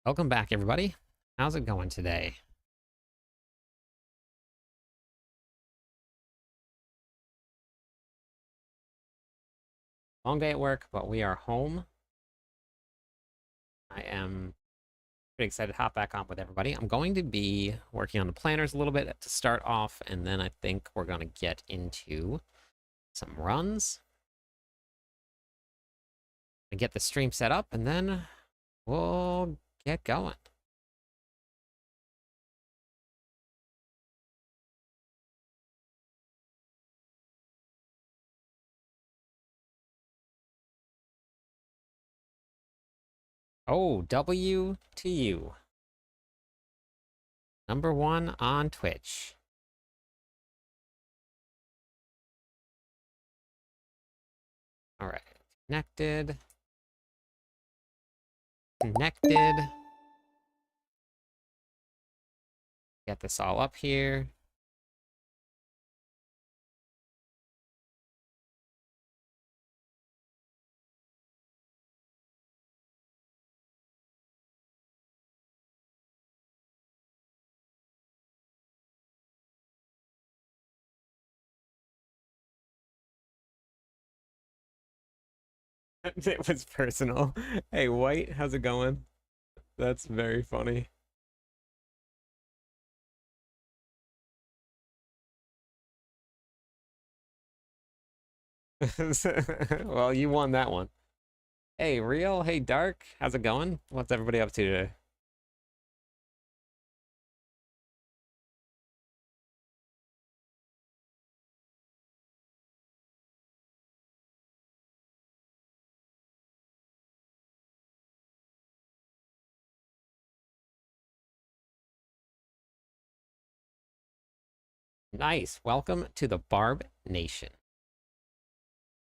Welcome back, everybody. How's it going today? Long day at work, but we are home. I am pretty excited to hop back on with everybody. I'm going to be working on the planners a little bit to start off, and then I think we're going to get into some runs and get the stream set up, and then we'll get going. Oh, W to you. #1 on Twitch. All right. Connected. Connected. Get this all up here. It was personal. Hey, White, how's it going? That's very funny. Well, you won that one. Hey, Real. Hey, Dark. How's it going? What's everybody up to today? Nice. Welcome to the Barb Nation.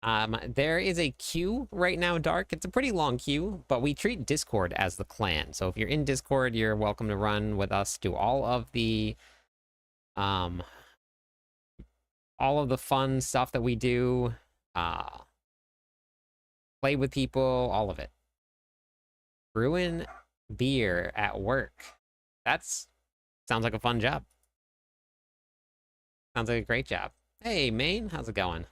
There is a queue right now, Dark. It's a pretty long queue, but we treat Discord as the clan. So if you're in Discord, you're welcome to run with us, do um all of the fun stuff that we do, play with people, all of it. Brewing beer at work. That's sounds like a fun job. Sounds like a great job. Hey, Maine, how's it going?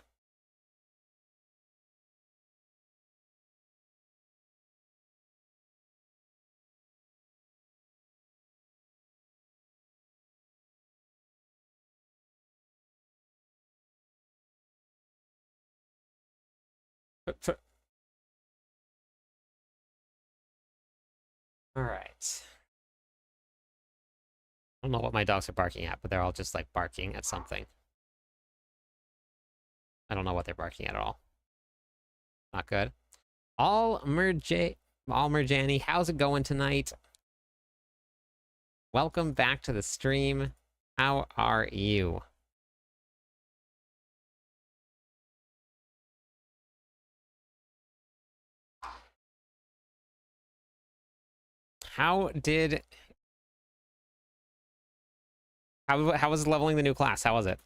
All right. I don't know what my dogs are barking at, but they're all just like barking at something. I don't know what they're barking at all. Not good. All Merjani, how's it going tonight? Welcome back to the stream. How are you? How was leveling the new class? How was it?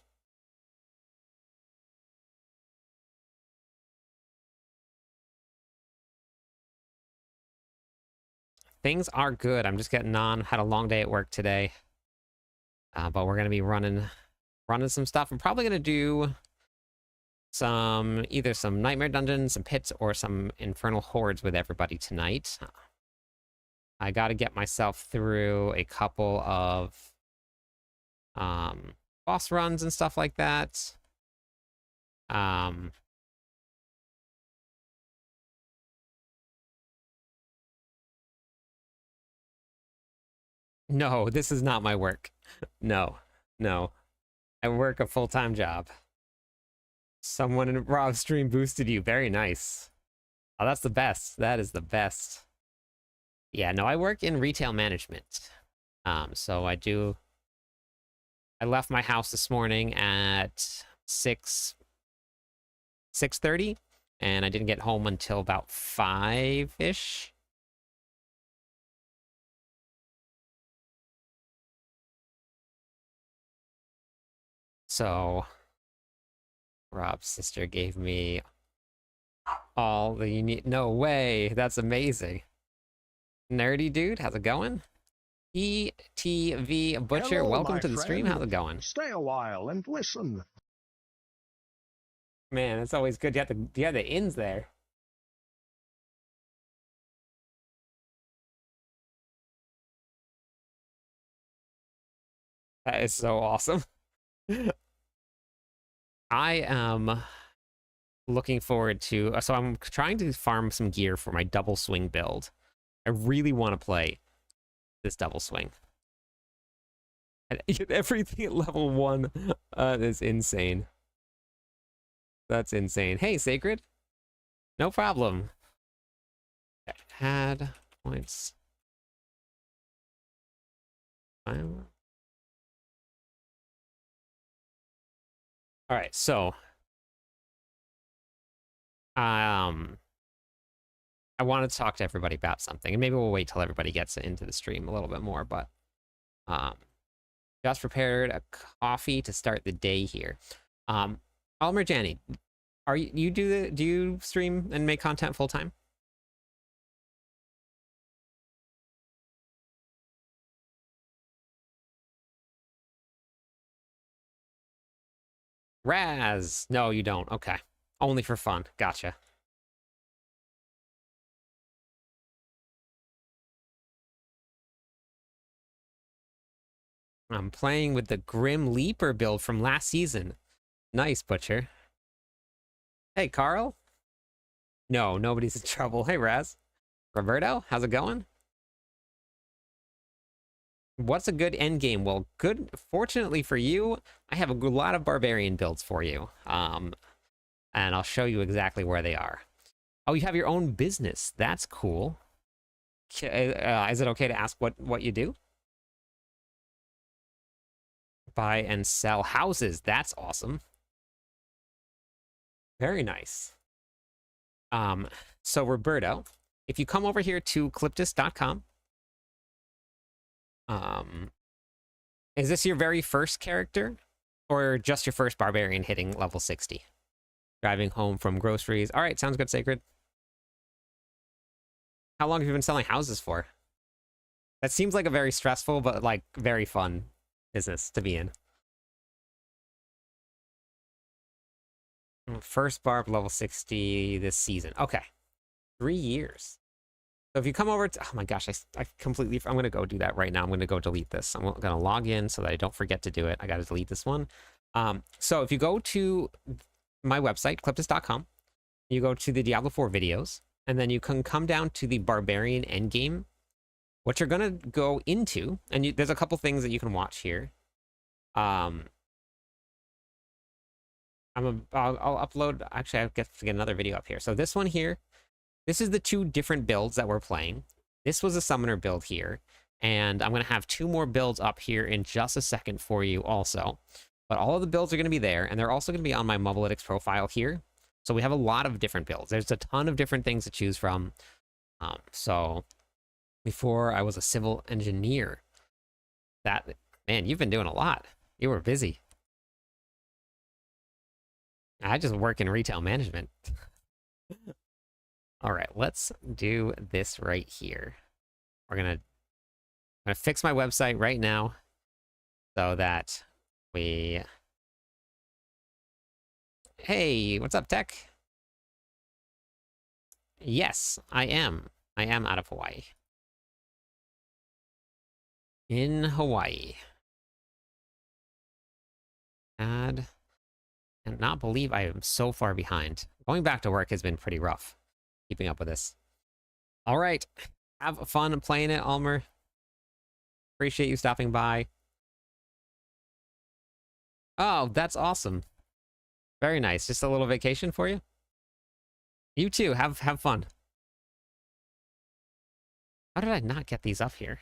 Things are good. I'm just getting on. Had a long day at work today. But we're gonna be running some stuff. I'm probably gonna do either some nightmare dungeons, some pits, or some infernal hordes with everybody tonight. I gotta get myself through a couple of boss runs and stuff like that. No, this is not my work. No, no. I work a full-time job. Someone in Rob's stream boosted you. Very nice. Oh, that's the best. That is the best. Yeah, no, I work in retail management. So I left my house this morning at 6:30, and I didn't get home until about 5-ish. So Rob's sister gave me all the you need. No way. That's amazing. Nerdy dude, how's it going? ETV Butcher, Hello, welcome my to the stream. How's friend. it going? Stay a while and listen. Man, it's always good. You have the ins there. That is so awesome. I am looking forward to. So I'm trying to farm some gear for my double swing build. I really want to play this double swing. And everything at level 1 is insane. That's insane. Hey, Sacred. No problem. Add points. All right, so I want to talk to everybody about something, and maybe we'll wait till everybody gets into the stream a little bit more, but just prepared a coffee to start the day here. Almerjani, are you do you stream and make content full time? Raz, no, you don't. Okay, only for fun. Gotcha. I'm playing with the Grim Leaper build from last season. Nice, Butcher. Hey, Carl. No, nobody's in trouble. Hey, Raz. Roberto, how's it going? What's a good end game? Well, good. Fortunately for you, I have a lot of barbarian builds for you. And I'll show you exactly where they are. Oh, you have your own business. That's cool. Is it okay to ask what you do? Buy and sell houses. That's awesome. Very nice. So Roberto, if you come over here to cliptus.com, is this your very first character or just your first barbarian hitting level 60? Driving home from groceries. All right, sounds good, Sacred. How long have you been selling houses for? That seems like a very stressful, but like very fun business to be in. First barb level 60 this season. Okay. 3 years. So if you come over to, oh my gosh, I completely, I'm going to go do that right now. I'm going to go delete this. I'm going to log in so that I don't forget to do it. I got to delete this one. So if you go to my website, cliptus.com, you go to the Diablo 4 videos, and then you can come down to the Barbarian Endgame. What you're going to go into, and there's a couple things that you can watch here. I'll upload, actually, I get to get another video up here. So this one here, this is the 2 different builds that we're playing. This was a summoner build here, and I'm going to have 2 more builds up here in just a second for you also. But all of the builds are going to be there, and they're also going to be on my Mobalytics profile here. So we have a lot of different builds. There's a ton of different things to choose from. So before I was a civil engineer, man, you've been doing a lot. You were busy. I just work in retail management. All right, let's do this right here. I'm gonna fix my website right now so that we... Hey, what's up, Tech? Yes, I am. I am out of Hawaii. In Hawaii. And not believe I am so far behind. Going back to work has been pretty rough. Keeping up with this. All right. Have fun playing it, Almer. Appreciate you stopping by. Oh, that's awesome. Very nice. Just a little vacation for you. You too. Have fun. How did I not get these up here?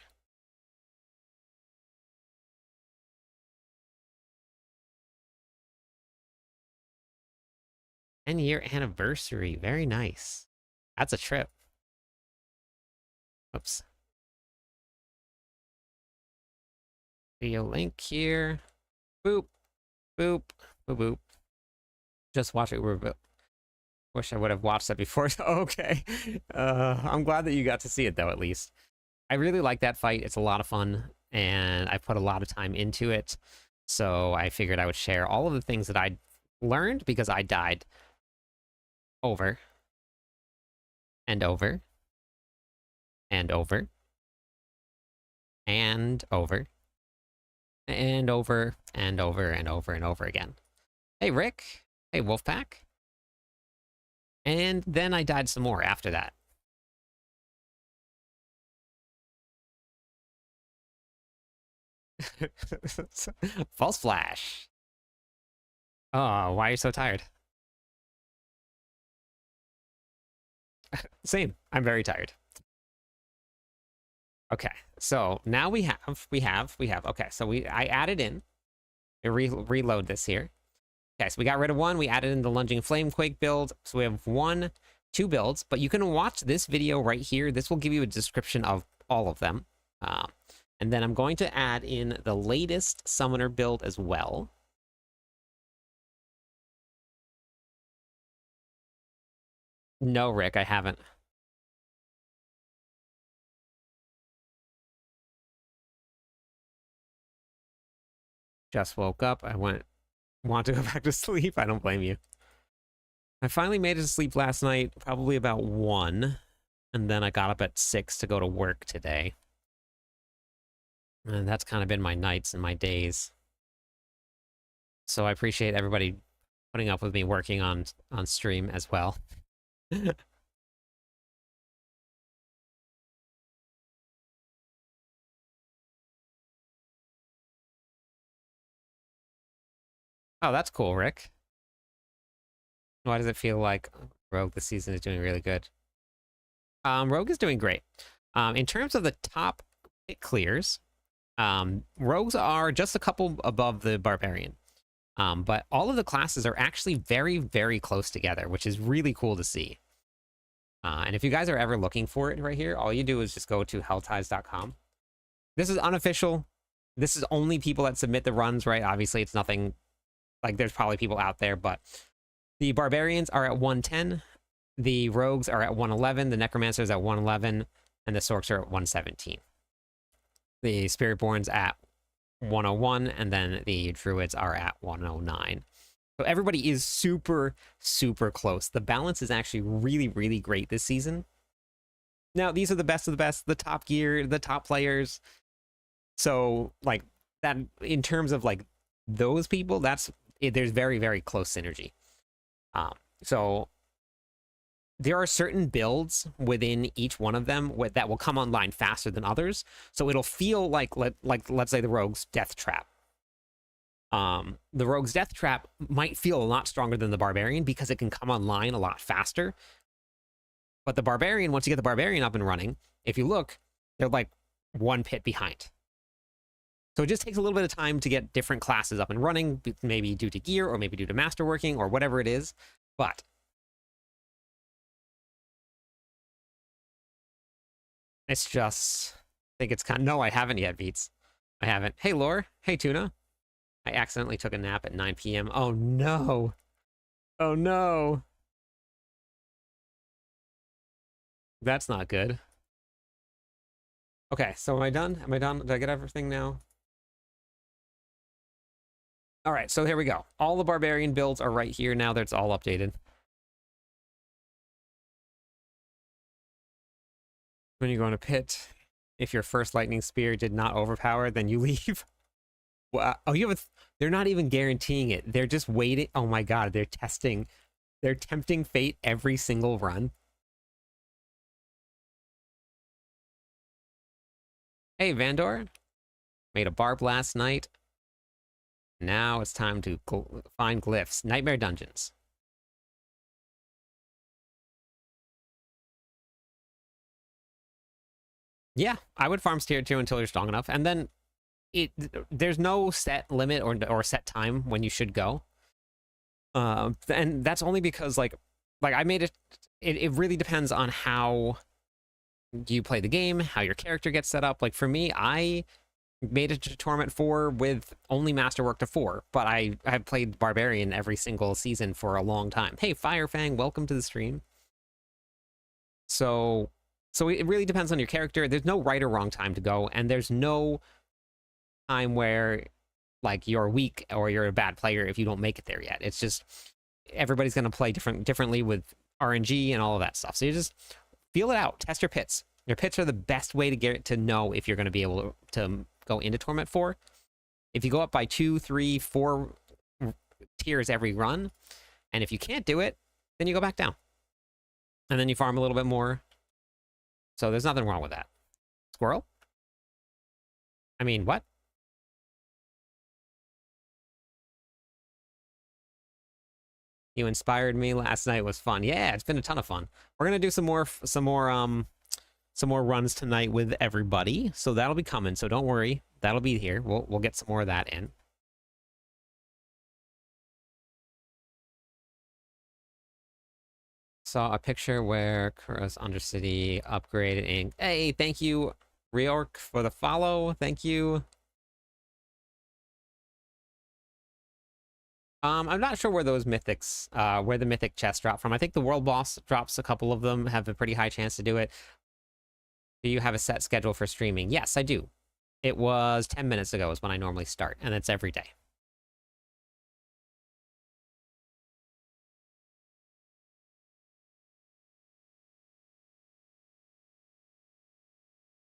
Ten-year anniversary. Very nice. That's a trip. Oops. Video link here. Boop. Boop. Boop. Boop. Just watch it. Wish I would have watched that before. Okay. I'm glad that you got to see it, though, at least. I really like that fight. It's a lot of fun, and I put a lot of time into it. So I figured I would share all of the things that I learned because I died over and over and over and over and over and over and over and over again. Hey, Rick. Hey, Wolfpack. And then I died some more after that. False flash. Oh, why are you so tired? Same. I'm very tired. Okay, so now we have. Okay, so I added in. Reload this here. Okay, so we got rid of one. We added in the lunging flamequake build. So we have 2 builds, but you can watch this video right here. This will give you a description of all of them. And then I'm going to add in the latest summoner build as well. No, Rick, I haven't. Just woke up. I want to go back to sleep. I don't blame you. I finally made it to sleep last night, probably about 1. And then I got up at 6 to go to work today. And that's kind of been my nights and my days. So I appreciate everybody putting up with me working on stream as well. Oh, that's cool, Rick. Why does it feel like Rogue this season is doing really good? Rogue is doing great. In terms of the top hit clears, Rogues are just a couple above the Barbarian. But all of the classes are actually very, very close together, which is really cool to see. And if you guys are ever looking for it right here, all you do is just go to hellties.com. This is unofficial. This is only people that submit the runs, right? Obviously, it's nothing like there's probably people out there, but the Barbarians are at 110. The Rogues are at 111. The Necromancers at 111. And the Sorks are at 117. The Spiritborns at 101. And then the Druids are at 109. So everybody is super, super close. The balance is actually really, really great this season. Now, these are the best of the best, the top gear, the top players. So, like, that in terms of, like, those people, there's very, very close synergy. So there are certain builds within each one of them that will come online faster than others. So it'll feel like let's say the Rogue's Death Trap. The Rogue's Death Trap might feel a lot stronger than the Barbarian because it can come online a lot faster. But the Barbarian, once you get the Barbarian up and running, if you look, they're like 1 pit behind. So it just takes a little bit of time to get different classes up and running, maybe due to gear or maybe due to masterworking or whatever it is. But it's just, I think it's kind of, no, I haven't yet, Beats. I haven't. Hey, Lore. Hey, Tuna. I accidentally took a nap at 9 p.m. Oh, no. Oh, no. That's not good. Okay, so am I done? Am I done? Did I get everything now? All right, so here we go. All the Barbarian builds are right here now that it's all updated. When you go in a pit, if your first lightning spear did not overpower, then you leave. Well, oh, they're not even guaranteeing it. They're just waiting. Oh my god, they're testing. They're tempting fate every single run. Hey, Vandor. Made a barb last night. Now it's time to find glyphs. Nightmare dungeons. Yeah, I would farm tier 2 until you're strong enough. And then there's no set limit or set time when you should go. And that's only because like I made it really depends on how you play the game, how your character gets set up. Like for me, I made it to Torment 4 with only Masterwork to 4, but I have played Barbarian every single season for a long time. Hey, Firefang, welcome to the stream. So So it really depends on your character. There's no right or wrong time to go, and there's no time where like you're weak or you're a bad player if you don't make it there yet. It's just everybody's going to play differently with RNG and all of that stuff. So you just feel it out, test your pits. Your pits are the best way to get to know if you're going to be able to go into Torment 4. If you go up by 2, 3, 4 tiers every run, and if you can't do it, then you go back down. And then you farm a little bit more. So there's nothing wrong with that. Squirrel? I mean, what? You inspired me last night. Was fun. Yeah, it's been a ton of fun. We're gonna do some more runs tonight with everybody. So that'll be coming. So don't worry, that'll be here. We'll get some more of that in. Saw a picture where Kura's Undercity upgraded and hey, thank you, Reork, for the follow. Thank you. I'm not sure where those mythics, where the mythic chests drop from. I think the world boss drops a couple of them, have a pretty high chance to do it. Do you have a set schedule for streaming? Yes, I do. It was 10 minutes ago is when I normally start, and it's every day.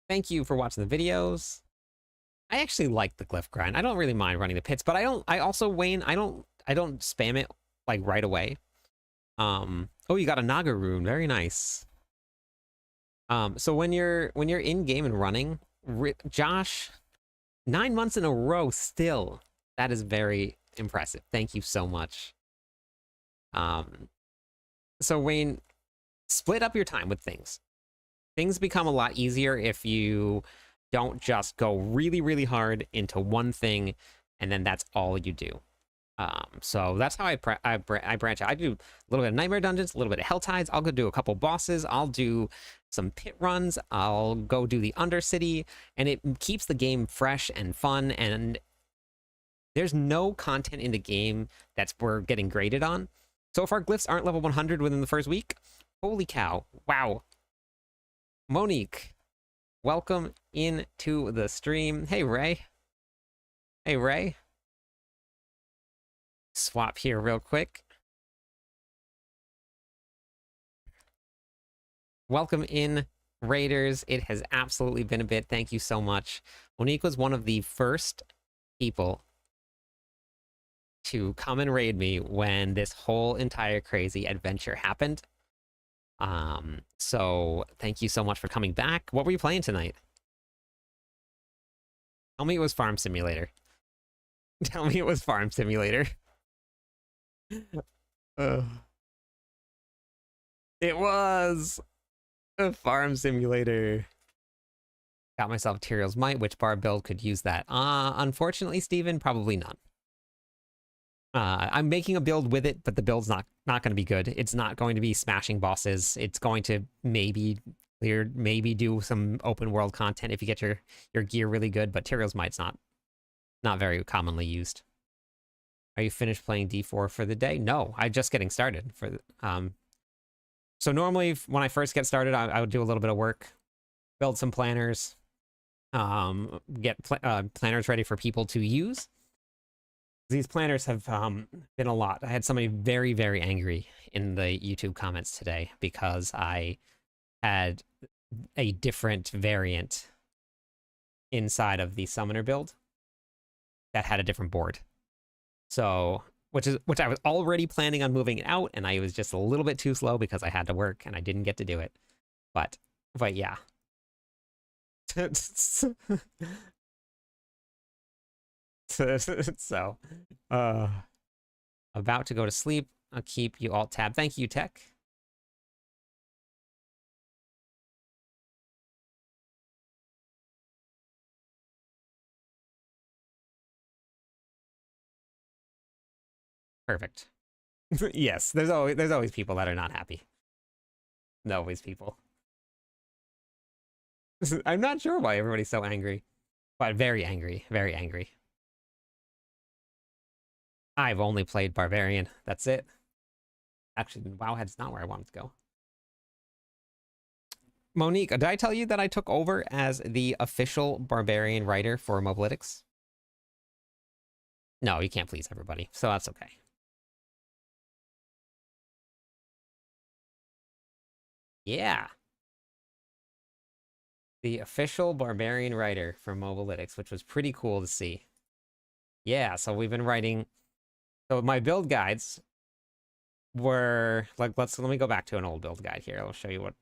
Thank you for watching the videos. I actually like the glyph grind. I don't really mind running the pits, but I also, Wayne, I don't spam it like right away. Oh, you got a Naga rune. Very nice. So when you're in game and running, Josh, 9 months in a row still. That is very impressive. Thank you so much. So Wayne, split up your time with things. Things become a lot easier if you don't just go really, really hard into one thing and then that's all you do. So that's how I branch out. I do a little bit of Nightmare Dungeons, a little bit of Hell Tides. I'll go do a couple bosses. I'll do some pit runs. I'll go do the Undercity, and it keeps the game fresh and fun. And there's no content in the game that's we're getting graded on. So if our glyphs aren't level 100 within the first week, holy cow! Wow. Monique, welcome into the stream. Hey Ray. Hey Ray. Swap here real quick. Welcome in, Raiders. It has absolutely been a bit. Thank you so much. Monique was one of the first people to come and raid me when this whole entire crazy adventure happened. So thank you so much for coming back. What were you playing tonight? Tell me it was Farm Simulator. Tell me it was Farm Simulator. It was a Farm Simulator. Got myself Tyrael's Might. Which bar build could use that? Unfortunately, Steven, probably none. I'm making a build with it, but the build's not going to be good. It's not going to be smashing bosses. It's going to maybe clear, maybe do some open world content if you get your gear really good, but Tyrael's Might's not very commonly used. Are you finished playing D4 for the day? No, I'm just getting started. So normally when I first get started, I would do a little bit of work, build some planners, get planners ready for people to use. These planners have been a lot. I had somebody very, very angry in the YouTube comments today because I had a different variant inside of the summoner build that had a different board. So, which I was already planning on moving it out, and I was just a little bit too slow because I had to work and I didn't get to do it. But yeah. So, about to go to sleep. I'll keep you alt tab. Thank you, Tech. Perfect. Yes, there's always people that are not happy. Always people. I'm not sure why everybody's so angry, but very angry, very angry. I've only played Barbarian. That's it. Actually, Wowhead's not where I wanted to go. Monique, did I tell you that I took over as the official barbarian writer for Mobalytics? No, you can't please everybody, so that's okay. Yeah. The official barbarian writer for Mobalytics, which was pretty cool to see. Yeah, so we've been writing. So my build guides were like, let me go back to an old build guide here. I'll show you what.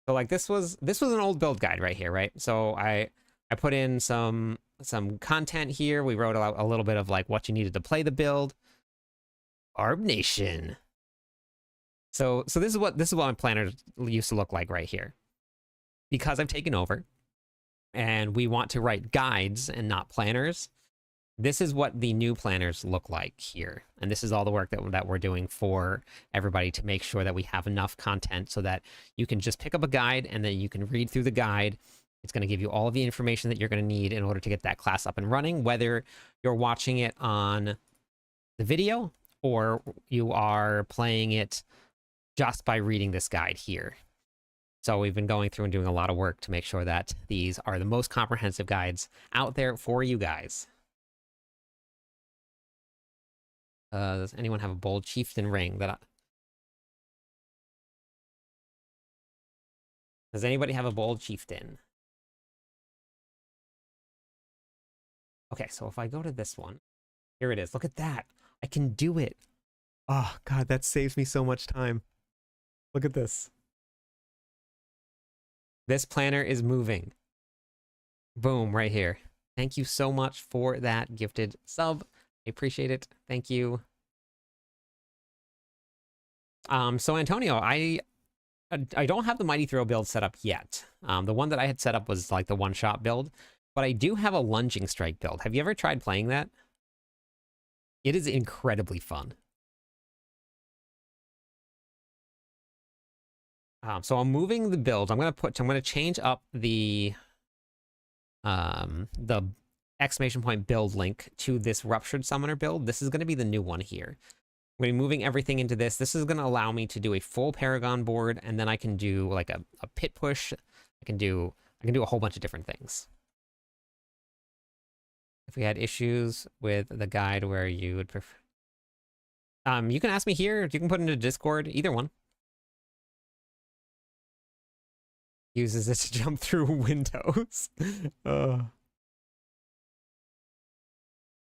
So like this was an old build guide right here, right? So I put in some content here. We wrote out a little bit of like what you needed to play the build. Arb Nation. So this is what my planner used to look like right here. Because I've taken over and we want to write guides and not planners, this is what the new planners look like here. And this is all the work that we're doing for everybody to make sure that we have enough content so that you can just pick up a guide and then you can read through the guide. It's going to give you all of the information that you're going to need in order to get that class up and running, whether you're watching it on the video or you are playing it just by reading this guide here. So we've been going through and doing a lot of work to make sure that these are the most comprehensive guides out there for you guys. Does anyone have a bold chieftain ring Does anybody have a bold chieftain? Okay, so if I go to this one, here it is. Look at that. I can do it. Oh, God, that saves me so much time. Look at this. This planner is moving. Boom, right here. Thank you so much for that gifted sub. I appreciate it. Thank you. So Antonio, I don't have the Mighty Throw build set up yet. The one that I had set up was like the one-shot build, but I do have a Lunging Strike build. Have you ever tried playing that? It is incredibly fun. So I'm moving the build. I'm gonna change up the exclamation point build link to this Ruptured Summoner build. This is gonna be the new one here. I'm gonna be moving everything into this. This is gonna allow me to do a full Paragon board, and then I can do like a pit push. I can do a whole bunch of different things. If we had issues with the guide where you would prefer, you can ask me here. You can put it into Discord. Either one. Uses it to jump through windows.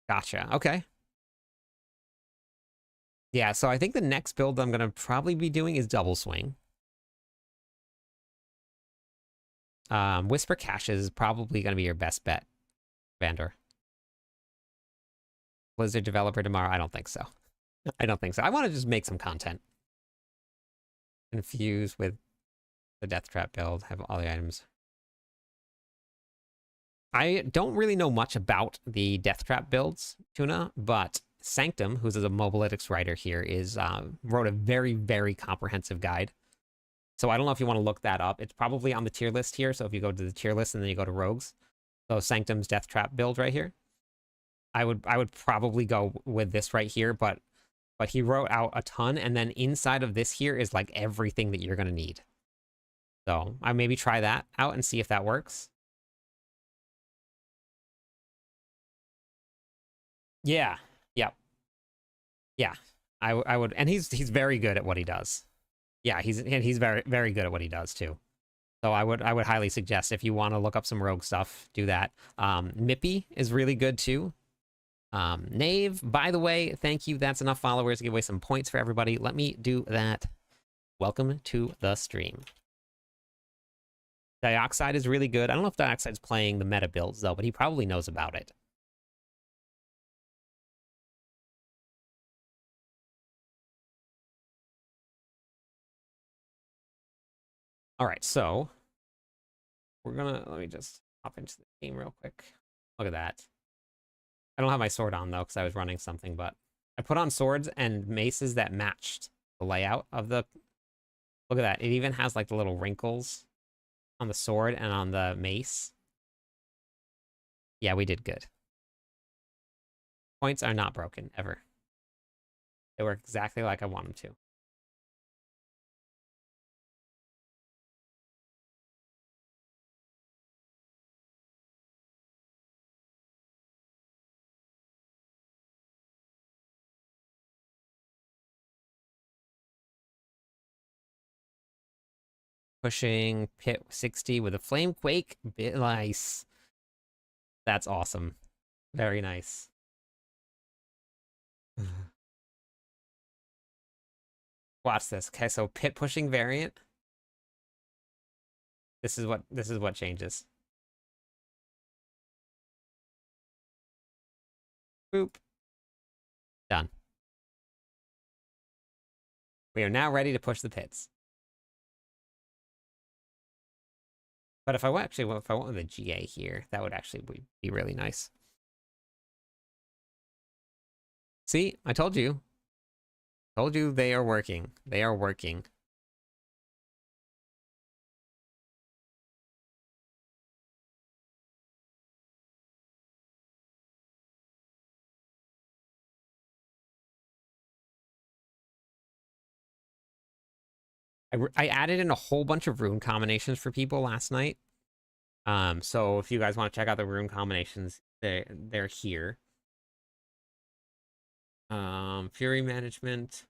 Gotcha. Okay. Yeah, so I think the next build I'm going to probably be doing is Double Swing. Whisper Cache is probably going to be your best bet, Vandor. Blizzard developer tomorrow? I don't think so. I don't think so. I want to just make some content. Confused with the Death Trap build. Have all the items. I don't really know much about the Death Trap builds, Tuna, but Sanctum, who's a Mobalytics writer here, wrote a very, very comprehensive guide. So I don't know if you want to look that up. It's probably on the tier list here. So if you go to the tier list and then you go to Rogues, so Sanctum's Death Trap build right here, I would probably go with this right here. But he wrote out a ton, and then inside of this here is like everything that you're gonna need. So I maybe try that out and see if that works. Yeah. Yep. Yeah. I would, and he's very good at what he does. Yeah, he's very, very good at what he does too. So I would highly suggest if you want to look up some rogue stuff, do that. Mippy is really good too. Knave, by the way, thank you. That's enough followers to give away some points for everybody. Let me do that. Welcome to the stream. Dioxide is really good. I don't know if Dioxide's playing the meta builds though, but he probably knows about it. All right, so let me just hop into the game real quick. Look at that. I don't have my sword on though, because I was running something, but I put on swords and maces that matched the layout of the, look at that. It even has like the little wrinkles on the sword and on the mace. Yeah, we did good. Points are not broken, ever. They work exactly like I want them to. pushing pit 60 with a flame quake. Bit nice. That's awesome. Very nice. Watch this. Okay, so pit pushing variant. This is what changes. Boop. Done. We are now ready to push the pits. But if I went with a GA here, that would actually be really nice. See, I told you. Told you they are working. They are working. I added in a whole bunch of rune combinations for people last night. So if you guys want to check out the rune combinations, they're here. Fury management,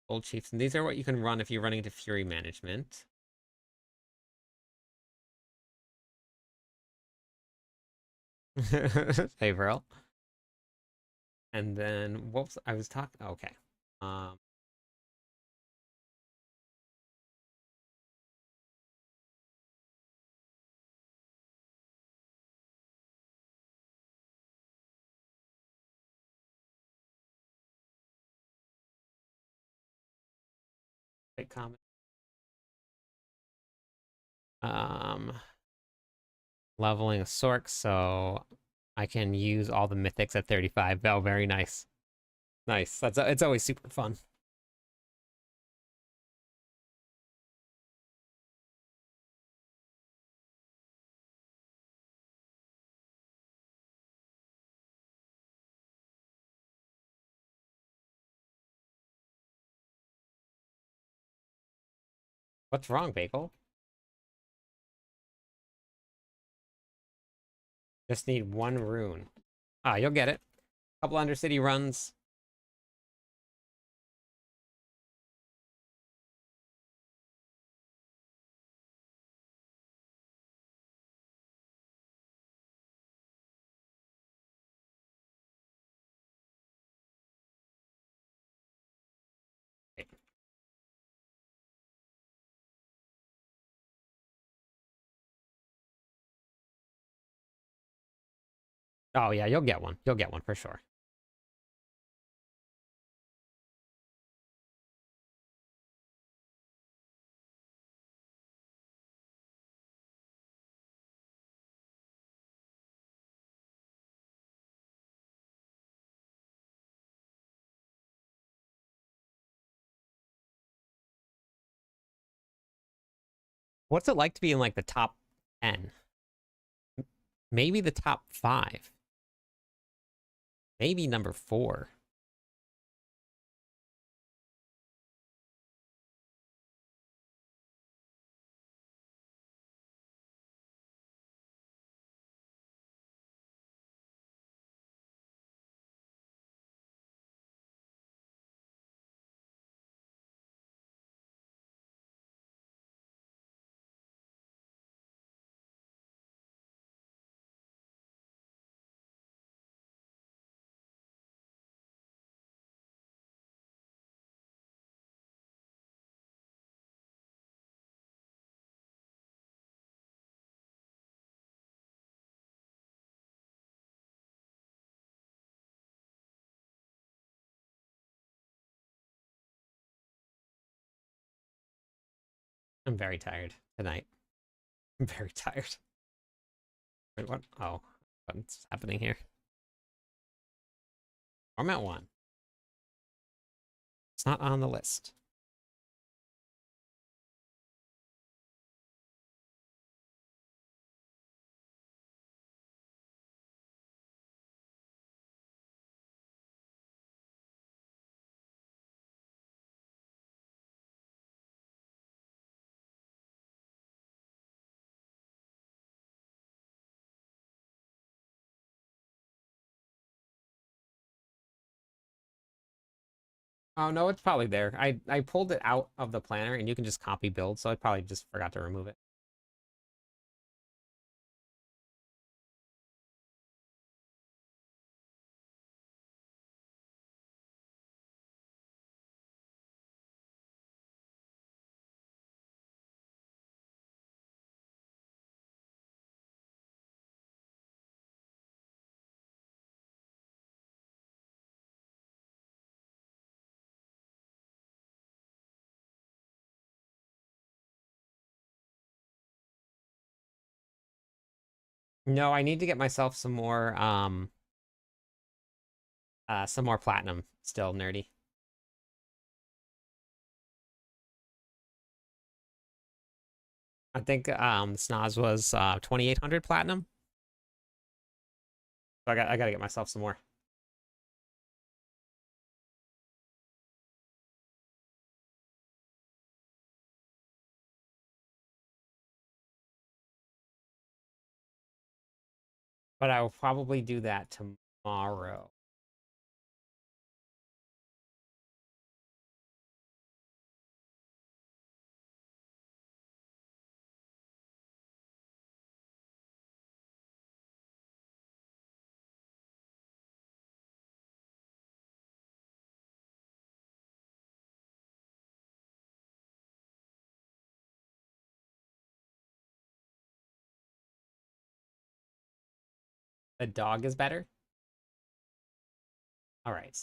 old chiefs, and these are what you can run if you're running into fury management. Hey, Pearl. And then whoops, I was talking. Okay. Um. Big comment. Um. Leveling a Sork, so I can use all the mythics at 35. Oh, very nice. Nice. It's always super fun. What's wrong, Bagel? Just need one rune. Ah, you'll get it. Couple Undercity runs. Oh yeah, you'll get one. You'll get one for sure. What's it like to be in like the top 10? Maybe the top 5. Maybe number 4. I'm very tired tonight. I'm very tired. Wait, what? Oh, what's happening here? I'm at 1. It's not on the list. Oh no, it's probably there. I pulled it out of the planner and you can just copy build, so I probably just forgot to remove it. No, I need to get myself some more platinum. Still nerdy. I think Snoz was 2800 platinum. So I gotta get myself some more. But I will probably do that tomorrow. The dog is better. All right.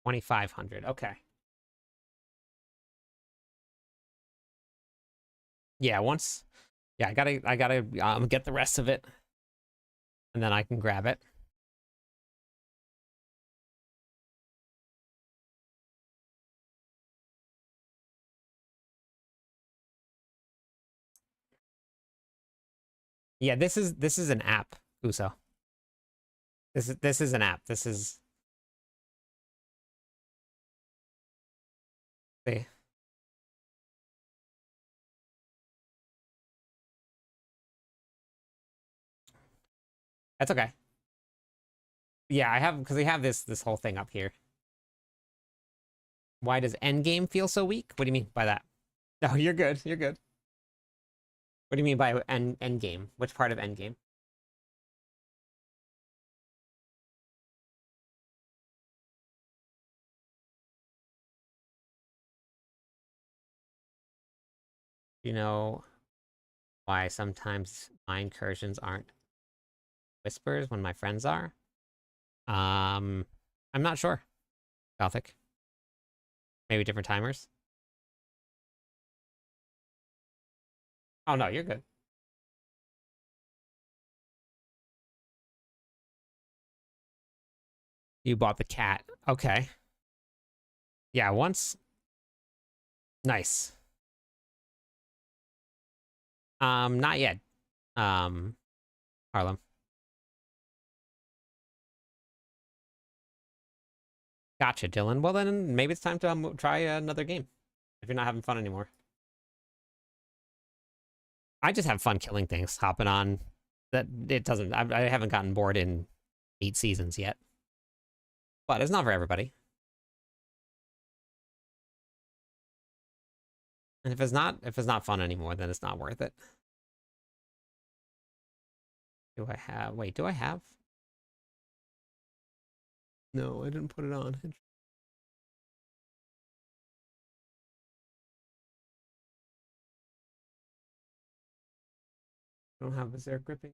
2500. Okay. Yeah, once yeah, I gotta get the rest of it and then I can grab it. Yeah, this is an app, Uso. This is an app. This is see. That's okay. Yeah, I have because we have this whole thing up here. Why does Endgame feel so weak? What do you mean by that? No, you're good. You're good. What do you mean by Endgame? Which part of Endgame? You know why sometimes my incursions aren't whispers when my friends are? Um, I'm not sure. Gothic. Maybe different timers. Oh no, you're good. You bought the cat. Okay. Yeah, once. Nice. Not yet. Um, Harlem. Gotcha, Dylan. Well then, maybe it's time to try another game. If you're not having fun anymore. I just have fun killing things, hopping on. That it doesn't. I haven't gotten bored in 8 seasons yet, but it's not for everybody. And if it's not fun anymore, then it's not worth it. Do I have? Wait, do I have? No, I didn't put it on. I don't have Berserk gripping.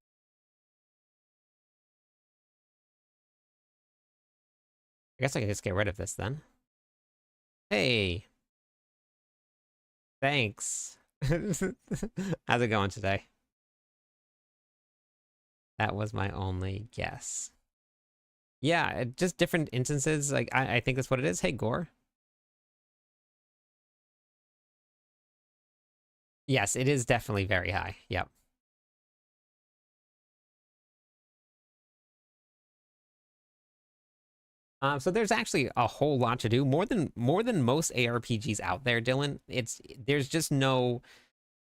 I guess I can just get rid of this then. Hey, thanks. How's it going today? That was my only guess. Yeah, just different instances. Like I think that's what it is. Hey, Gore. Yes, it is definitely very high. Yep. So there's actually a whole lot to do, more than most ARPGs out there, Dylan. There's just no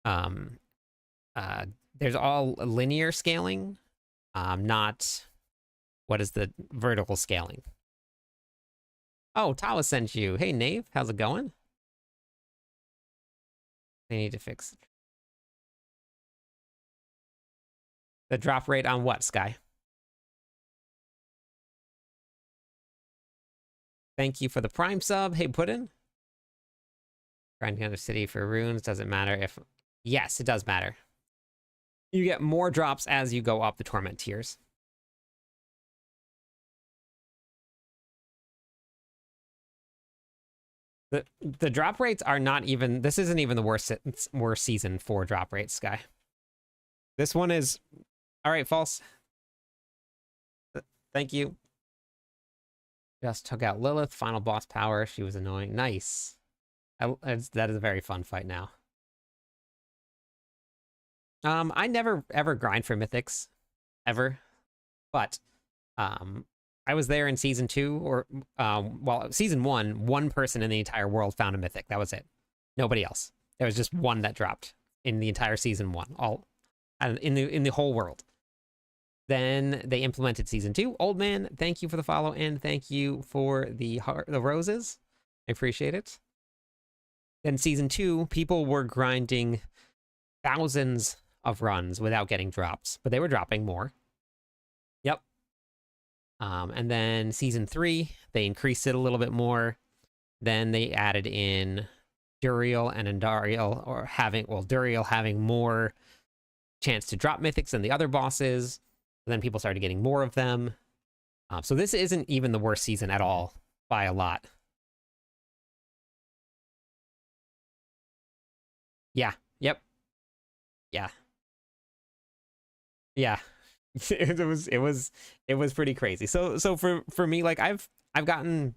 um there's all linear scaling, not what is the vertical scaling. Oh, Tawa sent you. Hey, Nave, how's it going? They need to fix the drop rate on what, Sky? Thank you for the Prime sub. Hey, Puddin. Grinding out a city for runes doesn't matter if... Yes, it does matter. You get more drops as you go up the torment tiers. The drop rates are not even... This isn't even the worst season for drop rates, Sky. This one is... All right, false. Thank you. Just took out Lilith, final boss power. She was annoying. Nice. That is a very fun fight now. I never ever grind for mythics, ever, but I was there in season 2 or well, season 1. One person in the entire world found a mythic. That was it. Nobody else. There was just one that dropped in the entire season 1. All in the whole world. Then they implemented season 2. Old man, thank you for the follow and thank you for the roses. I appreciate it. Then season 2, people were grinding thousands of runs without getting drops, but they were dropping more. Yep. And then season 3, they increased it a little bit more. Then they added in Duriel and Andariel, or Duriel having more chance to drop mythics than the other bosses. And then people started getting more of them. So this isn't even the worst season at all by a lot. Yeah. Yep. Yeah. Yeah. it was pretty crazy. So for me, like I've gotten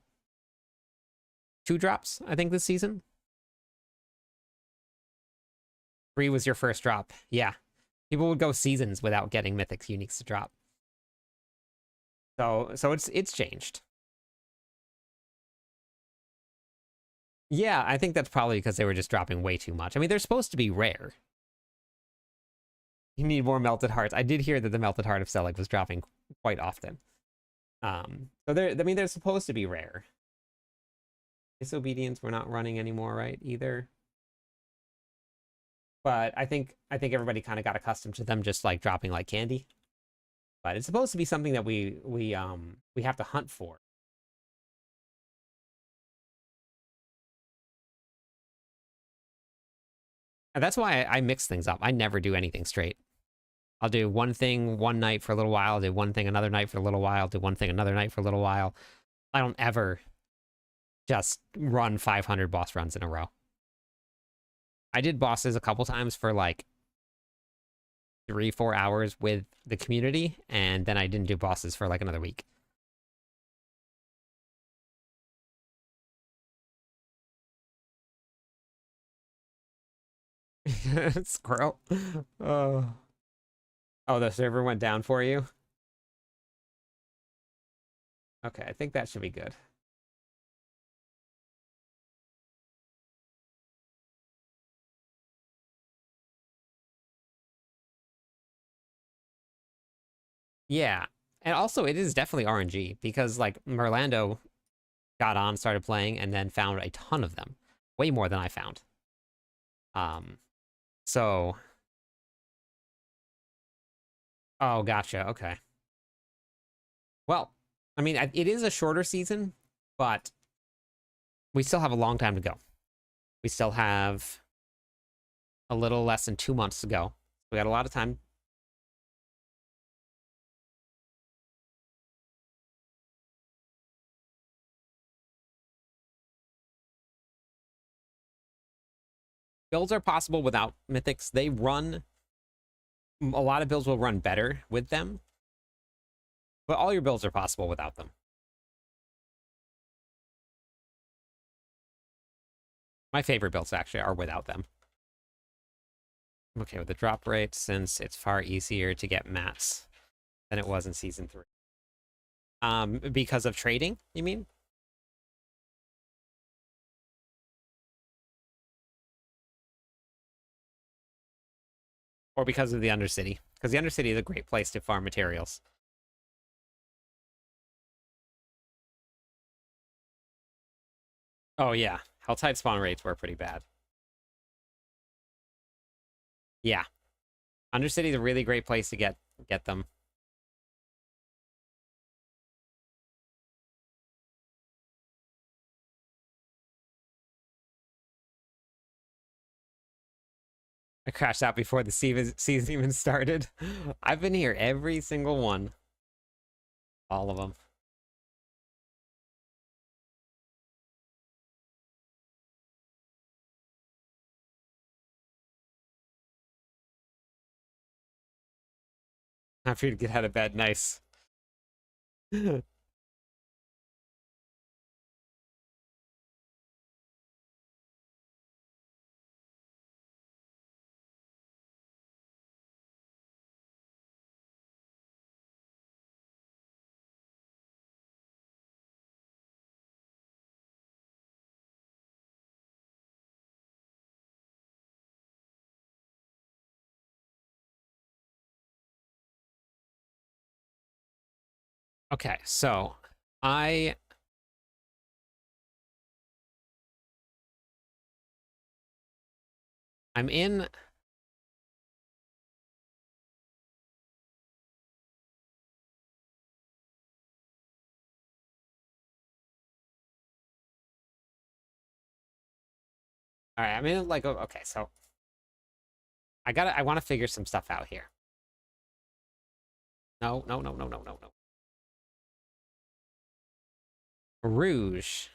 2 drops, I think, this season. 3 was your first drop. Yeah. People would go seasons without getting mythics uniques to drop. So it's changed. Yeah, I think that's probably because they were just dropping way too much. I mean, they're supposed to be rare. You need more melted hearts. I did hear that the melted heart of Selig was dropping quite often. So they're supposed to be rare. Disobedience we're not running anymore, right? Either. But I think everybody kind of got accustomed to them just like dropping like candy. But it's supposed to be something that we have to hunt for. And that's why I mix things up. I never do anything straight. I'll do one thing one night for a little while, do one thing another night for a little while, do one thing another night for a little while. I don't ever just run 500 boss runs in a row. I did bosses a couple times for like 3-4 hours with the community, and then I didn't do bosses for like another week. Squirrel. Oh. Oh, the server went down for you? Okay, I think that should be good. Yeah. And also, it is definitely RNG, because, like, Merlando got on, started playing, and then found a ton of them. Way more than I found. So... Oh, gotcha, okay. Well, I mean, it is a shorter season, but we still have a long time to go. We still have a little less than 2 months to go. We got a lot of time. Builds are possible without mythics. They run... A lot of builds will run better with them, but all your builds are possible without them. My favorite builds actually are without them. I'm okay with the drop rate since it's far easier to get mats than it was in season 3. Because of trading, you mean? Or because of the Undercity? Because the Undercity is a great place to farm materials. Oh yeah, Helltide spawn rates were pretty bad. Yeah, Undercity is a really great place to get them. I crashed out before the season even started. I've been here every single one. All of them. After you get out of bed, nice. Okay, so I I'm in. All right, I'm in like okay, so I want to figure some stuff out here. No, no, no, no, no, no, no. Rouge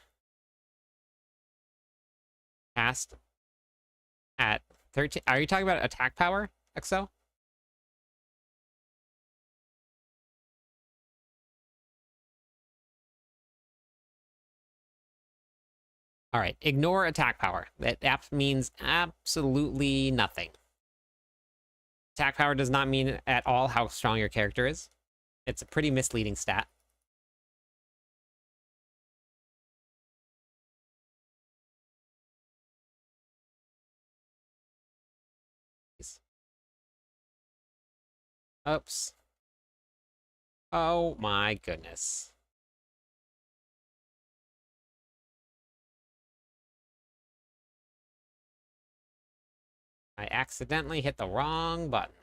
cast at 13. Are you talking about attack power, XO? All right, ignore attack power. That means absolutely nothing. Attack power does not mean at all how strong your character is. It's a pretty misleading stat. Oops. Oh my goodness. I accidentally hit the wrong button.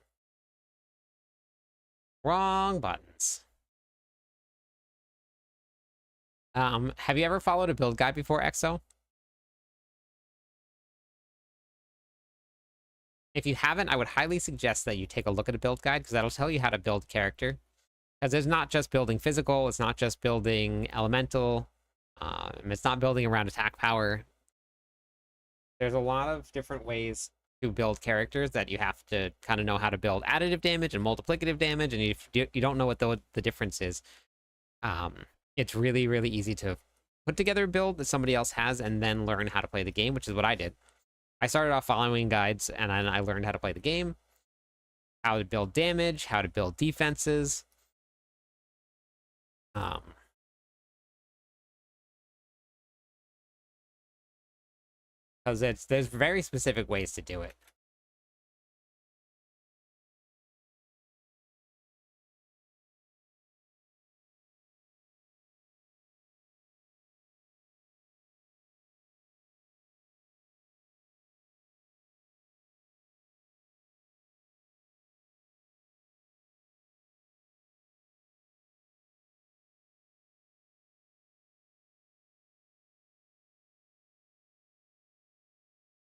Wrong buttons. Have you ever followed a build guide before, XO? If you haven't, I would highly suggest that you take a look at a build guide, because that'll tell you how to build character. Because it's not just building physical, it's not just building elemental, it's not building around attack power. There's a lot of different ways to build characters that you have to kind of know how to build additive damage and multiplicative damage, and if you don't know what the difference is, it's really, really easy to put together a build that somebody else has and then learn how to play the game, which is what I did. I started off following guides, and then I learned how to play the game, how to build damage, how to build defenses. Because there's very specific ways to do it.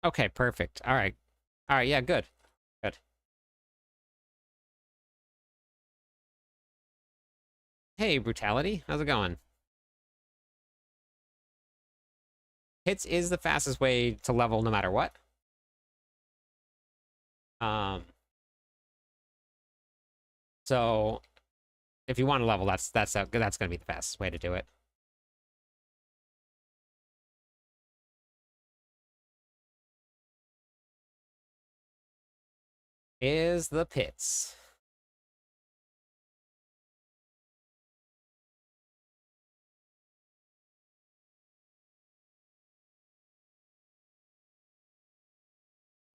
Okay, perfect. All right. All right, yeah, good. Good. Hey, Brutality. How's it going? Hits is the fastest way to level no matter what. Um, so if you want to level, that's going to be the fastest way to do it. Is the pits.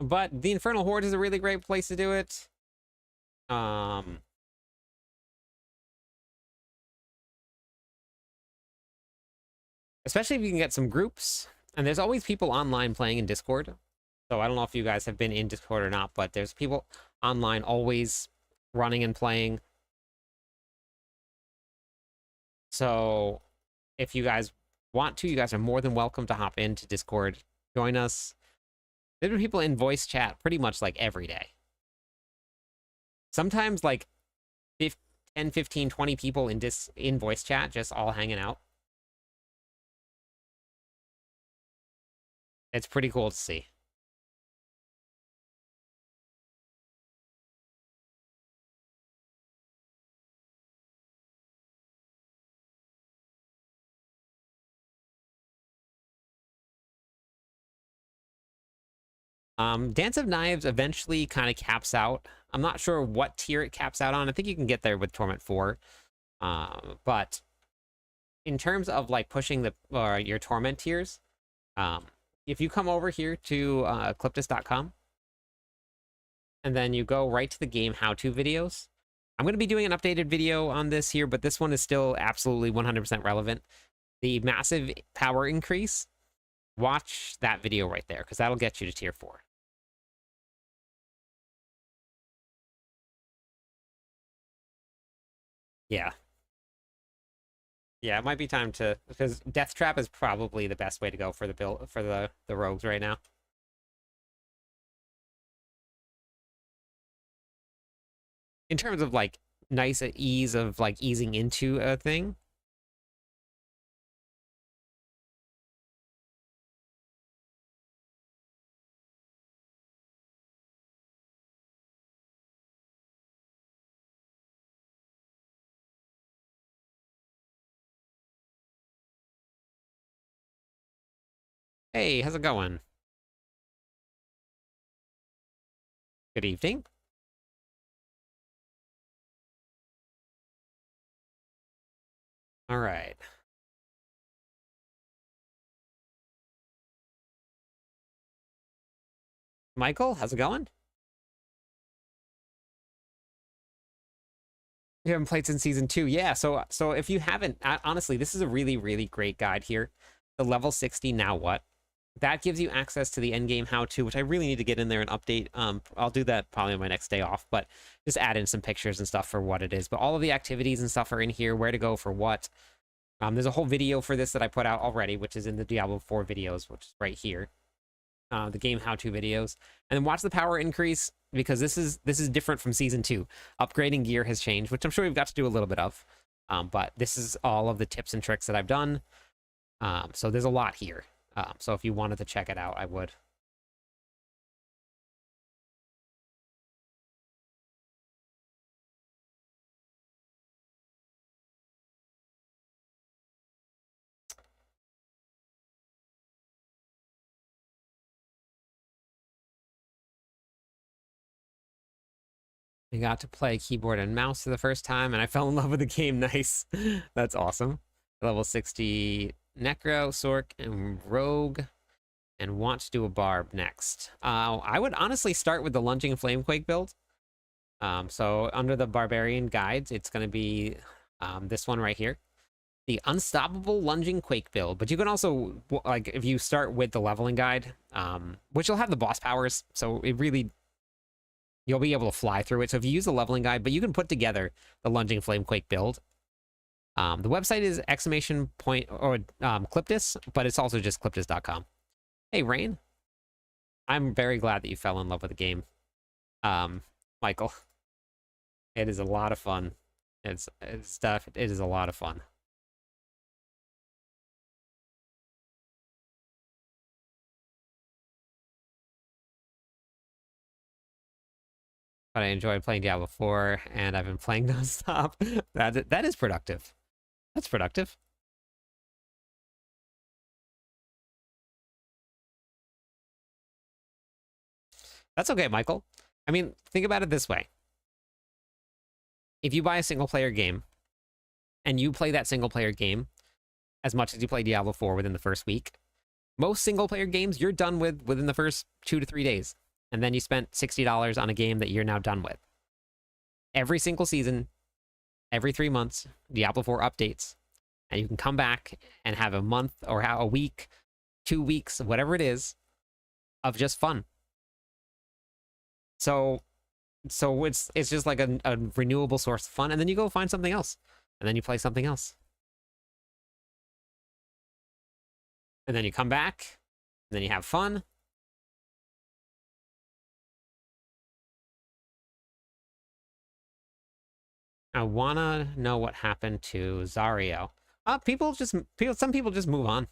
But the Infernal Horde is a really great place to do it. Especially if you can get some groups. And there's always people online playing in Discord. So I don't know if you guys have been in Discord or not, but there's people online always running and playing. So if you guys want to, you guys are more than welcome to hop into Discord, join us. There are people in voice chat pretty much like every day. Sometimes like 10, 15, 20 people in voice chat just all hanging out. It's pretty cool to see. Dance of Knives eventually kind of caps out. I'm not sure what tier it caps out on. I think you can get there with Torment 4. But in terms of like pushing the your Torment tiers, if you come over here to Cliptus.com and then you go right to the game how-to videos, I'm going to be doing an updated video on this here, but this one is still absolutely 100% relevant. The massive power increase, watch that video right there, because that'll get you to tier 4. Yeah. Yeah, it might be time to, because Death Trap is probably the best way to go for the build for the rogues right now. In terms of like nice ease of like easing into a thing. Hey, how's it going? Good evening. All right. Michael, how's it going? You haven't played since season 2. Yeah, so if you haven't, honestly, this is a really, really great guide here. The level 60 now what? That gives you access to the endgame how-to, which I really need to get in there and update. I'll do that probably on my next day off, but just add in some pictures and stuff for what it is. But all of the activities and stuff are in here, where to go for what. There's a whole video for this that I put out already, which is in the Diablo 4 videos, which is right here. The game how-to videos. And then watch the power increase, because this is different from season 2. Upgrading gear has changed, which I'm sure we've got to do a little bit of. But this is all of the tips and tricks that I've done. So there's a lot here. So if you wanted to check it out, I would. I got to play keyboard and mouse for the first time, and I fell in love with the game. Nice. That's awesome. Level 60 Necro, Sork, and Rogue, and want to do a Barb next. I would honestly start with the Lunging Flamequake build. So under the Barbarian guides, it's going to be this one right here. The Unstoppable Lunging Quake build. But you can also, like, if you start with the leveling guide, which will have the boss powers, so it really, you'll be able to fly through it. So if you use the leveling guide, but you can put together the Lunging Flamequake build. The website is Cliptus, but it's also just Cliptus.com. Hey, Rain. I'm very glad that you fell in love with the game, Michael. It is a lot of fun. It is a lot of fun. But I enjoy playing Diablo 4, and I've been playing nonstop. That is productive. That's productive. That's okay, Michael. I mean, think about it this way. If you buy a single-player game, and you play that single-player game as much as you play Diablo 4 within the first week, most single-player games you're done with within the first 2 to 3 days. and then you spent $60 on a game that you're now done with. Every single season, every 3 months, Diablo 4 updates, and you can come back and have a month or a week, 2 weeks, whatever it is, of just fun. So it's just like a renewable source of fun, and then you go find something else, and then you play something else, and then you come back, and then you have fun. I wanna know what happened to Zario. Some people just move on.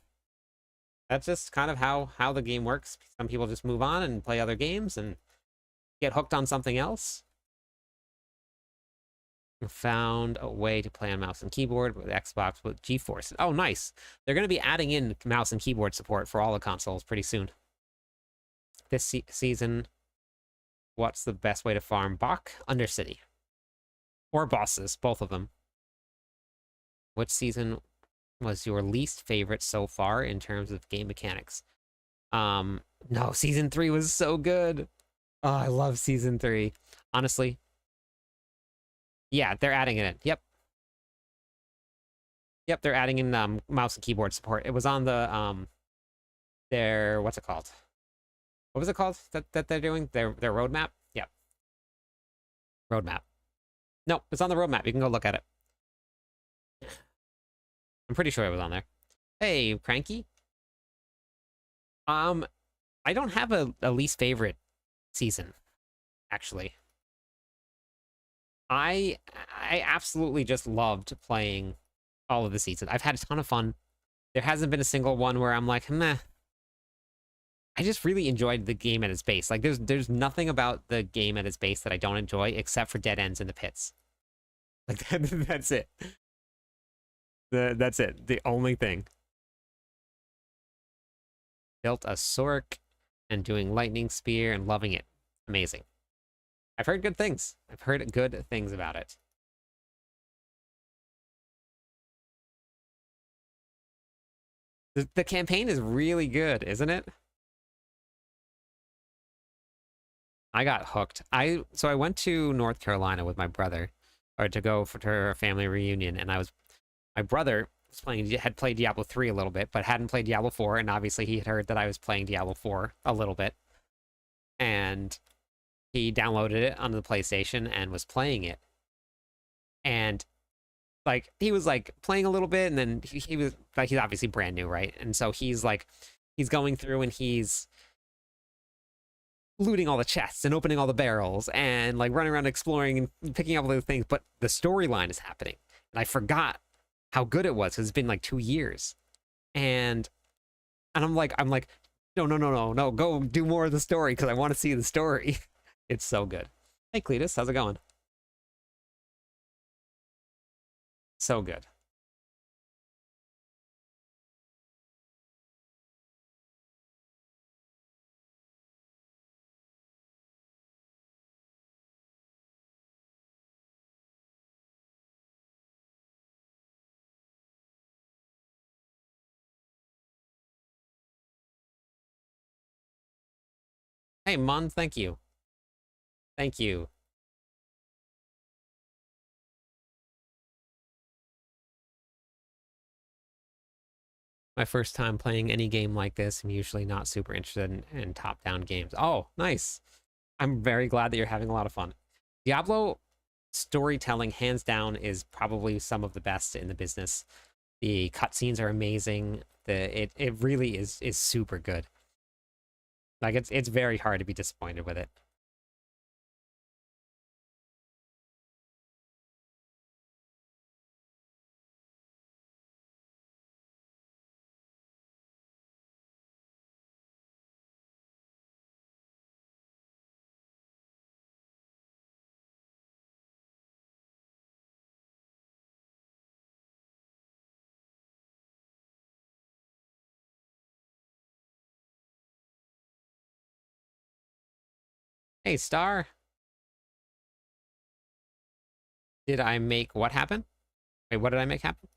That's just kind of how the game works. Some people just move on and play other games and get hooked on something else. Found a way to play on mouse and keyboard with Xbox with GeForce. Oh, nice. They're going to be adding in mouse and keyboard support for all the consoles pretty soon. This season, what's the best way to farm Bach? Undercity. Or bosses, both of them. Which season was your least favorite so far in terms of game mechanics? No, season 3 was so good. Oh, I love season 3. Honestly. Yeah, they're adding it in. Yep. Yep, they're adding in mouse and keyboard support. It was on the their what's it called? What was it called that they're doing? Their roadmap? Yep. Roadmap. No, it's on the roadmap. You can go look at it. I'm pretty sure it was on there. Hey, Cranky. I don't have a least favorite season, actually. I absolutely just loved playing all of the seasons. I've had a ton of fun. There hasn't been a single one where I'm like, meh. I just really enjoyed the game at its base. Like, there's nothing about the game at its base that I don't enjoy, except for dead ends in the pits. Like, that's it. That's it. The only thing. Built a Sork and doing Lightning Spear and loving it. Amazing. I've heard good things. I've heard good things about it. The campaign is really good, isn't it? I got hooked. So I went to North Carolina with my brother, or to go for a family reunion, and my brother had played Diablo 3 a little bit, but hadn't played Diablo 4, and obviously he had heard that I was playing Diablo 4 a little bit. And he downloaded it on the PlayStation and was playing it. And like he was like playing a little bit, and then he was like, he's obviously brand new, right? And so he's going through and he's looting all the chests and opening all the barrels and like running around exploring and picking up all those things, but the storyline is happening. And I forgot how good it was because it's been like 2 years. And I'm like, no, go do more of the story because I want to see the story. It's so good. Hey, Cletus, how's it going? So good. Hey, Mon, thank you. Thank you. My first time playing any game like this. I'm usually not super interested in top-down games. Oh, nice. I'm very glad that you're having a lot of fun. Diablo storytelling, hands down, is probably some of the best in the business. The cutscenes are amazing. It really is super good. Like it's very hard to be disappointed with it. Hey, Star. Did I make what happen? Wait, what did I make happen?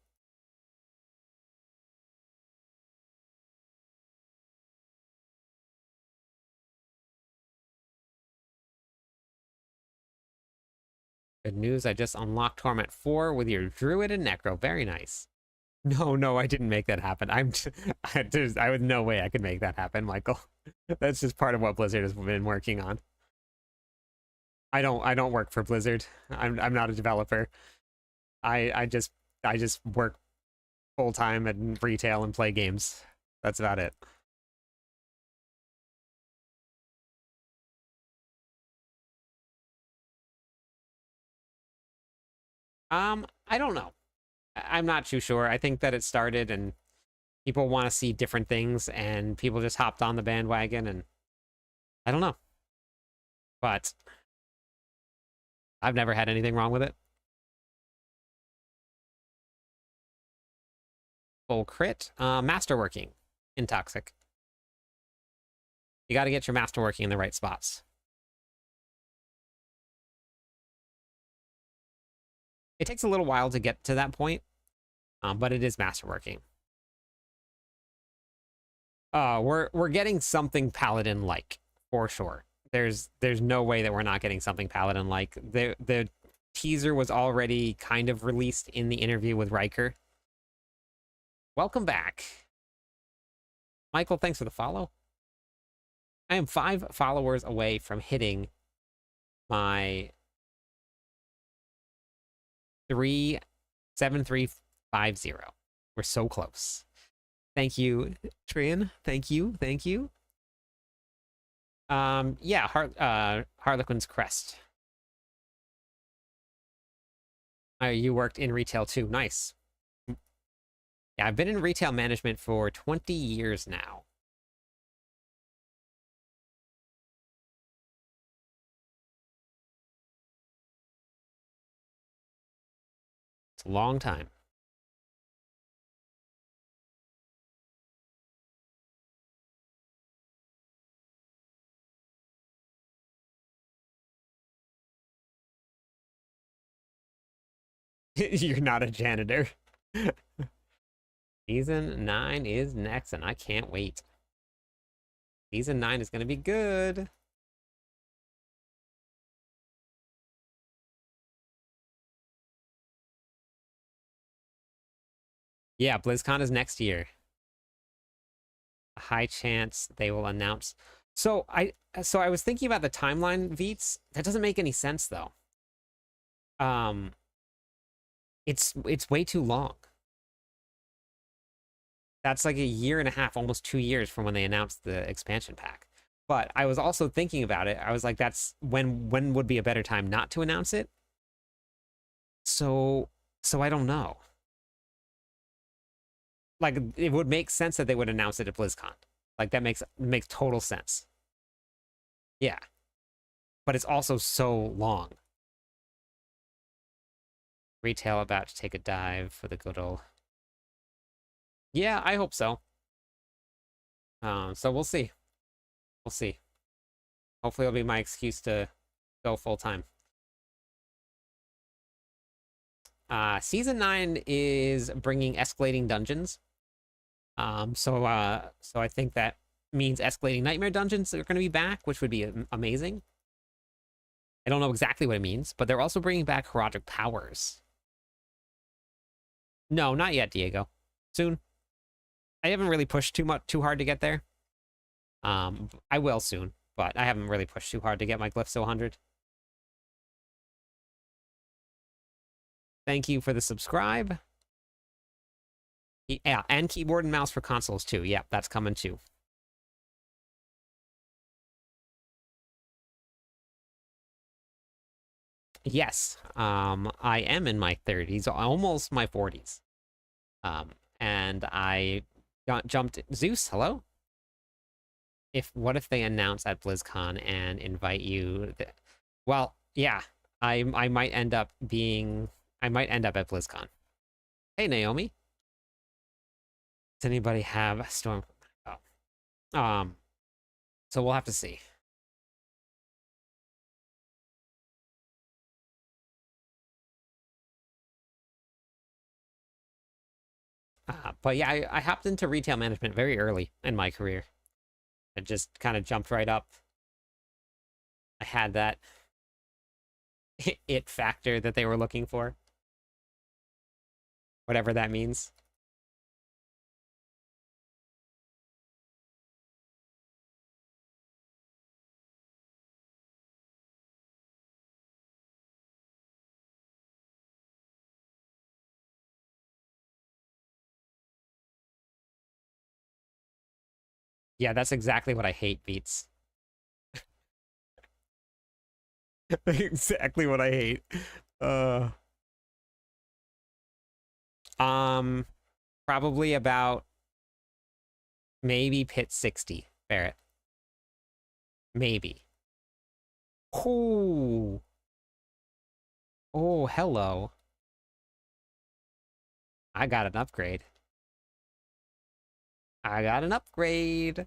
Good news, I just unlocked Torment 4 with your Druid and Necro. Very nice. No, I didn't make that happen. I would no way I could make that happen, Michael. That's just part of what Blizzard has been working on. I don't work for Blizzard. I'm not a developer. I just work full time in retail and play games. That's about it. I don't know. I'm not too sure. I think that it started and people want to see different things and people just hopped on the bandwagon and I don't know. But I've never had anything wrong with it. Full crit. Masterworking in Toxic. You got to get your masterworking in the right spots. It takes a little while to get to that point, but it is masterworking. We're getting something Paladin-like, for sure. There's no way that we're not getting something Paladin-like. The teaser was already kind of released in the interview with Riker. Welcome back. Michael, thanks for the follow. I am 5 followers away from hitting my 37350. We're so close. Thank you, Trian. Thank you. Yeah, Harlequin's Crest. You worked in retail too. Nice. Yeah, I've been in retail management for 20 years now. It's a long time. You're not a janitor. Season 9 is next, and I can't wait. Season 9 is going to be good. Yeah, BlizzCon is next year. A high chance they will announce. So I was thinking about the timeline, Veets. That doesn't make any sense though. It's way too long. That's like a year and a half, almost 2 years from when they announced the expansion pack. But I was also thinking about it. I was like, that's when would be a better time not to announce it? So I don't know. Like, it would make sense that they would announce it at BlizzCon. Like, that makes total sense. Yeah. But it's also so long. Retail about to take a dive for the good old... Yeah, I hope so. So we'll see. We'll see. Hopefully it'll be my excuse to go full-time. Season 9 is bringing escalating dungeons. So I think that means escalating nightmare dungeons are going to be back, which would be amazing. I don't know exactly what it means, but they're also bringing back heraldic powers. No, not yet, Diego. Soon. I haven't really pushed too hard to get there. I will soon, but I haven't really pushed too hard to get my glyphs to 100. Thank you for the subscribe. Yeah, and keyboard and mouse for consoles too. Yeah, that's coming too. Yes, I am in my 30s, almost my 40s. And I jumped... Zeus, hello? What if they announce at BlizzCon and invite you... Well, yeah, I might end up at BlizzCon. Hey, Naomi. Does anybody have Storm? Oh. So we'll have to see. But yeah, I hopped into retail management very early in my career. I just kind of jumped right up. I had that it factor that they were looking for. Whatever that means. Yeah, that's exactly what I hate, Beats. Exactly what I hate. Uh, um, Probably about maybe pit 60, Barrett. Maybe. Oh, oh, hello. I got an upgrade. I got an upgrade.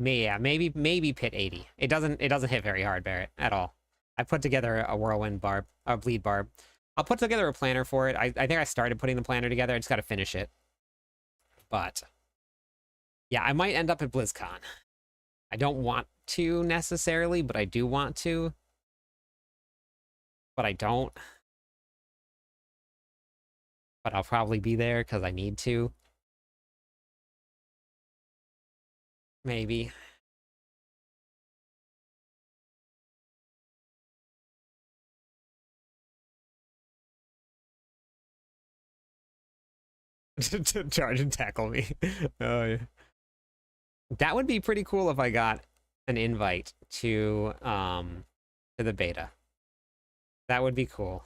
Yeah, maybe pit 80. It doesn't hit very hard, Barrett, at all. I put together a whirlwind barb, a bleed barb. I'll put together a planner for it. I think I started putting the planner together. I just got to finish it. But yeah, I might end up at BlizzCon. I don't want to necessarily, but I do want to. But I don't. But I'll probably be there because I need to. Maybe. To charge and tackle me. Oh, yeah. That would be pretty cool if I got an invite to the beta. That would be cool.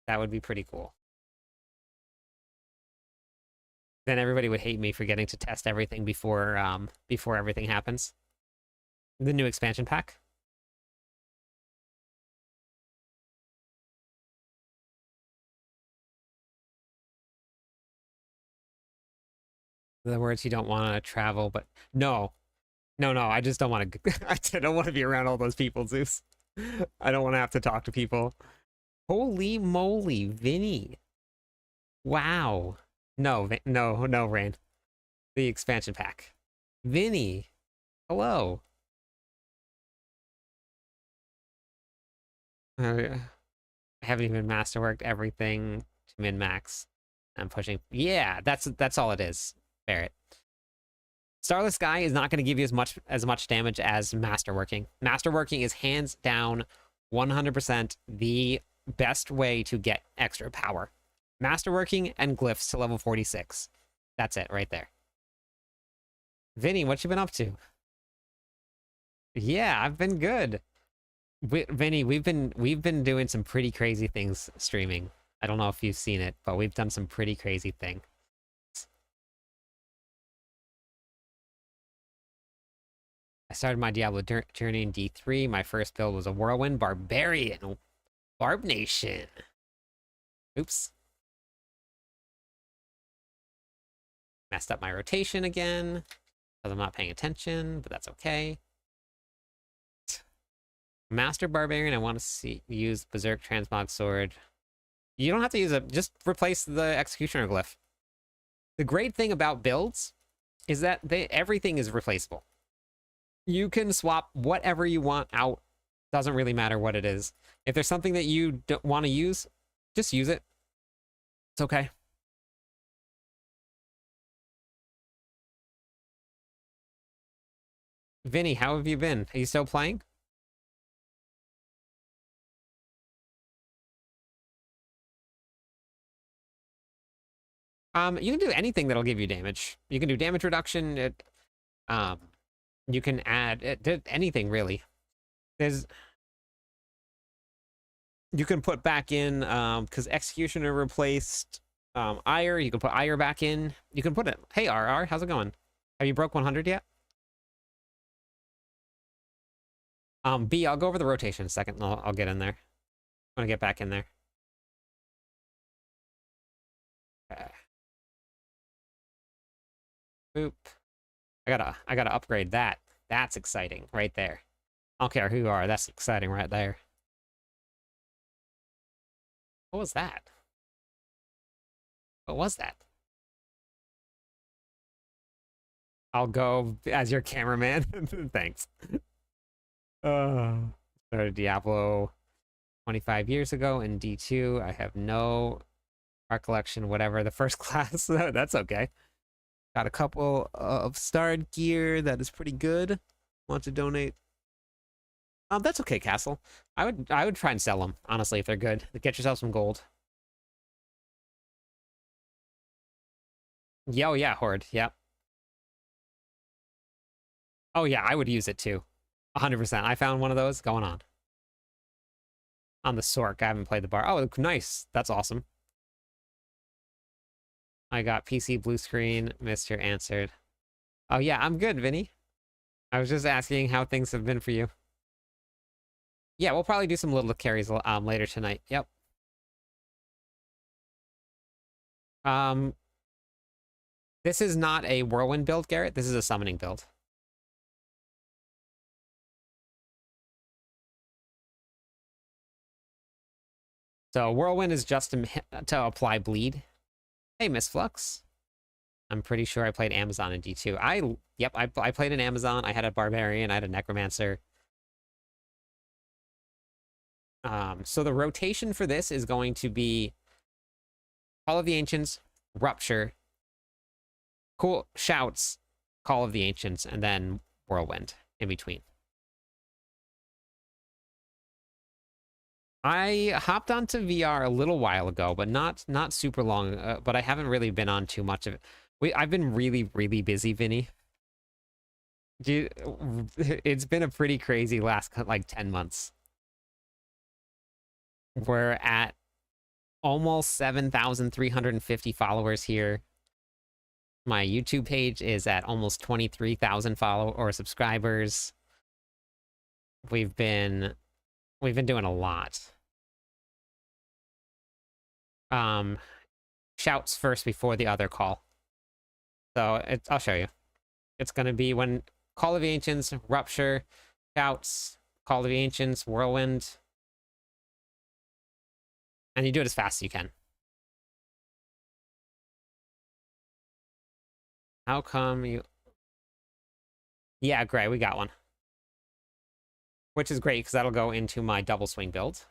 That would be pretty cool. Then everybody would hate me for getting to test everything before everything happens. The new expansion pack. The words you don't want to travel, but no, no, I just don't want to. I don't want to be around all those people, Zeus. I don't want to have to talk to people. Holy moly, Vinny! Wow. No, no, Rain. The expansion pack. Vinny, hello. I haven't even masterworked everything to min max. I'm pushing. Yeah, that's all it is, Barrett. Starless Sky is not going to give you as much damage as Masterworking. Masterworking is hands down 100% the best way to get extra power. Masterworking and glyphs to level 46. That's it right there. Vinny, what you been up to? Yeah, I've been good. Vinny, we've been doing some pretty crazy things streaming. I don't know if you've seen it, but we've done some pretty crazy things. I started my Diablo journey in D3. My first build was a Whirlwind Barbarian. Barb Nation. Oops. Messed up my rotation again because I'm not paying attention, but that's okay. Master Barbarian, I want to use Berserk Transmog Sword. You don't have to use it. Just replace the Executioner Glyph. The great thing about builds is that everything is replaceable. You can swap whatever you want out. Doesn't really matter what it is. If there's something that you don't want to use, just use it. It's okay. Vinny, how have you been? Are you still playing? You can do anything that'll give you damage. You can do damage reduction. Um, you can add anything really. You can put back in because Executioner replaced Ire. You can put Ire back in. You can put it. Hey RR, how's it going? Have you broke 100 yet? B, I'll go over the rotation in a second. I'll get in there. I'm gonna get back in there. Okay. Boop. I gotta upgrade that. That's exciting right there. I don't care who you are. That's exciting right there. What was that? What was that? I'll go as your cameraman. Thanks. Started Diablo 25 years ago in D2. I have no recollection, whatever the first class. That's okay. Got a couple of starred gear that is pretty good. Want to donate? That's okay, Castle. I would try and sell them, honestly, if they're good. Get yourself some gold. Yeah, oh yeah, Horde. Yep. Oh yeah, I would use it too. 100%. I found one of those going on the Sork. I haven't played the bar. Oh, nice. That's awesome. I got PC blue screen. Mr. Answered. Oh yeah, I'm good, Vinny. I was just asking how things have been for you. Yeah, we'll probably do some little carries later tonight. Yep. Um, this is not a whirlwind build, Garrett. This is a summoning build. So whirlwind is just to apply bleed. Hey, Miss Flux. I'm pretty sure I played Amazon in D2. I played an Amazon. I had a barbarian. I had a necromancer. So the rotation for this is going to be Call of the Ancients, Rupture, Cool Shouts, Call of the Ancients, and then Whirlwind in between. I hopped onto VR a little while ago, but not super long. But I haven't really been on too much of it. I've been really busy, Vinny. It's been a pretty crazy last like 10 months. We're at almost 7,350 followers here. My YouTube page is at almost 23,000 follow or subscribers. We've been doing a lot. Shouts first before the other call. So I'll show you. It's gonna be when Call of the Ancients, Rupture, Shouts, Call of the Ancients, Whirlwind. And you do it as fast as you can. How come you... Yeah, great, we got one. Which is great, because that'll go into my double swing build.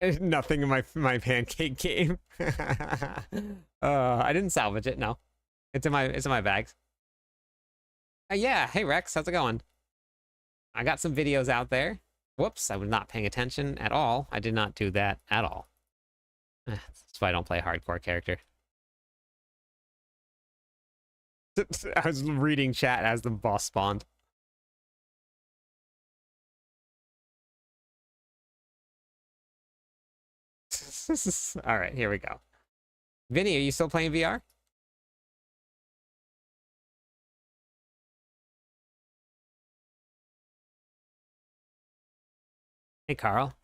There's nothing in my pancake game. I didn't salvage it, no. It's in my bags. Yeah, hey Rex, how's it going? I got some videos out there. Whoops, I was not paying attention at all. I did not do that at all. That's why I don't play a hardcore character. I was reading chat as the boss spawned. All right, here we go. Vinny, are you still playing VR? Hey, Carl.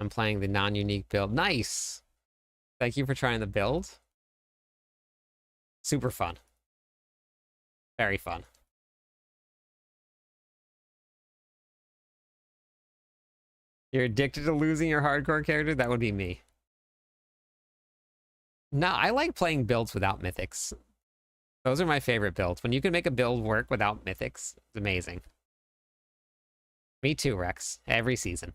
I'm playing the non-unique build. Nice! Thank you for trying the build. Super fun. Very fun. You're addicted to losing your hardcore character? That would be me. No, I like playing builds without mythics. Those are my favorite builds. When you can make a build work without mythics, it's amazing. Me too, Rex. Every season.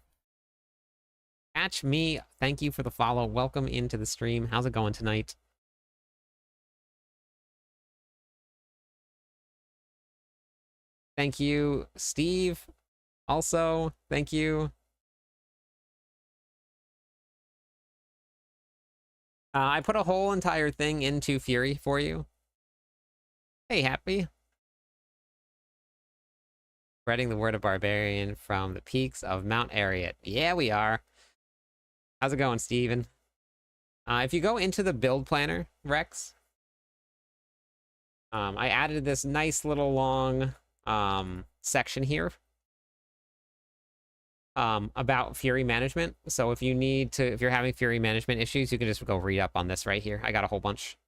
Catch me. Thank you for the follow. Welcome into the stream. How's it going tonight? Thank you, Steve. Also, thank you. I put a whole entire thing into Fury for you. Hey, Happy. Spreading the word of Barbarian from the peaks of Mount Ariat. Yeah, we are. How's it going, Steven? If you go into the build planner, Rex, I added this nice little long section here about Fury management. So if you're having Fury management issues, you can just go read up on this right here. I got a whole bunch.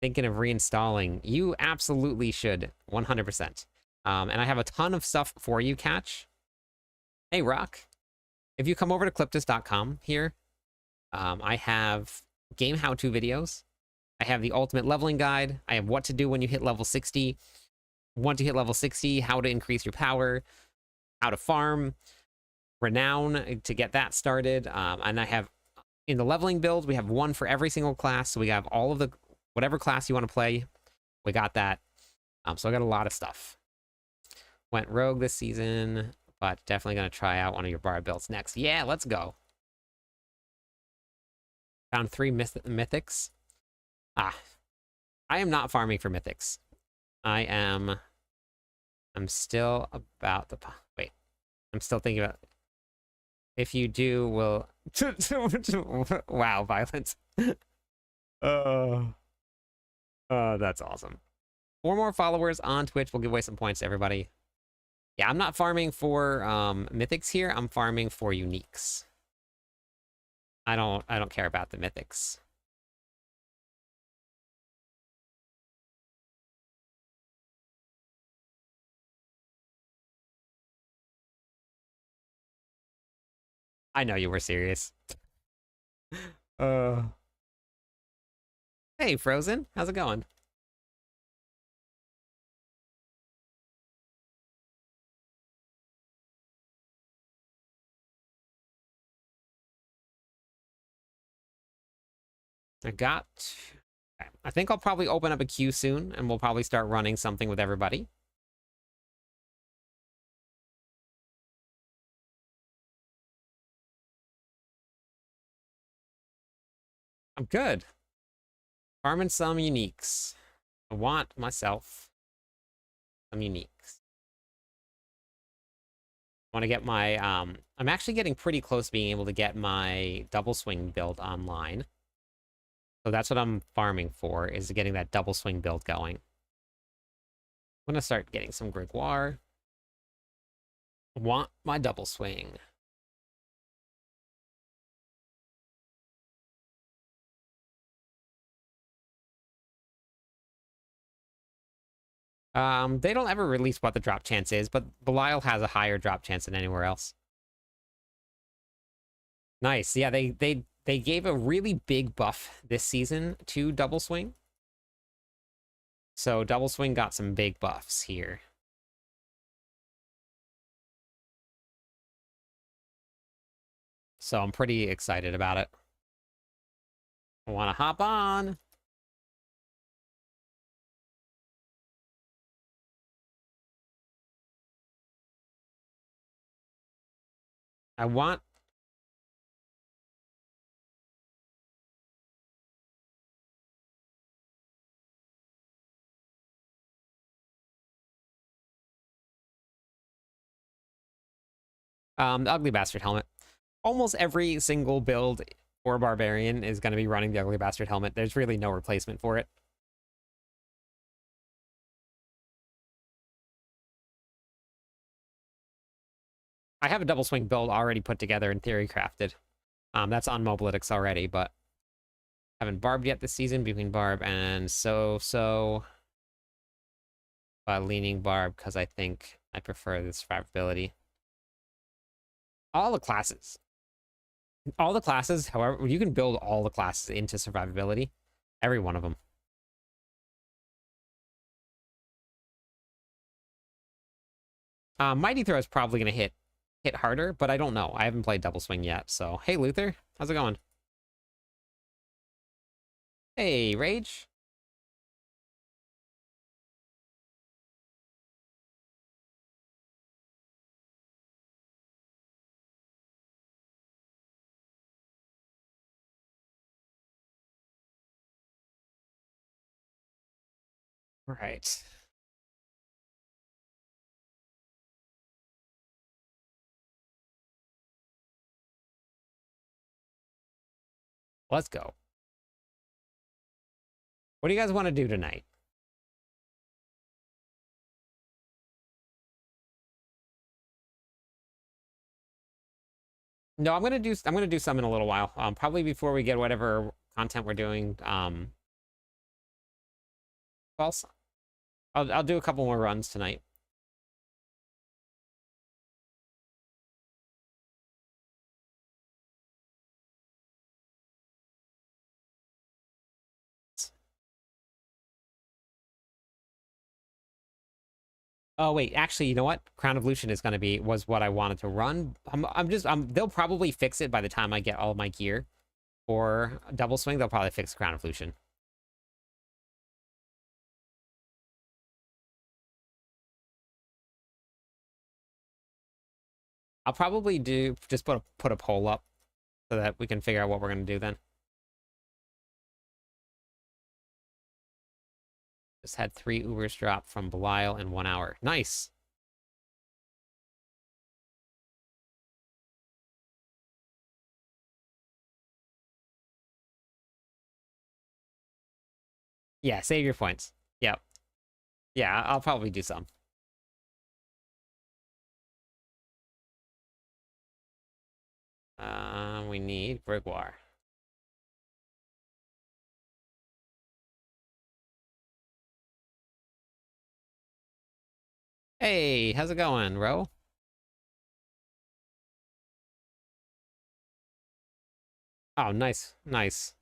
Thinking of reinstalling. You absolutely should, 100%. And I have a ton of stuff for you, Catch. Hey, Rock. If you come over to cliptus.com here, I have game how-to videos. I have the ultimate leveling guide. I have what to do when you hit level 60. Want to hit level 60, how to increase your power, how to farm, renown to get that started. And I have, in the leveling build, we have one for every single class. So we have all of the, whatever class you want to play, we got that. So I got a lot of stuff. Went rogue this season, but definitely going to try out one of your barb builds next. Yeah, let's go. Found 3 mythics. I am not farming for mythics. I'm still about the... Wait. I'm still thinking about... If you do, we'll... Wow, violence. Oh, that's awesome. 4 more followers on Twitch will give away some points to everybody. Yeah, I'm not farming for mythics here. I'm farming for uniques. I don't care about the mythics. I know you were serious. Uh. Hey, Frozen. How's it going? I got... Okay. I think I'll probably open up a queue soon, and we'll probably start running something with everybody. I'm good. Farming some uniques. I want myself some uniques. I want to get my... I'm actually getting pretty close to being able to get my double swing build online. So that's what I'm farming for, is getting that double swing build going. I'm going to start getting some Gregoire. I want my double swing. They don't ever release what the drop chance is, but Belial has a higher drop chance than anywhere else. Nice. Yeah, they gave a really big buff this season to double swing. So double swing got some big buffs here. So I'm pretty excited about it. I want to hop on. I want... the Ugly Bastard helmet. Almost every single build for Barbarian is going to be running the Ugly Bastard helmet. There's really no replacement for it. I have a double swing build already put together and theory crafted. That's on Mobalytics already, but haven't barbed yet this season between barb and so. But leaning barb because I think I prefer the survivability. All the classes. However, you can build all the classes into survivability. Every one of them. Mighty Throw is probably going to hit harder, but I don't know. I haven't played Double Swing yet, so... Hey, Luther. How's it going? Hey, Rage. All right. Let's go. What do you guys want to do tonight? No, I'm gonna do some in a little while. Probably before we get whatever content we're doing. False. I'll do a couple more runs tonight. Oh wait, actually, you know what? Crown Evolution is gonna be was what I wanted to run. They'll probably fix it by the time I get all my gear for Double Swing. They'll probably fix Crown Evolution. I'll probably do just put a poll up so that we can figure out what we're gonna do then. Just had 3 Ubers drop from Belial in 1 hour. Nice. Yeah, save your points. Yep. Yeah, I'll probably do some. We need Brigwar. Hey, how's it going, Ro? Oh, nice, nice.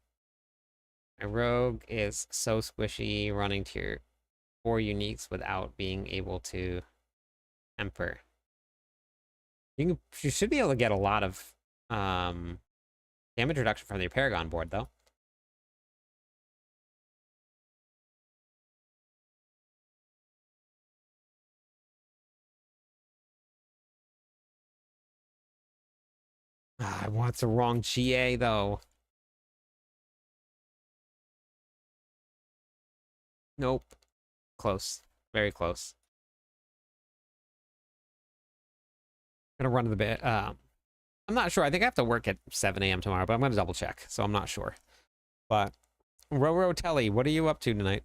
My rogue is so squishy, running tier 4 uniques without being able to temper. You should be able to get a lot of damage reduction from your Paragon board, though. I want the wrong GA, though. Nope. Close. Very close. Gonna run to the bit. I'm not sure. I think I have to work at 7 a.m. tomorrow, but I'm gonna double check, so I'm not sure. But Roro Telly, what are you up to tonight?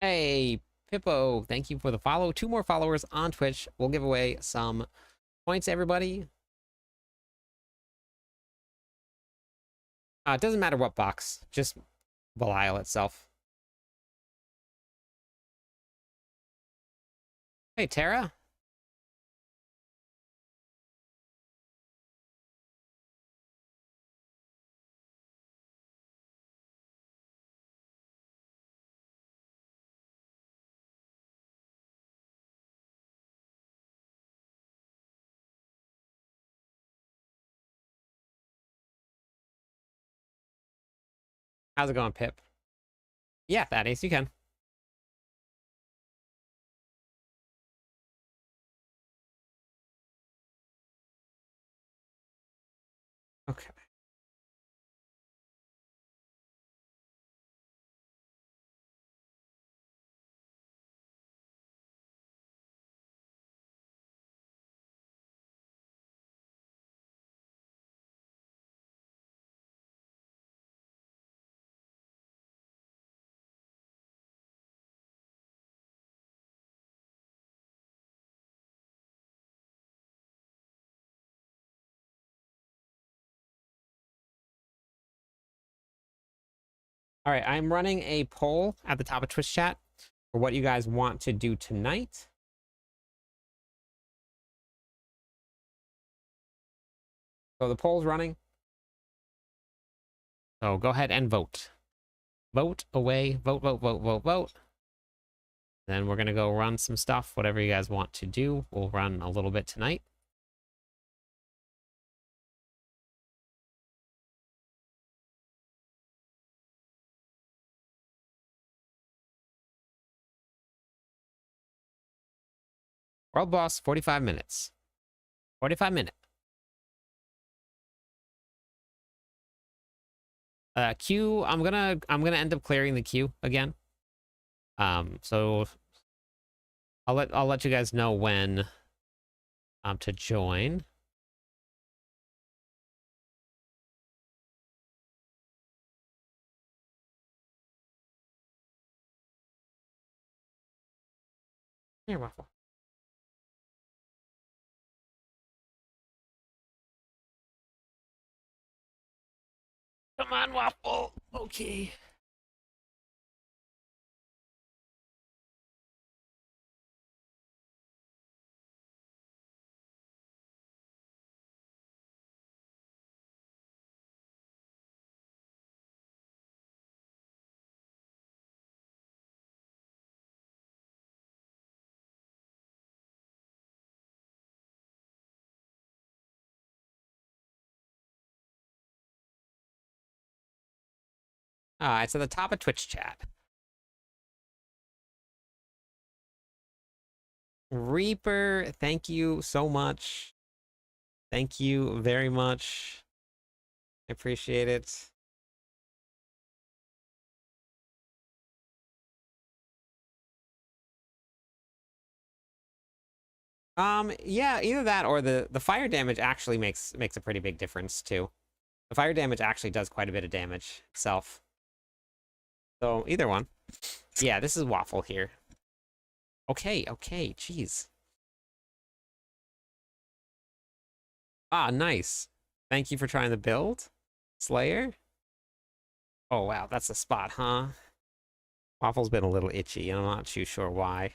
Hey, Pippo, thank you for the follow. 2 more followers on Twitch. We'll give away some points, everybody. It doesn't matter what box, just Belial itself. Hey, Tara. How's it going, Pip? Yeah, Thaddeus, you can. Okay. All right, I'm running a poll at the top of Twitch chat for what you guys want to do tonight. So the poll's running. So go ahead and vote. Vote away. Vote, vote, vote, vote, vote. Then we're going to go run some stuff. Whatever you guys want to do, we'll run a little bit tonight. World boss, 45 minutes. 45 minutes. Queue, I'm gonna end up clearing the queue again. So I'll let you guys know when to join. Here, Waffle. Come on, Waffle. Okay. It's at the top of Twitch chat. Reaper, thank you so much. Thank you very much. I appreciate it. Yeah, either that or the fire damage actually makes a pretty big difference too. The fire damage actually does quite a bit of damage itself. So either one. Yeah, this is Waffle here. Okay, okay, jeez. Ah, nice. Thank you for trying the build, Slayer. Oh wow, that's a spot, huh? Waffle's been a little itchy, and I'm not too sure why.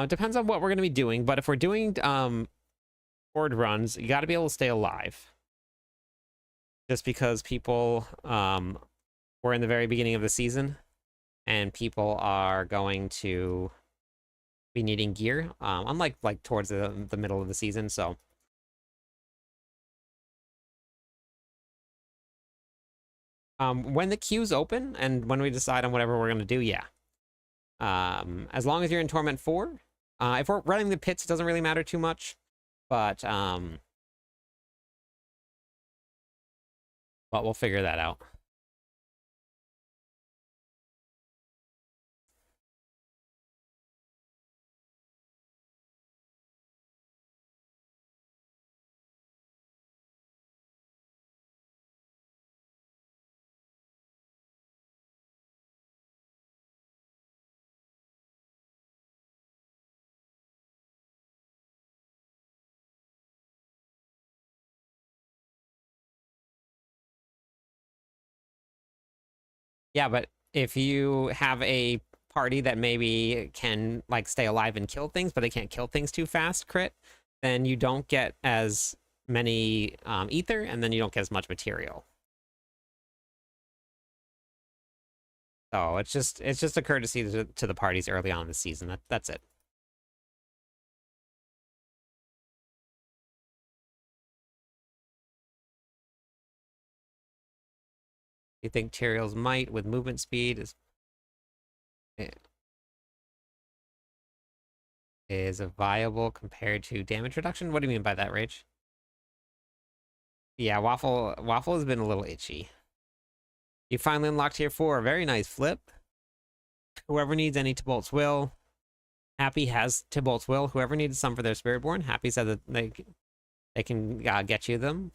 Depends on what we're gonna be doing, but if we're doing horde runs, you got to be able to stay alive. Just because people we're in the very beginning of the season, and people are going to be needing gear, unlike like towards the middle of the season. So when the queue's open and when we decide on whatever we're gonna do, yeah. As long as you're in Torment 4, if we're running the pits, it doesn't really matter too much. But we'll figure that out. Yeah, but if you have a party that maybe can like stay alive and kill things, but they can't kill things too fast, crit, then you don't get as many ether, and then you don't get as much material. So it's just a courtesy to the parties early on in the season. That's it. You think Tyrael's might with movement speed is a viable compared to damage reduction? What do you mean by that, Rage? Yeah, Waffle has been a little itchy. You finally unlocked tier 4. Very nice flip. Whoever needs any Tibolt's Will. Happy has Tibolt's Will. Whoever needs some for their Spiritborn, Happy said that they can get you them.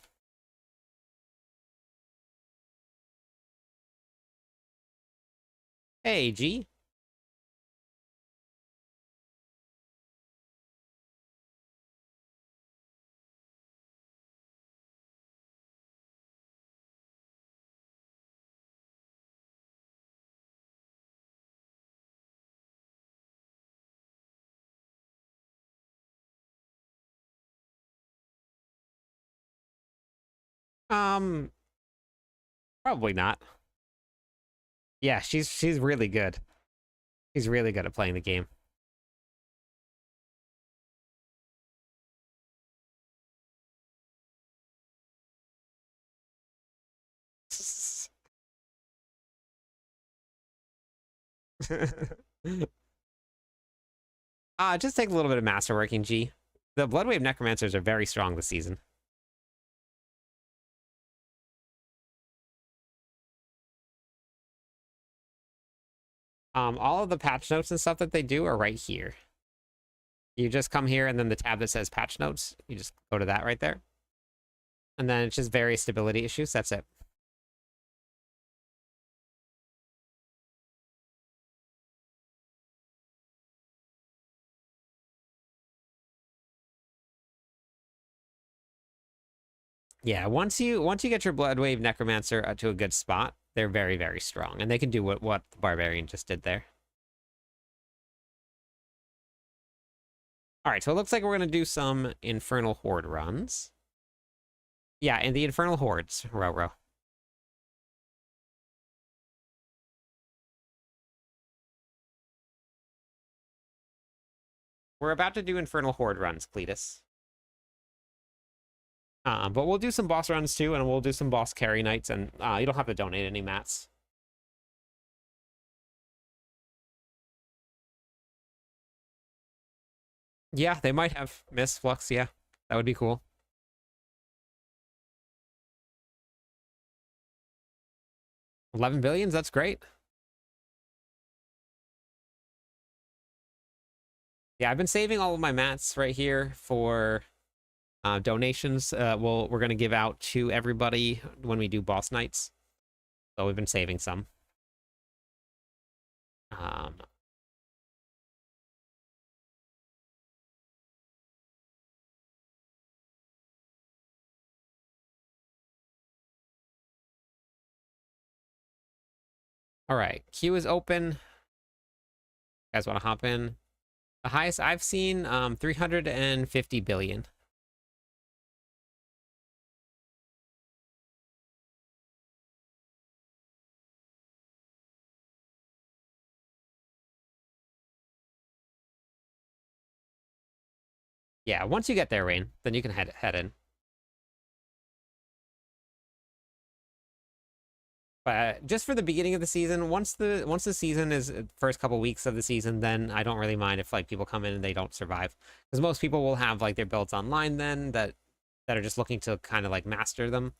Hey, G. Um, Probably not. Yeah, she's really good. She's really good at playing the game. Just take a little bit of masterworking, G. The Bloodwave Necromancers are very strong this season. All of the patch notes and stuff that they do are right here. You just come here, and then the tab that says patch notes, you just go to that right there. And then it's just various stability issues. That's it. Yeah, once you get your Bloodwave Necromancer to a good spot, they're very, very strong. And they can do what the Barbarian just did there. All right, so it looks like we're going to do some Infernal Horde runs. Yeah, and the Infernal Hordes, row. We're about to do Infernal Horde runs, Cletus. But we'll do some boss runs too, and we'll do some boss carry nights, and you don't have to donate any mats. Yeah, they might have Miss Flux, yeah. That would be cool. 11 billions, that's great. Yeah, I've been saving all of my mats right here for donations. We're going to give out to everybody when we do boss nights. So we've been saving some. All right, queue is open. You guys want to hop in? The highest I've seen, 350 billion. Yeah, once you get there, Rain, then you can head in. But just for the beginning of the season, once the season is first couple weeks of the season, then I don't really mind if like people come in and they don't survive, because most people will have like their builds online then that are just looking to kind of like master them.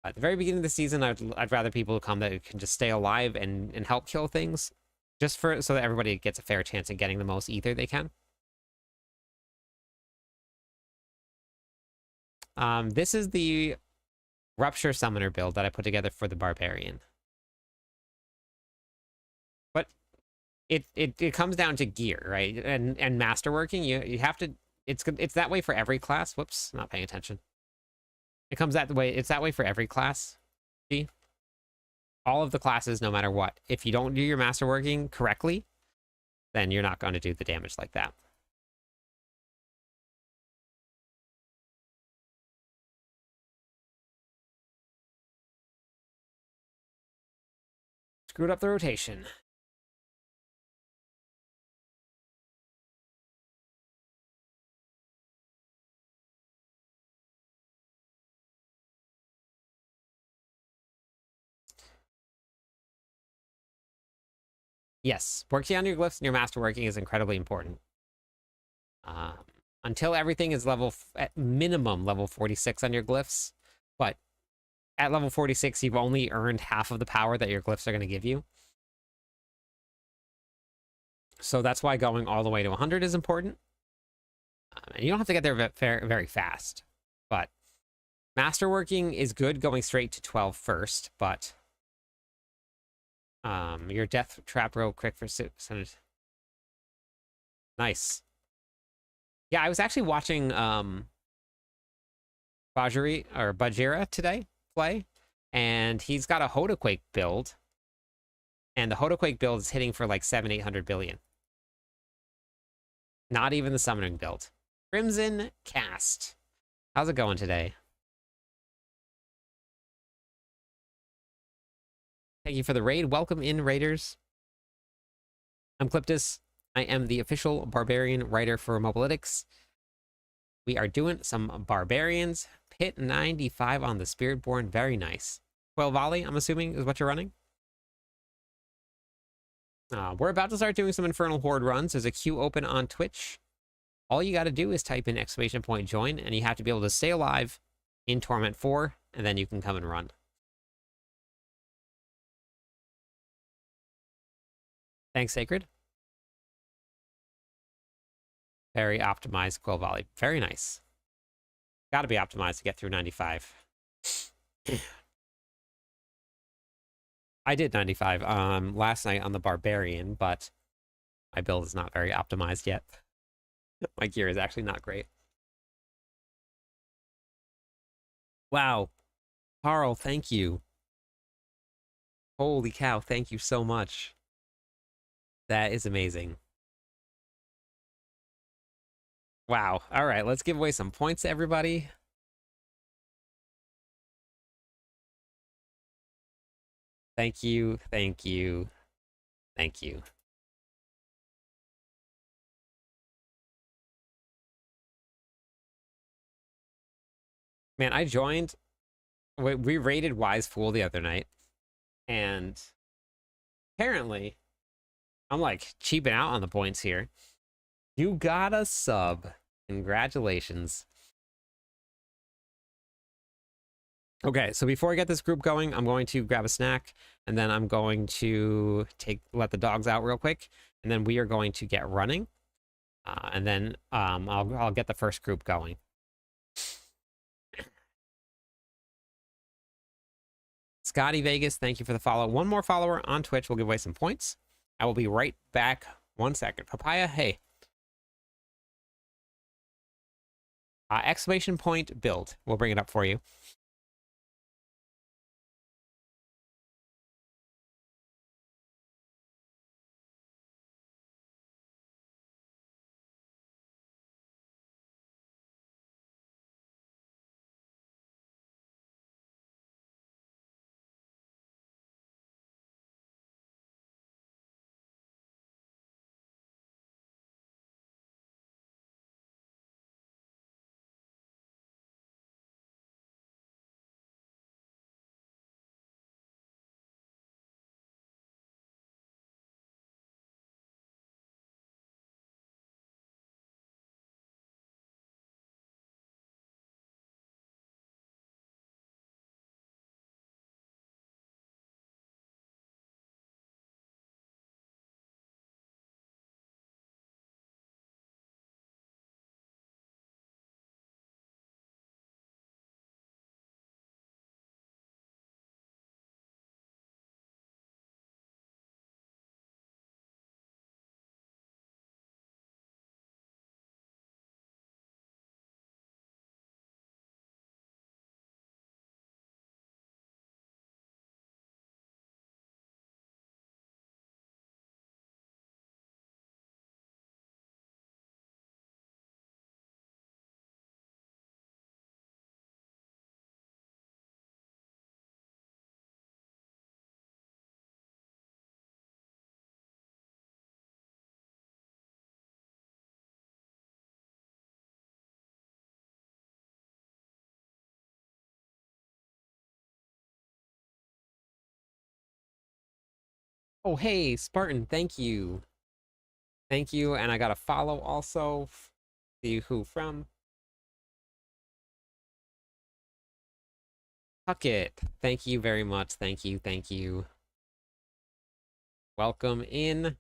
At the very beginning of the season, I'd rather people come that can just stay alive and help kill things, just for so that everybody gets a fair chance at getting the most ether they can. This is the Rupture Summoner build that I put together for the Barbarian. But it comes down to gear, right? And masterworking. You have to. It's that way for every class. Whoops, not paying attention. It comes that way. It's that way for every class. See, all of the classes, no matter what. If you don't do your masterworking correctly, then you're not going to do the damage like that. Screwed up the rotation. Yes, working on your glyphs and your masterworking is incredibly important. Until everything is at minimum level 46 on your glyphs, but at level 46, you've only earned half of the power that your glyphs are going to give you. So that's why going all the way to 100 is important. And you don't have to get there very fast, but masterworking is good going straight to 12 first, but your death trap row quick for percentage. Nice. Yeah, I was actually watching Bajira today play, and he's got a Hodaquake build, and the Hodaquake build is hitting for like 700-800 billion. Not even the summoning build. Crimson Cast. How's it going today? Thank you for the raid. Welcome in, raiders. I'm Cliptus. I am the official barbarian writer for Mobalytics. We are doing some barbarians. Pit 95 on the Spiritborn. Very nice. Quail Volley, I'm assuming, is what you're running. We're about to start doing some Infernal Horde runs. There's a queue open on Twitch. All you got to do is type in !join, and you have to be able to stay alive in Torment 4, and then you can come and run. Thanks, Sacred. Very optimized Quail Volley. Very nice. Got to be optimized to get through 95. I did 95 last night on the Barbarian, but my build is not very optimized yet. My gear is actually not great. Wow. Carl, thank you. Holy cow, thank you so much. That is amazing. Wow. All right, let's give away some points to everybody. Thank you, thank you, thank you. Man, I joined. We raided Wise Fool the other night, and apparently, I'm like cheaping out on the points here. You got a sub. Congratulations. Okay, so before I get this group going, I'm going to grab a snack, and then I'm going to let the dogs out real quick, and then we are going to get running, and then I'll get the first group going. Scotty Vegas, thank you for the follow. One more follower on Twitch will give away some points. I will be right back. 1 second. Papaya, hey. ! Build. We'll bring it up for you. Oh, hey, Spartan, thank you. Thank you, and I got a follow also. See who from. Puckett, thank you very much. Thank you, thank you. Welcome in.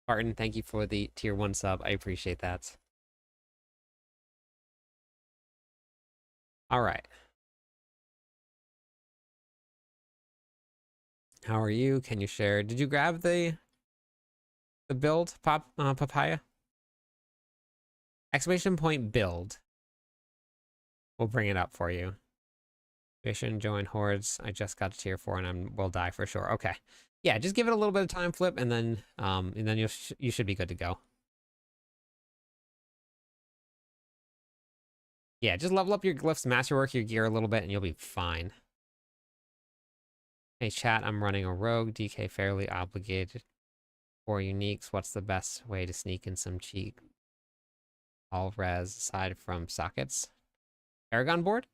Spartan, thank you for the tier 1 sub. I appreciate that. All right. How are you? Can you share? Did you grab the build, Papaya? !build. We'll bring it up for you. Mission, join hordes. I just got to tier 4 and will die for sure. Okay. Yeah, just give it a little bit of time, Flip, and then you should be good to go. Yeah, just level up your glyphs, masterwork your gear a little bit, and you'll be fine. Hey chat, I'm running a rogue. DK fairly obligated for uniques. What's the best way to sneak in some cheek? All res aside from sockets. Aragon board?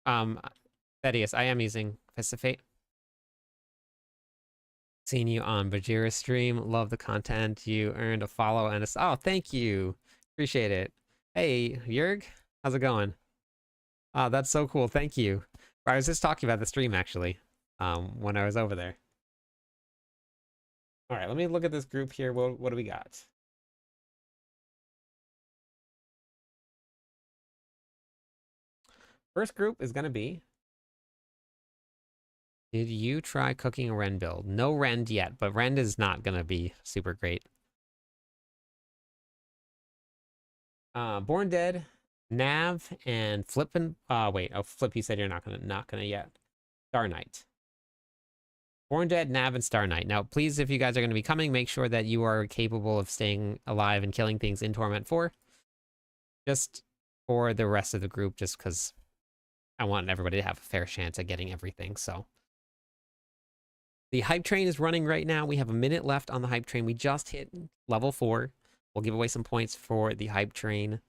Thaddeus, I am using Fist. Seen you on Bajira's stream. Love the content. You earned a follow and a... Oh, thank you. Appreciate it. Hey, Jurg. How's it going? Oh, that's so cool. Thank you. I was just talking about the stream, actually, when I was over there. All right, let me look at this group here. What do we got? First group is going to be... Did you try cooking a Rend build? No Rend yet, but Rend is not going to be super great. Born Dead, Nav, and Flippin'. Wait. Oh, Flip, you said you're not gonna yet. Star Knight. Born Dead, Nav, and Star Knight. Now, please, if you guys are going to be coming, make sure that you are capable of staying alive and killing things in Torment 4. Just for the rest of the group, just because I want everybody to have a fair chance at getting everything, so. The hype train is running right now. We have a minute left on the hype train. We just hit level 4. We'll give away some points for the hype train.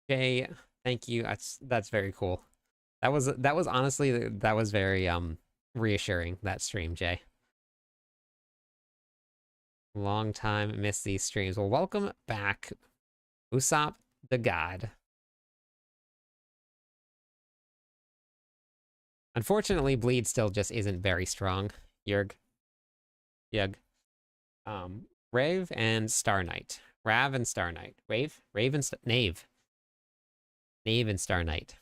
Jay, thank you. That's very cool. That was honestly that was very reassuring, that stream, Jay. Long time missed these streams. Well, welcome back, Usopp the God. Unfortunately, Bleed still just isn't very strong. Yug. Rave and Star Knight. Rav and Star Knight. Rave and Knave. Knave and Star Knight.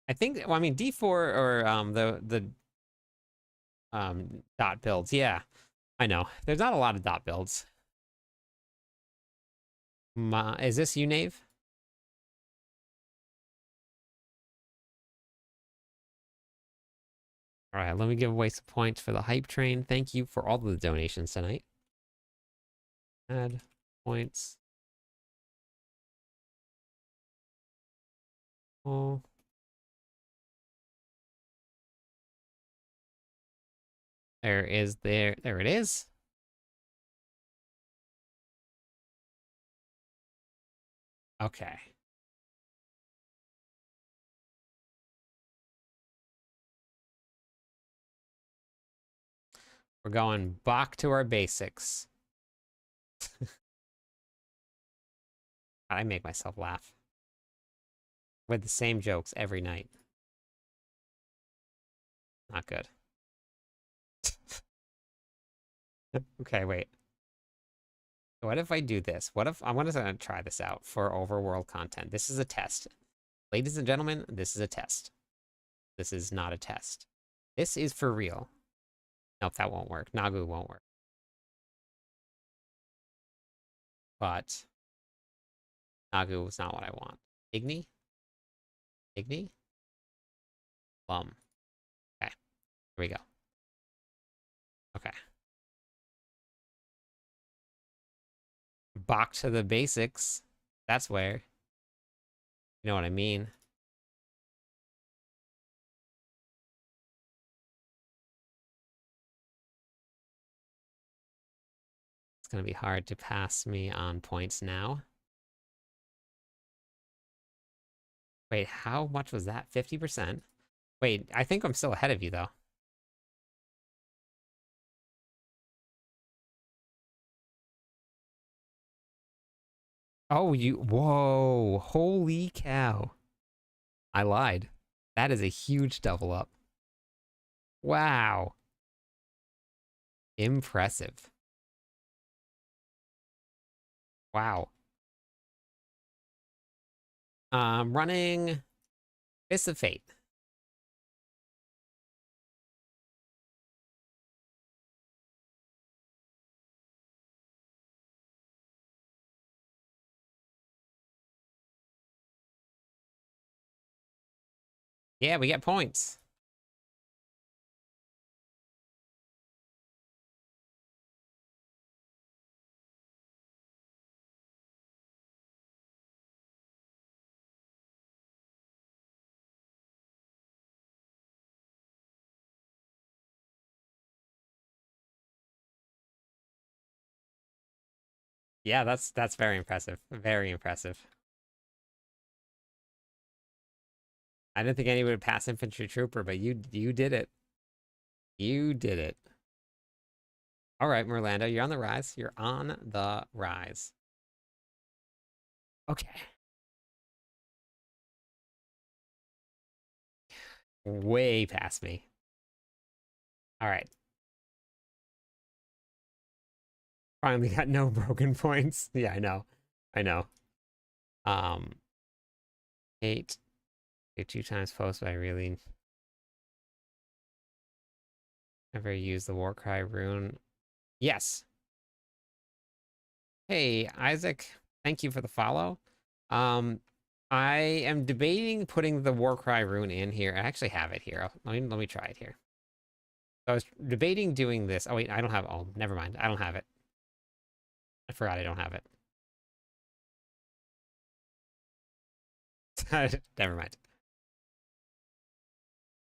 I think, well, I mean, D4 or the dot builds. Yeah, I know. There's not a lot of dot builds. Is this you, Knave? All right, let me give away some points for the hype train. Thank you for all the donations tonight. Add points. Oh. There it is. Okay. We're going back to our basics. I make myself laugh with the same jokes every night. Not good. Okay, wait. What if I do this? What if I want to try this out for overworld content? This is a test. Ladies and gentlemen, this is a test. This is not a test. This is for real. Nope, that won't work. Nagu won't work. But Nagu is not what I want. Igni? Igni? Plum. Okay, here we go. Okay. Back to the basics. That's where. You know what I mean? It's gonna be hard to pass me on points now. Wait, how much was that? 50%? Wait, I think I'm still ahead of you, though. Oh, whoa, holy cow. I lied. That is a huge double up. Wow. Impressive. Wow. Running Fist of Fate. Yeah, we get points. Yeah, that's very impressive. Very impressive. I didn't think anyone would pass infantry trooper, but you did it. You did it. All right, Merlando, you're on the rise. You're on the rise. Okay. Way past me. All right. Finally got no broken points. Yeah, I know. I know. Um, 8. Do 2 times post, but I really never use the war cry rune. Yes. Hey, Isaac. Thank you for the follow. Um, I am debating putting the war cry rune in here. I actually have it here. Let me try it here. So I was debating doing this. Oh wait, I don't have. Oh, never mind. I don't have it. I forgot I don't have it. Never mind.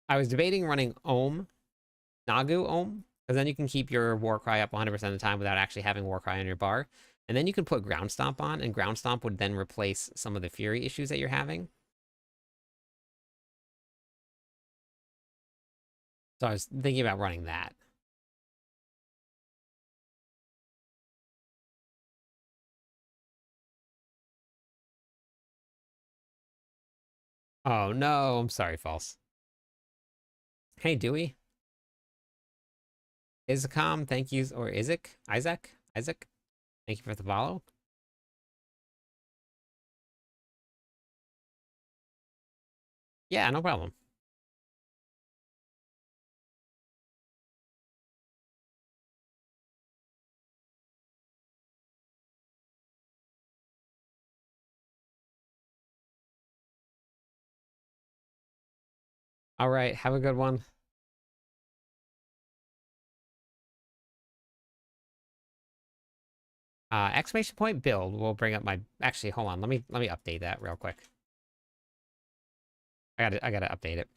I was debating running Ohm, Nagu Ohm, because then you can keep your war cry up 100% of the time without actually having war cry on your bar. And then you can put ground stomp on, and ground stomp would then replace some of the fury issues that you're having. So I was thinking about running that. Oh no, I'm sorry, false. Hey, Dewey. Isacom, thank you. Or Isaac? Isaac? Thank you for the follow. Yeah, no problem. All right, have a good one. Exclamation point build will bring up my. Actually, hold on. Let me update that real quick. I gotta update it.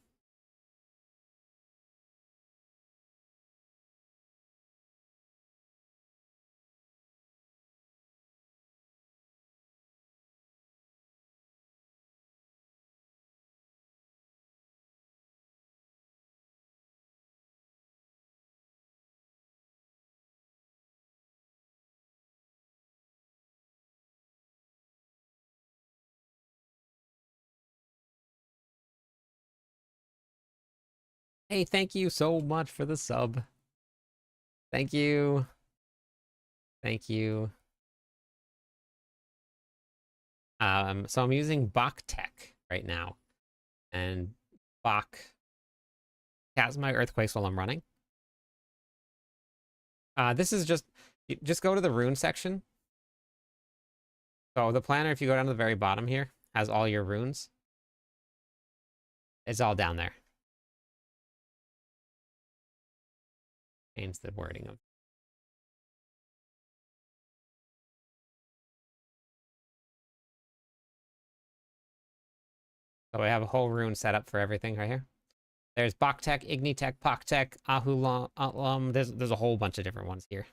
Hey, thank you so much for the sub. Thank you. Thank you. So I'm using Bach Tech right now, and Bach has my earthquakes while I'm running. This is just go to the rune section. So the planner, if you go down to the very bottom here, has all your runes. It's all down there. Change the wording of. So I have a whole rune set up for everything right here. There's Bactech, Ignitech, Poctech, Ahulam. There's a whole bunch of different ones here.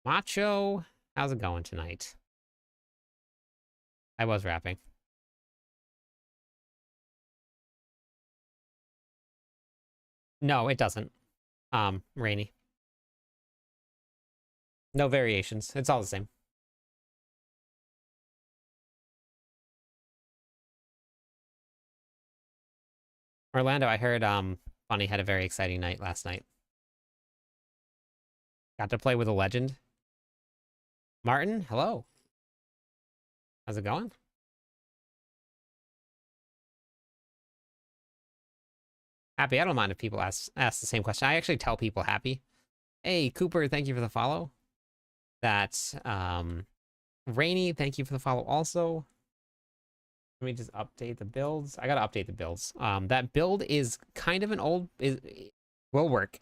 Macho, how's it going tonight? I was rapping. No, it doesn't. Rainy. No variations. It's all the same. Orlando, I heard Funny had a very exciting night last night. Got to play with a legend. Martin, hello. How's it going? Happy. I don't mind if people ask the same question. I actually tell people happy. Hey, Cooper, thank you for the follow. That's Rainy, thank you for the follow also. Let me just update the builds. I gotta update the builds. That build is kind of an old will work.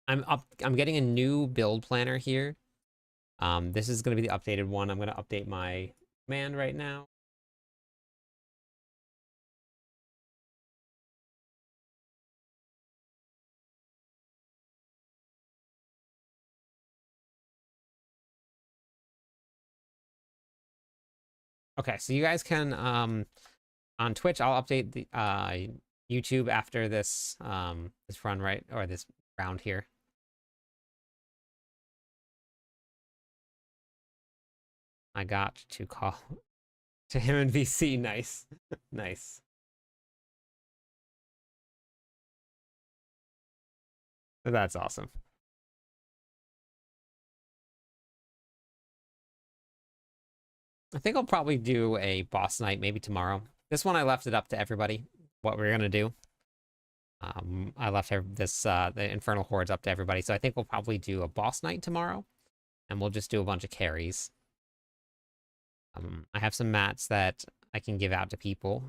I'm getting a new build planner here. This is gonna be the updated one. I'm gonna update my command right now. Okay, so you guys can on Twitch, I'll update the YouTube after this this run, right, or this round here. I got to call to him in VC. Nice. Nice. That's awesome. I think I'll probably do a boss night maybe tomorrow. This one I left it up to everybody what we're gonna do. I left this the Infernal Hordes up to everybody, so I think we'll probably do a boss night tomorrow, and we'll just do a bunch of carries. I have some mats that I can give out to people.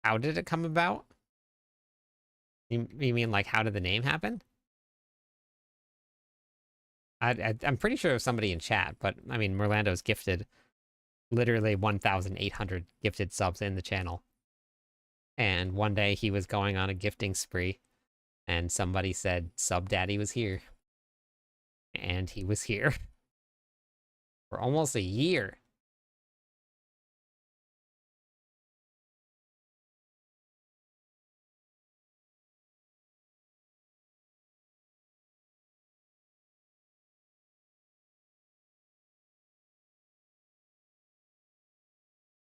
How did it come about? You mean like how did the name happen? I'm pretty sure it was somebody in chat, but I mean Merlando's gifted literally 1,800 gifted subs in the channel. And one day he was going on a gifting spree, and somebody said Sub Daddy was here. And he was here for almost a year.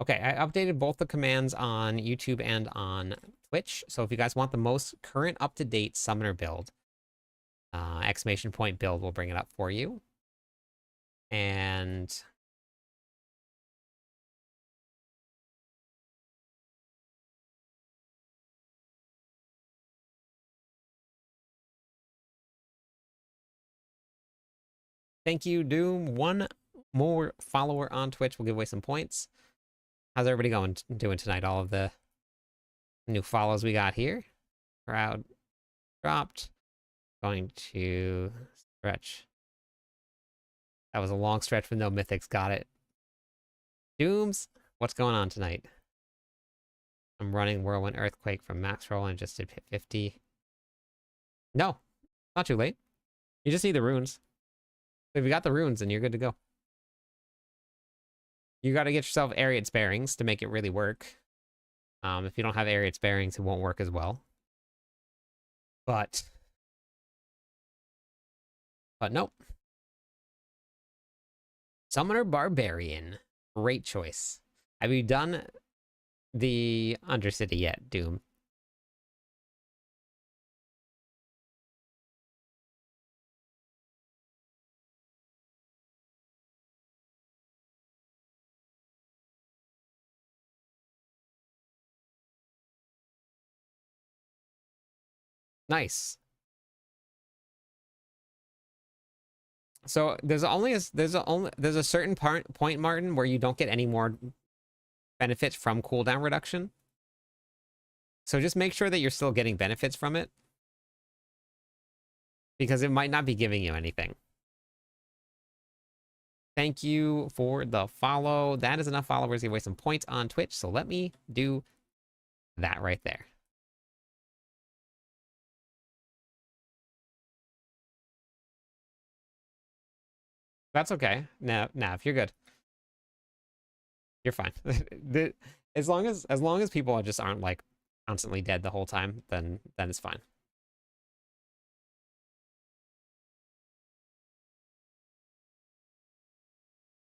Okay, I updated both the commands on YouTube and on Twitch. So if you guys want the most current up-to-date summoner build, exclamation point build will bring it up for you. And thank you, Doom. One more follower on Twitch will give away some points. How's everybody doing tonight? All of the new follows we got here. Crowd dropped. Going to stretch. That was a long stretch with no mythics. Got it. Dooms, what's going on tonight? I'm running Whirlwind Earthquake from max roll and just did hit 50. No, not too late. You just need the runes. If you got the runes, then you're good to go. You got to get yourself Ariad's bearings to make it really work. If you don't have Ariad's bearings, it won't work as well. But nope. Summoner Barbarian. Great choice. Have you done the Undercity yet, Doom? Nice. So there's a certain point, Martin, where you don't get any more benefits from cooldown reduction. So just make sure that you're still getting benefits from it, because it might not be giving you anything. Thank you for the follow. That is enough followers to give away some points on Twitch. So let me do that right there. That's okay. Now, if you're good, you're fine. as long as people just aren't like constantly dead the whole time, then it's fine.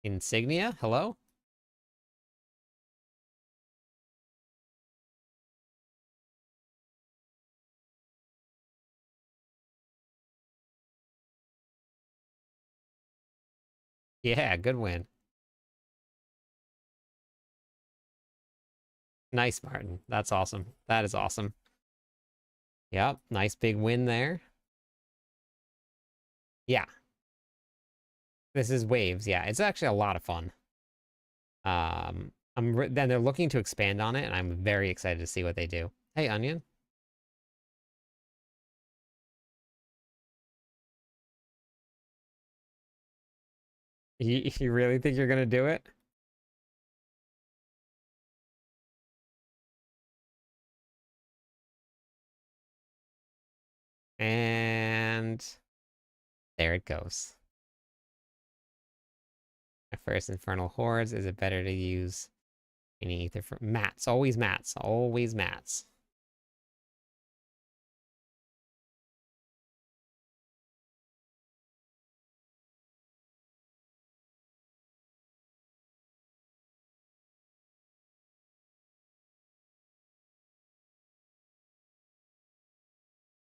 Insignia, hello? Yeah, good win. Nice, Martin. That's awesome. That is awesome. Yep, nice big win there. Yeah, this is Waves. Yeah, it's actually a lot of fun. Then they're looking to expand on it, and I'm very excited to see what they do. Hey, Onion. You really think you're gonna do it? And there it goes. My first Infernal Hordes. Is it better to use any ether for mats? Always mats. Always mats.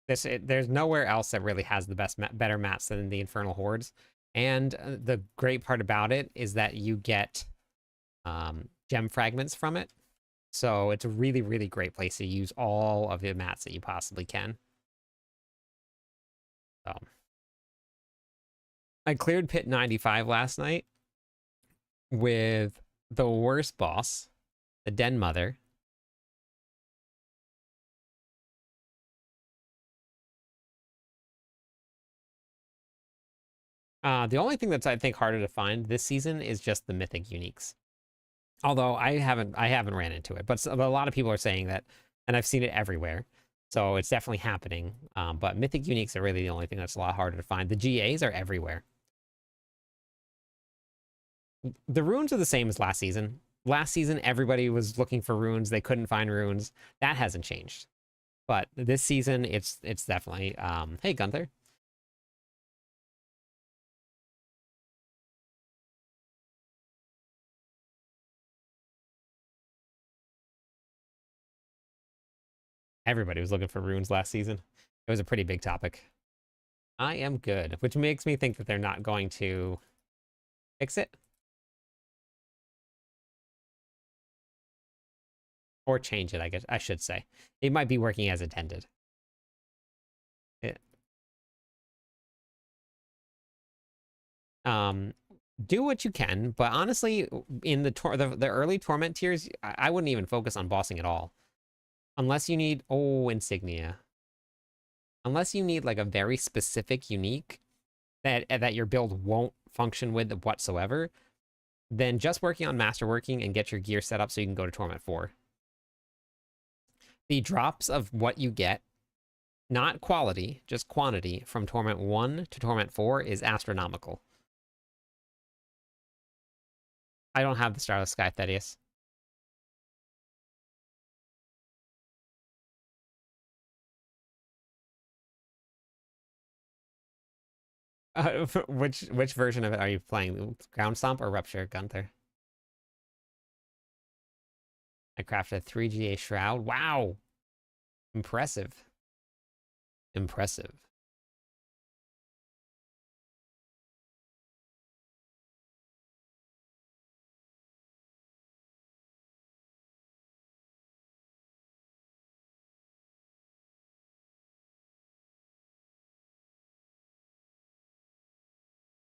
There's nowhere else that really has the better mats than the Infernal Hordes. And the great part about it is that you get gem fragments from it. So it's a really, really great place to use all of the mats that you possibly can. So I cleared pit 95 last night with the worst boss, the Den Mother. The only thing that's I think harder to find this season is just the mythic uniques. Although I haven't ran into it, but a lot of people are saying that, and I've seen it everywhere. So it's definitely happening. But mythic uniques are really the only thing that's a lot harder to find. The GAs are everywhere. The runes are the same as last season. Last season, everybody was looking for runes. They couldn't find runes. That hasn't changed. But this season, it's definitely. Hey, Gunther. Everybody was looking for runes last season. It was a pretty big topic. I am good, which makes me think that they're not going to fix it. Or change it, I guess I should say. It might be working as intended. Do what you can, but honestly, in the early torment tiers, I wouldn't even focus on bossing at all. Unless you need insignia. Unless you need like a very specific unique that your build won't function with whatsoever, then just working on masterworking and get your gear set up so you can go to Torment 4. The drops of what you get, not quality, just quantity, from Torment 1 to Torment 4 is astronomical. I don't have the Starless Sky, Thaddeus. Which version of it are you playing? Ground Stomp or Rupture, Gunther? I crafted a 3GA Shroud. Wow! Impressive. Impressive.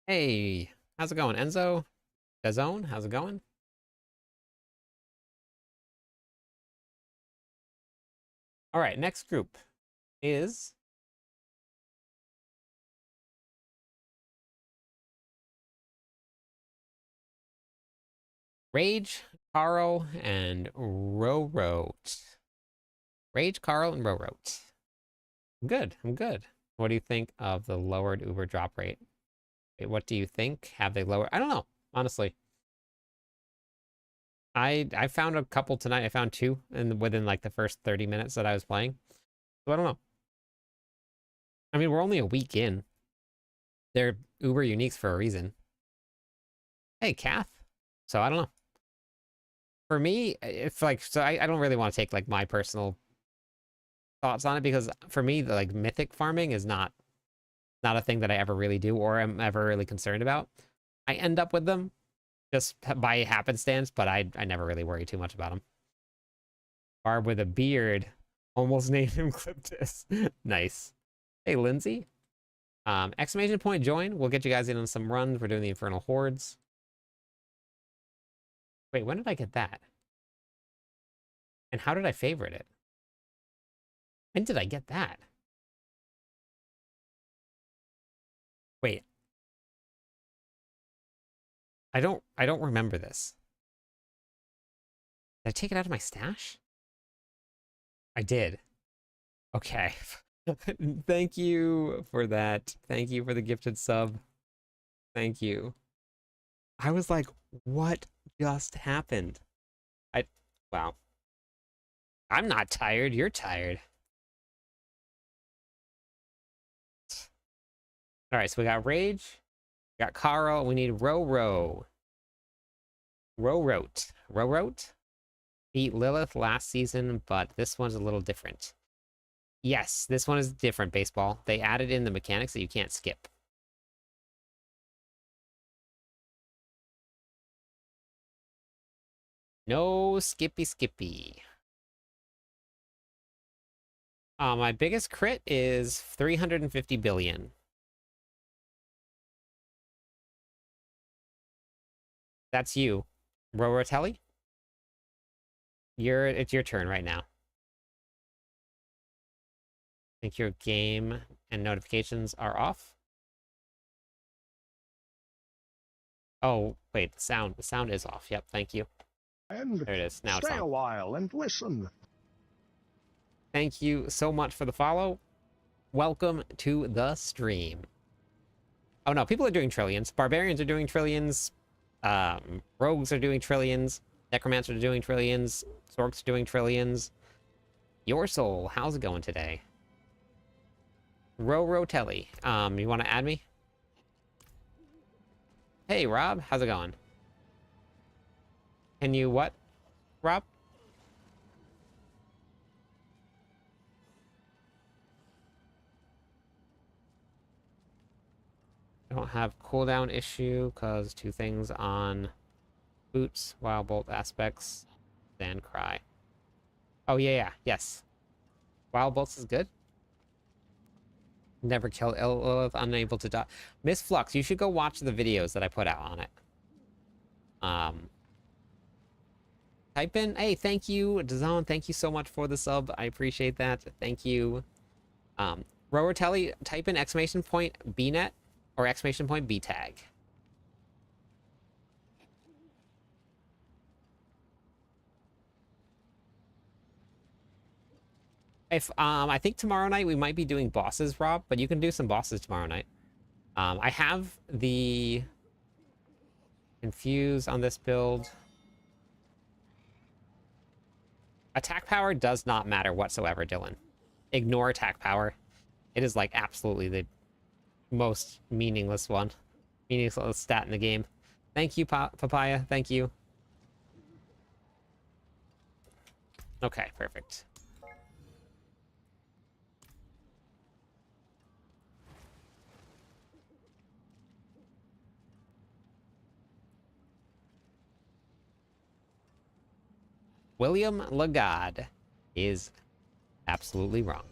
Hey, how's it going? Enzo? Dazone, how's it going? All right, next group is Rage, Carl, and Rorote. Rage, Carl, and Rorote. I'm good. I'm good. What do you think of the lowered Uber drop rate? Wait, what do you think? Have they lowered? I don't know, honestly. I found a couple tonight. I found two within like the first 30 minutes that I was playing. So I don't know. I mean, we're only a week in. They're Uber uniques for a reason. Hey, Kath. So I don't know. For me, if like, so I don't really want to take like my personal thoughts on it because for me, the like mythic farming is not a thing that I ever really do or am ever really concerned about. I end up with them just by happenstance, but I never really worry too much about them. Barb with a beard. Almost named him Cliptus. Nice. Hey, Lindsay. Exclamation point join. We'll get you guys in on some runs. We're doing the Infernal Hordes. Wait, when did I get that? And how did I favorite it? When did I get that? Wait. I don't remember this. Did I take it out of my stash? I did. Okay. Thank you for that. Thank you for the gifted sub. Thank you. I was like, what just happened? Wow. I'm not tired. You're tired. All right, so we got Rage. We got Carl. We need Ro-Ro. Ro-Rote. Ro-Rote? Beat Lilith last season, but this one's a little different. Yes, this one is different, baseball. They added in the mechanics that you can't skip. No skippy. My biggest crit is 350 billion. That's you. Rorotelli? It's your turn right now. I think your game and notifications are off. Oh, wait, the sound is off. Yep, thank you. And There it is. Now it's stay on. a while and listen. Thank you so much for the follow. Welcome to the stream. Oh no, people are doing trillions. Barbarians are doing trillions. Rogues are doing trillions. Necromancers are doing trillions. Sorks are doing trillions. Your soul, how's it going today? Rorotelli. You want to add me? Hey, Rob, how's it going? Can you what, Rob? I don't have cooldown issue because 2 things on boots, wild bolt aspects, then cry. Oh yeah, yes. Wild bolts is good. Never kill Lilith, unable to die. Miss Flux, you should go watch the videos that I put out on it. Type in, hey, thank you, Dazon, thank you so much for the sub. I appreciate that. Thank you. Rorotelli, type in exclamation point BNet or exclamation point BTag. If I think tomorrow night we might be doing bosses, Rob, but you can do some bosses tomorrow night. I have the Infuse on this build. Attack power does not matter whatsoever, Dylan. Ignore attack power. It is like absolutely the most meaningless one. Meaningless stat in the game. Thank you, Papaya. Thank you. Okay, perfect. William Lagarde is absolutely wrong.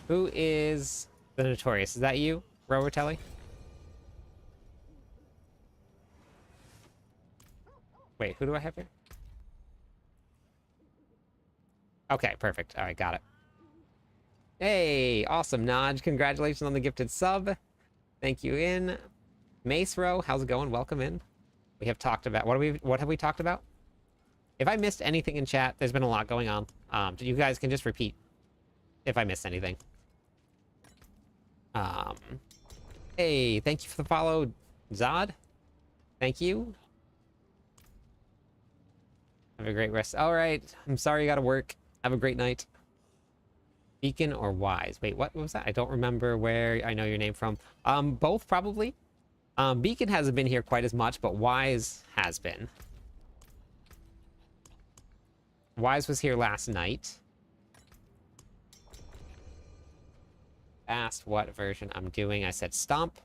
Who is the Notorious? Is that you, Rorotelli? Wait, who do I have here? Okay, perfect. All right, got it. Hey, awesome, Naj. Congratulations on the gifted sub. Thank you in. Macero, how's it going? Welcome in. We have talked about what have we talked about? If I missed anything in chat, there's been a lot going on. You guys can just repeat if I missed anything. Hey, thank you for the follow, Zod. Thank you. Have a great rest. All right, I'm sorry you gotta work. Have a great night. Beacon or Wise? Wait, what was that? I don't remember where I know your name from. Both probably. Beacon hasn't been here quite as much, but Wise has been. Wise was here last night. Asked what version I'm doing. I said Stomp.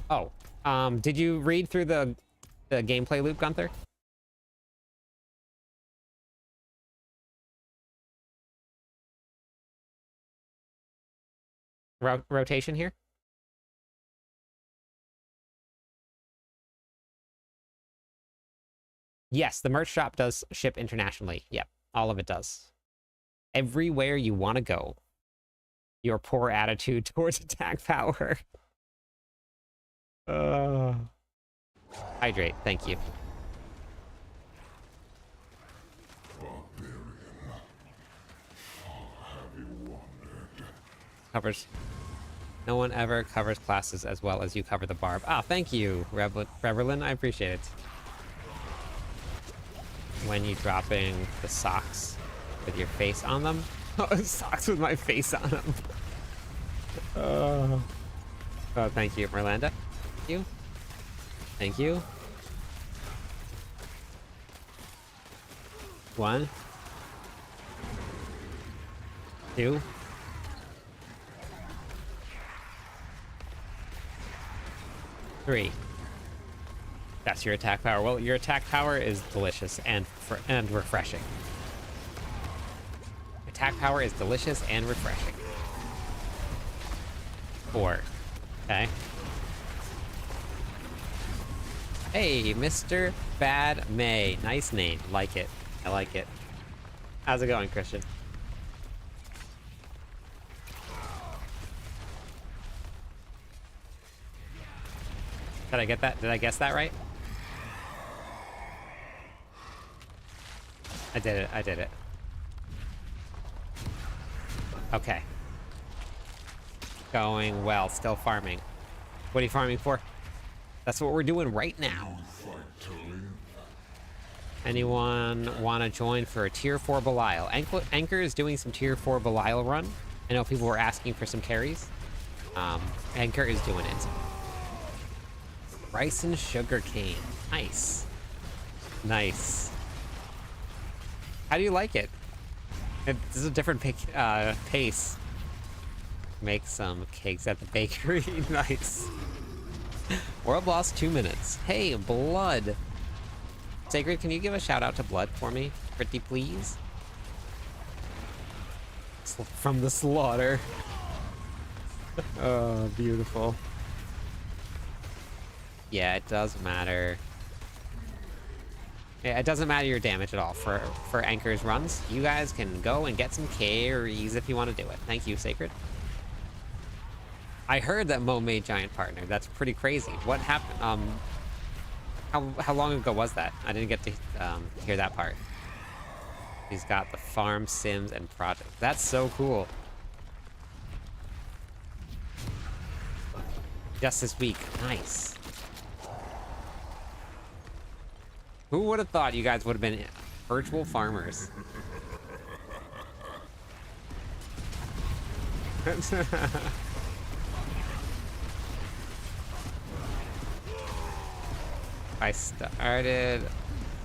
Oh, did you read through the gameplay loop, Gunther? rotation here. Yes, the merch shop does ship internationally. Yep, all of it does. Everywhere you want to go. Your poor attitude towards attack power. Hydrate, thank you. Covers. No one ever covers classes as well as you cover the barb. Ah, thank you, Reverlin. I appreciate it. When you dropping the socks with your face on them? Oh, socks with my face on them. Oh, thank you, Merlanda. Thank you. Thank you. 1, 2. 3. That's your attack power. Well, your attack power is delicious and refreshing. Attack power is delicious and refreshing. 4. Okay. Hey, Mr. Bad May. Nice name. Like it. I like it. How's it going, Christian? Did I get that? Did I guess that right? I did it. I did it. Okay. Going well. Still farming. What are you farming for? That's what we're doing right now. Anyone want to join for a tier 4 Belial? Anchor is doing some tier 4 Belial run. I know people were asking for some carries. Anchor is doing it. Rice and sugar cane. Nice. Nice. How do you like it? This is a different pace. Make some cakes at the bakery. Nice. World lost 2 minutes. Hey, Blood. Sacred, can you give a shout out to Blood for me? Pretty please? From the slaughter. Oh, beautiful. Yeah, it does matter. Yeah, it doesn't matter your damage at all for Anchor's runs. You guys can go and get some carries if you want to do it. Thank you, Sacred. I heard that Mo made Giant Partner. That's pretty crazy. What happened? How long ago was that? I didn't get to hear that part. He's got the farm, sims, and project. That's so cool. Just this week. Nice. Who would have thought you guys would have been virtual farmers? I started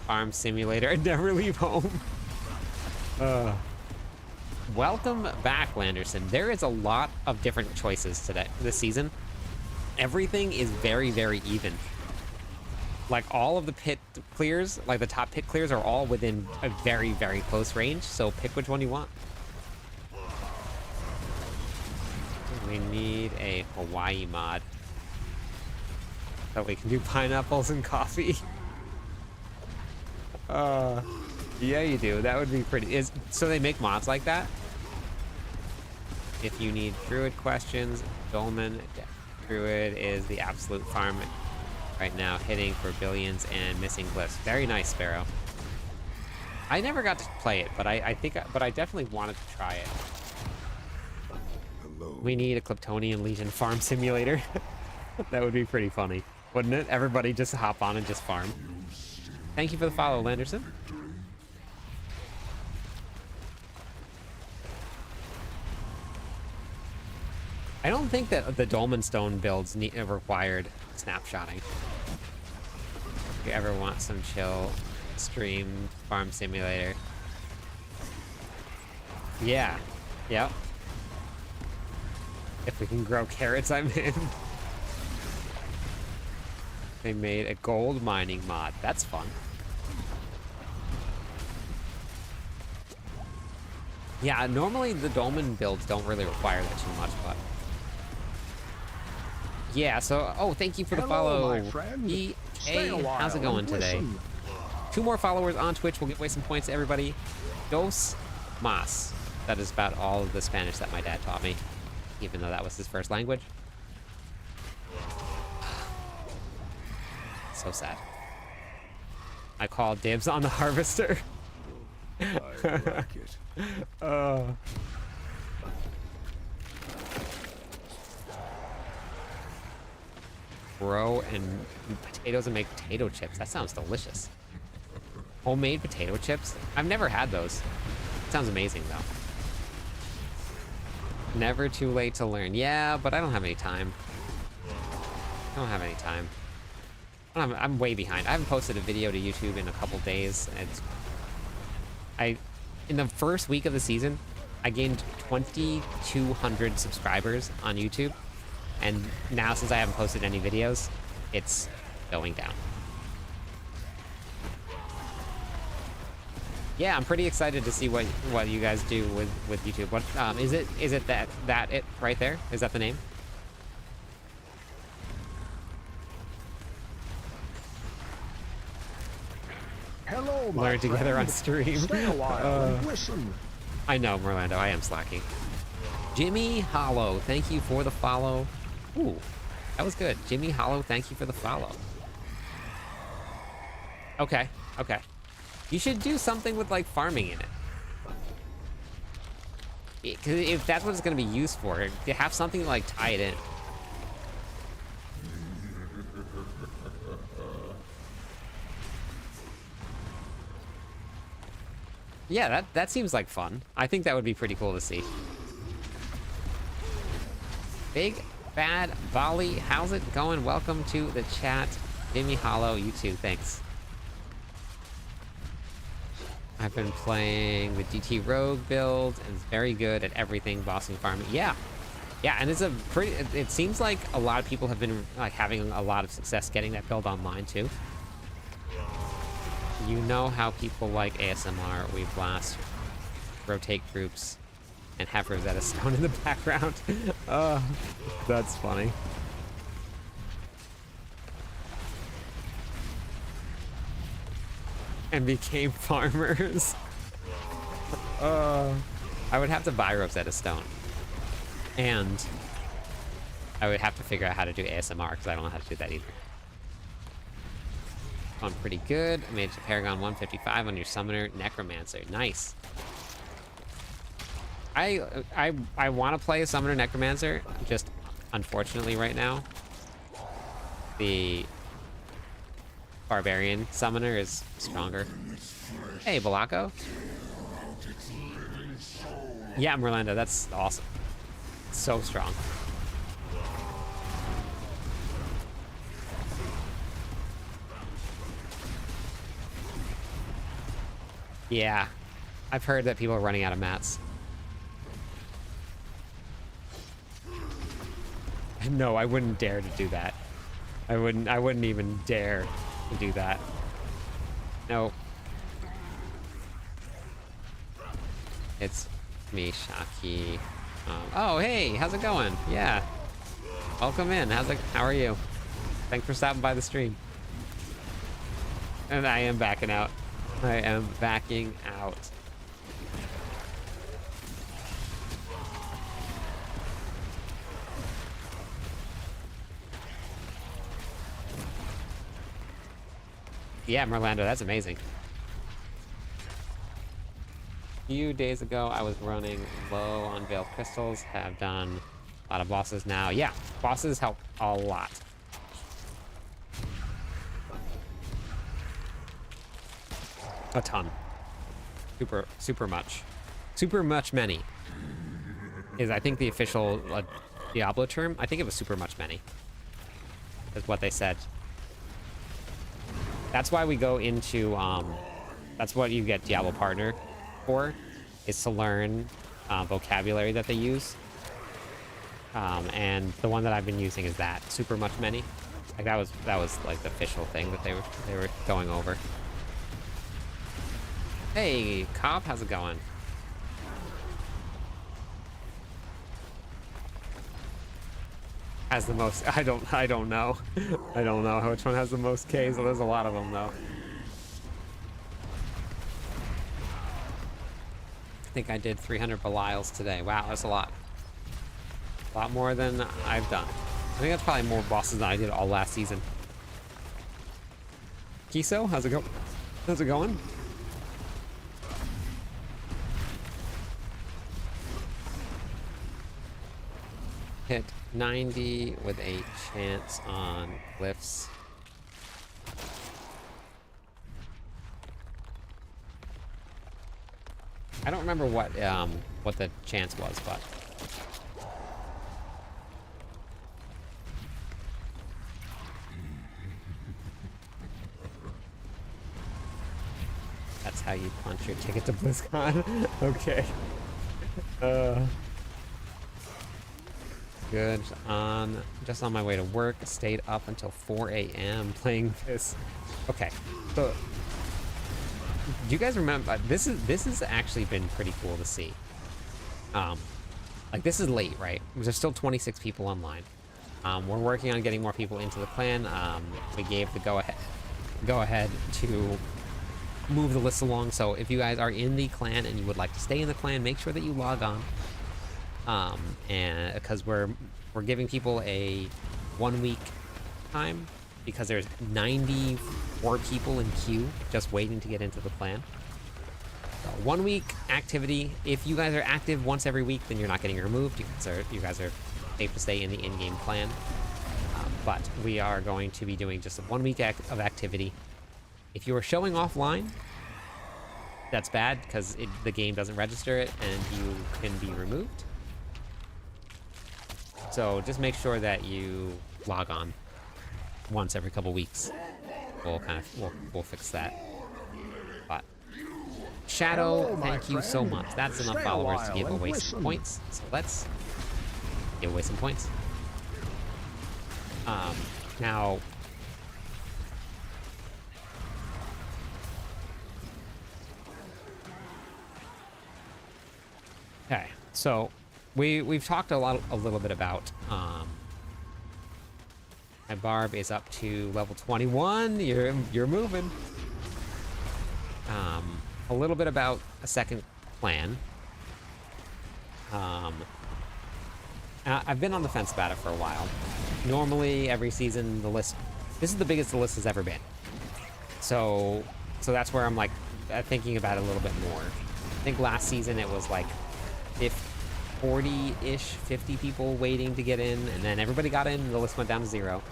Farm Simulator and never leave home. Welcome back, Landerson. There is a lot of different choices today, this season. Everything is very, very even. Like all of the pit clears, like the top pit clears are all within a very, very close range. So pick which one you want. We need a Hawaii mod. So we can do pineapples and coffee. Yeah, you do. That would be pretty. So they make mods like that? If you need Druid questions, Dolmen Druid is the absolute farm right now, hitting for billions and missing glyphs. Very nice, Sparrow. I never got to play it, but I definitely wanted to try it. Hello. We need a Klyptonian Legion farm simulator. That would be pretty funny, wouldn't it? Everybody just hop on and just farm. Thank you for the follow, Landerson. I don't think that the Dolmen Stone builds required snapshotting. If you ever want some chill stream farm simulator. Yeah. Yep. If we can grow carrots, I'm in. They made a gold mining mod. That's fun. Yeah, normally the Dolmen builds don't really require that too much, but Yeah, so, oh, thank you for the Hello, follow. my friend. EA, Stay a while how's it going and today? listen. 2 more followers on Twitch will give away some points to everybody. Dos mas. That is about all of the Spanish that my dad taught me, even though that was his first language. So sad. I call dibs on the harvester. I like it. Grow and potatoes and make potato chips. That sounds delicious. Homemade potato chips? I've never had those. Sounds amazing though. Never too late to learn. Yeah, but I don't have any time. I don't have any time. I'm way behind. I haven't posted a video to YouTube in a couple days. In the first week of the season, I gained 2,200 subscribers on YouTube. And now, since I haven't posted any videos, it's going down. Yeah, I'm pretty excited to see what you guys do with YouTube. What is it that it right there? Is that the name? Hello, my Learn together friend. on stream. Stay a while and listen. I know, Merlando, I am slacking. Jimmy Hollow, thank you for the follow. Ooh, that was good. Jimmy Hollow, thank you for the follow. Okay, okay. You should do something with, like, farming in it. Because if that's what it's going to be used for, to have something to, like, tie it in. Yeah, that seems like fun. I think that would be pretty cool to see. Big Bad Volley, how's it going? Welcome to the chat. Jimmy Hollow, you too, thanks. I've been playing the DT Rogue build, and it's very good at everything bossing farming. Yeah, yeah, and it's a pretty. It seems like a lot of people have been like having a lot of success getting that build online too. You know how people like ASMR, we blast, rotate groups, and have Rosetta Stone in the background. That's funny. And became farmers. I would have to buy Rosetta Stone. And I would have to figure out how to do ASMR, because I don't know how to do that either. On pretty good. I made Paragon 155 on your Summoner Necromancer. Nice. I want to play a Summoner Necromancer, just unfortunately right now, the Barbarian Summoner is stronger. Hey, Balako. Yeah, Merlando, that's awesome. So strong. Yeah, I've heard that people are running out of mats. No, I wouldn't dare to do that. I wouldn't even dare to do that. No. It's me, Shaki. Oh, hey, how's it going? Yeah. Welcome in. How are you? Thanks for stopping by the stream. And I am backing out. I am backing out. Yeah, Merlando, that's amazing. A few days ago, I was running low on Veiled Crystals. Have done a lot of bosses now. Yeah, bosses help a lot. A ton. Super much. Super much many is, I think, the official Diablo term. I think it was super much many is what they said. That's why we go into, that's what you get Diablo Partner for, is to learn vocabulary that they use. And the one that I've been using is that, super much many. Like that was like the official thing that they were going over. Hey, Cop, how's it going? has the most? I don't know. I don't know which one has the most Ks. There's a lot of them though. I think I did 300 Belials today. Wow, that's a lot. A lot more than I've done. I think that's probably more bosses than I did all last season. Kiso, how's it go? How's it going? Hit 90 with a chance on glyphs. I don't remember what the chance was, but that's how you punch your ticket to BlizzCon. Okay. Good. Just on my way to work. Stayed up until 4 a.m. playing this. Okay. So, do you guys remember? This has actually been pretty cool to see. Like this is late, right? There's still 26 people online. We're working on getting more people into the clan. We gave the go ahead to move the list along. So if you guys are in the clan and you would like to stay in the clan, make sure that you log on. And because we're giving people a 1 week time because there's 94 people in queue just waiting to get into the clan. So 1 week activity. If you guys are active once every week, then you're not getting removed. You guys are safe to stay in the in-game clan. But we are going to be doing just a 1 week of activity. If you are showing offline, that's bad because the game doesn't register it and you can be removed. So just make sure that you log on once every couple weeks. We'll fix that. But Shadow, thank you so much. That's enough followers to give away some points. So let's give away some points. Now okay, so we've talked a little bit about my Barb is up to level 21. You're moving. A little bit about a second clan. I've been on the fence about it for a while. Normally every season this is the biggest the list has ever been. So that's where I'm like thinking about it a little bit more. I think last season it was like 40-ish, 50 people waiting to get in, and then everybody got in and the list went down to 0.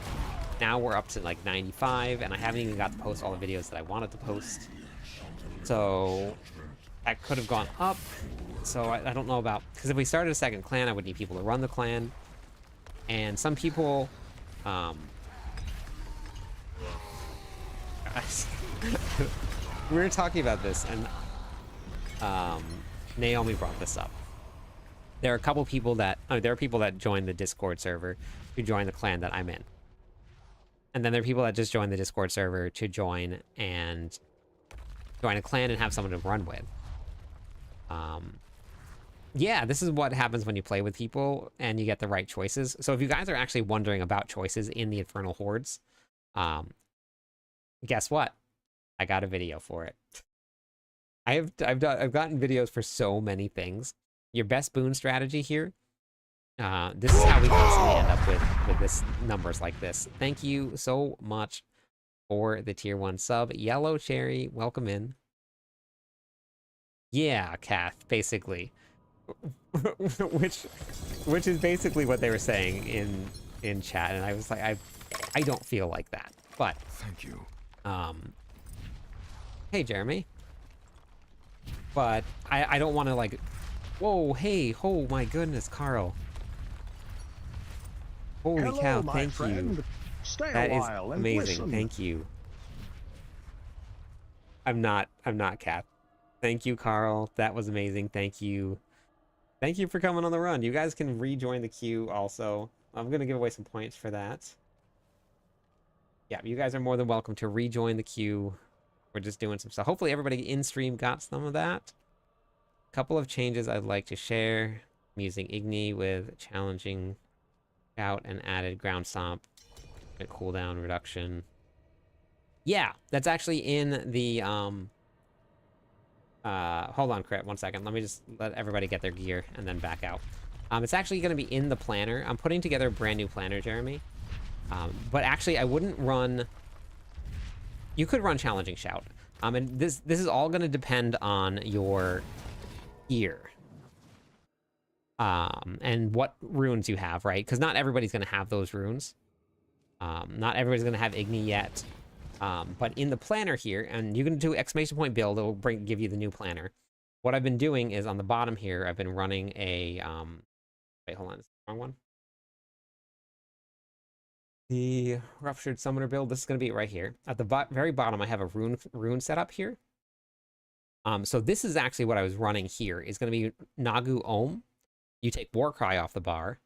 Now we're up to like 95, and I haven't even got to post all the videos that I wanted to post. So that could have gone up. So I don't know about, because if we started a second clan, I would need people to run the clan. And some people, we were talking about this, and Naomi brought this up. There are a couple people that, there are people that join the Discord server to join the clan that I'm in. And then there are people that just join the Discord server to join a clan and have someone to run with. Yeah, this is what happens when you play with people and you get the right choices. So if you guys are actually wondering about choices in the Infernal Hordes, guess what? I got a video for it. I've gotten videos for so many things. Your best boon strategy here. This is how we constantly end up with this numbers like this. Thank you so much for the tier 1 sub. Yellow Cherry, welcome in. Yeah, Kath, basically. which is basically what they were saying in chat, and I was like, I don't feel like that. But thank you. Hey Jeremy. But I don't want to like, whoa, hey, oh my goodness, Carl. Holy Hello, cow, my thank friend. you. Stay That a is while and amazing. listen. Thank you. I'm not Kath. Thank you, Carl. That was amazing. Thank you. Thank you for coming on the run. You guys can rejoin the queue also. I'm going to give away some points for that. Yeah, you guys are more than welcome to rejoin the queue. We're just doing some stuff. Hopefully everybody in stream got some of that. A couple of changes I'd like to share. I'm using Igni with challenging Shout and added ground stomp. A cooldown reduction. Yeah, that's actually in the hold on, Crit, 1 second. Let me just let everybody get their gear and then back out. It's actually going to be in the planner. I'm putting together a brand new planner, Jeremy. But actually, I wouldn't run... You could run Challenging Shout. And this is all going to depend on your gear. And what runes you have, right? Because not everybody's going to have those runes. Not everybody's going to have Igni yet. But in the planner here, and you can do exclamation point build, it will give you the new planner. What I've been doing is on the bottom here, I've been running a... wait, hold on. Is the wrong one? The Ruptured Summoner build. This is going to be right here. At the very bottom, I have a rune set up here. So this is actually what I was running here. Is going to be Nagu Ohm. You take Warcry off the bar.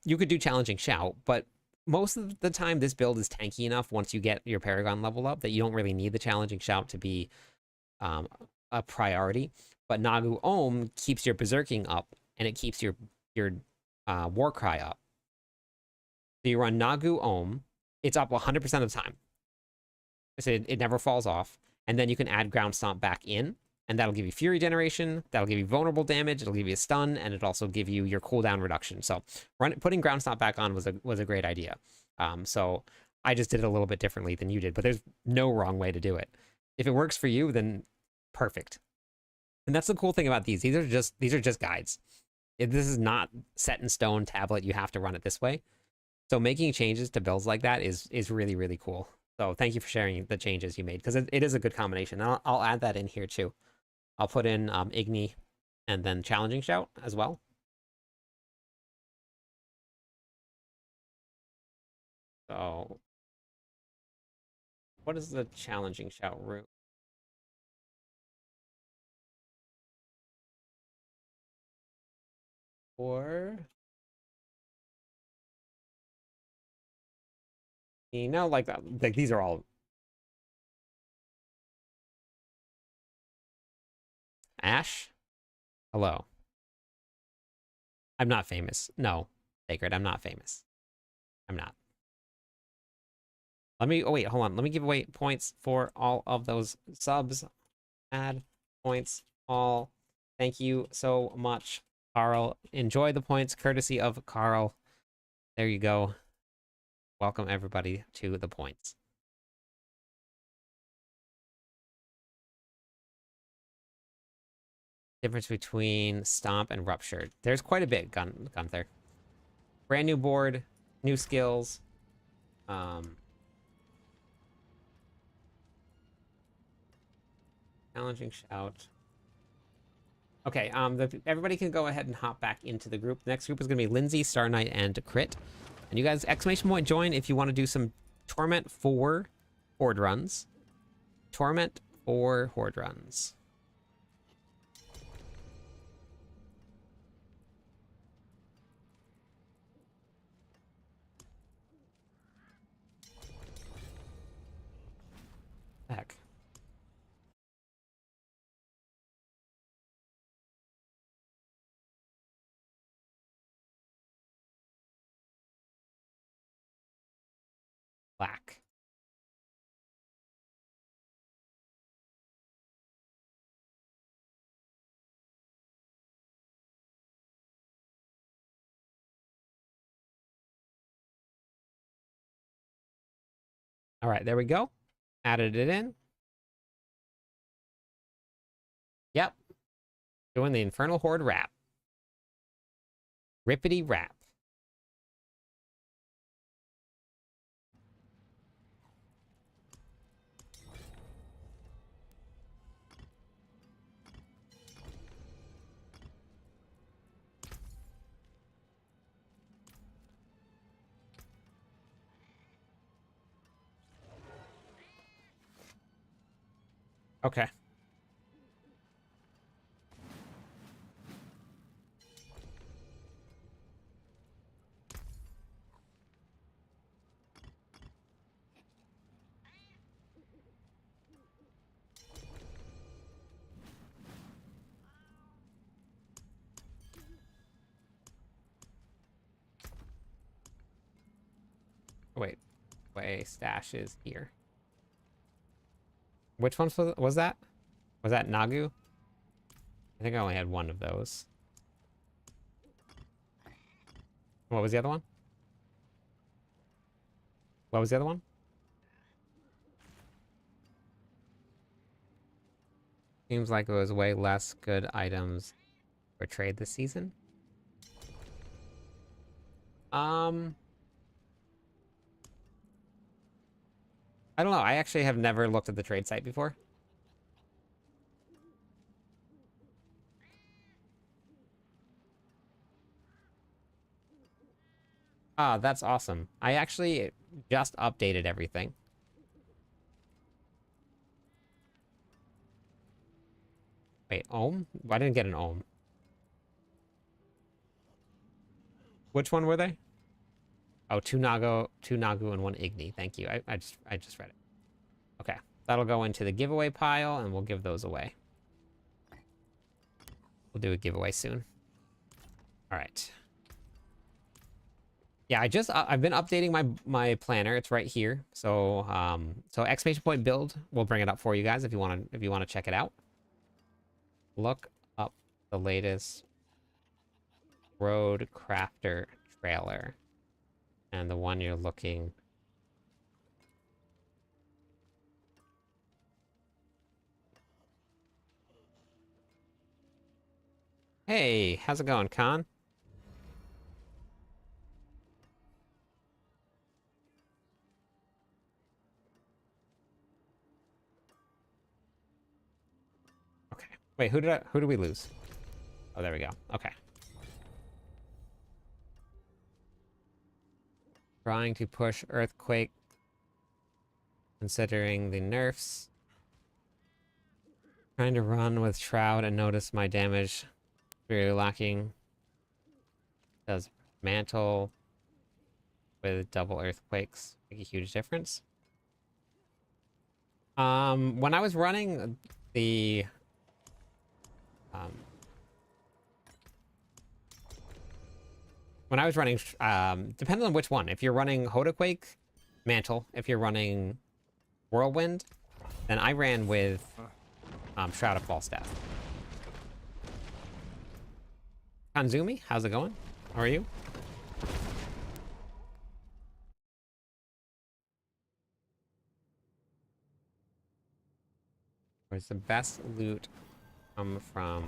You could do Challenging Shout, but most of the time this build is tanky enough once you get your Paragon level up that you don't really need the Challenging Shout to be a priority. But Nagu Ohm keeps your Berserking up, and it keeps your Warcry up. So you run Nagu Ohm. It's up 100% of the time. So it never falls off. And then you can add Ground Stomp back in. And that'll give you Fury generation. That'll give you vulnerable damage. It'll give you a stun. And it'll also give you your cooldown reduction. So putting Ground Stomp back on was a great idea. So I just did it a little bit differently than you did. But there's no wrong way to do it. If it works for you, then perfect. And that's the cool thing about these. These are just guides. This is not set in stone tablet. You have to run it this way. So making changes to builds like that is really, really cool. So thank you for sharing the changes you made, because it is a good combination. I'll add that in here too. I'll put in Igni and then Challenging Shout as well. So what is the Challenging Shout route? Or... You know, like these are all... Ash? Hello. I'm not famous. No, Sacred, I'm not famous. I'm not. Let me... Oh, wait, hold on. Let me give away points for all of those subs. Add points all. Thank you so much, Carl. Enjoy the points, courtesy of Carl. There you go. Welcome, everybody, to the points. Difference between Stomp and Ruptured. There's quite a bit, Gunther. Brand new board, new skills. Challenging Shout. Okay, everybody can go ahead and hop back into the group. The next group is going to be Lindsay, Star Knight, and Crit. And you guys, exclamation point join if you want to do some Torment for Horde runs. Torment for Horde runs. Heck. Black. All right, there we go. Added it in. Yep. Doing the Infernal Horde rap. Rippity rap. Okay. Wait, stash is here. Which one was that? Was that Nagu? I think I only had one of those. What was the other one? What was the other one? Seems like it was way less good items for trade this season. I don't know. I actually have never looked at the trade site before. Ah, that's awesome. I actually just updated everything. Wait, ohm? I didn't get an ohm. Which one were they? Oh, two Nagu, and one Igni. Thank you. I just read it. Okay, that'll go into the giveaway pile, and we'll give those away. We'll do a giveaway soon. All right. Yeah, I've been updating my planner. It's right here. So so exclamation point build. We'll bring it up for you guys if you want to check it out. Look up the latest Road Crafter trailer, and the one you're looking. Hey, how's it going, Khan? Okay. Wait, who did we lose? Oh, there we go. Okay. Trying to push Earthquake, considering the nerfs. Trying to run with Shroud and notice my damage really lacking. Does Mantle with double Earthquakes make a huge difference? When I was running the depends on which one. If you're running Hodaquake, Mantle. If you're running Whirlwind, then I ran with Shroud of Falstaff. Kanzumi, how's it going? How are you? Where's the best loot come from?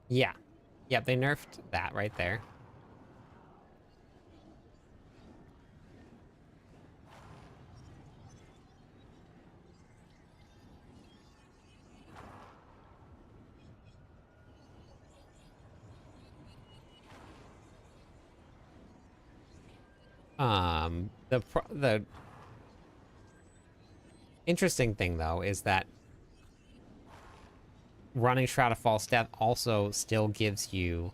Yeah. Yep, they nerfed that right there. The interesting thing though is that running Shroud of Falstaff also still gives you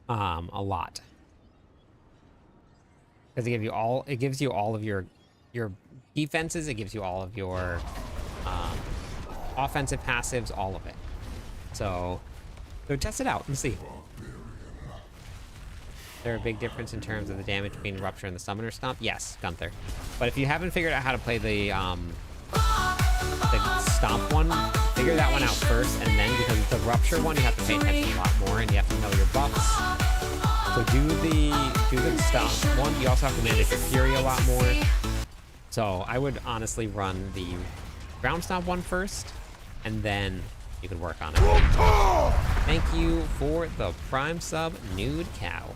a lot, because it gives you all of your defenses, it gives you all of your offensive passives, all of it. So test it out and see. Is there a big difference in terms of the damage between Rupture and the Summoner Stomp? Yes, Gunther. But if you haven't figured out how to play the Stomp one, figure that one out first, and then, because the Rupture one, you have to pay attention a lot more, and you have to know your buffs. So do the Stomp one. You also have to manage your Fury a lot more. So I would honestly run the Ground Stomp one first, and then you can work on it. Thank you for the Prime sub, Nude Cow.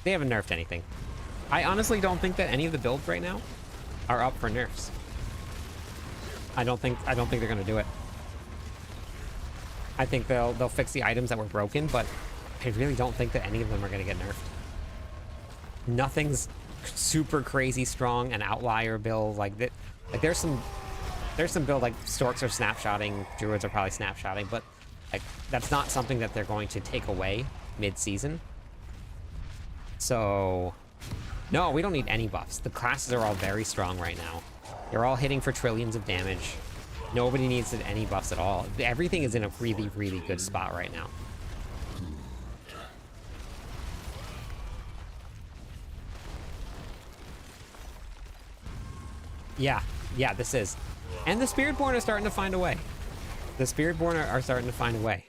They haven't nerfed anything. I honestly don't think that any of the builds right now are up for nerfs. I don't think they're gonna do it. I think they'll fix the items that were broken, but I really don't think that any of them are gonna get nerfed. Nothing's super crazy strong, an outlier build like that. Like there's some build like Storks are snapshotting, Druids are probably snapshotting, but Like, that's not something that they're going to take away mid-season. So, no, we don't need any buffs. The classes are all very strong right now. They're all hitting for trillions of damage. Nobody needs any buffs at all. Everything is in a really, really good spot right now. Yeah, this is. And the Spiritborn are starting to find a way. The Spiritborn are starting to find a way.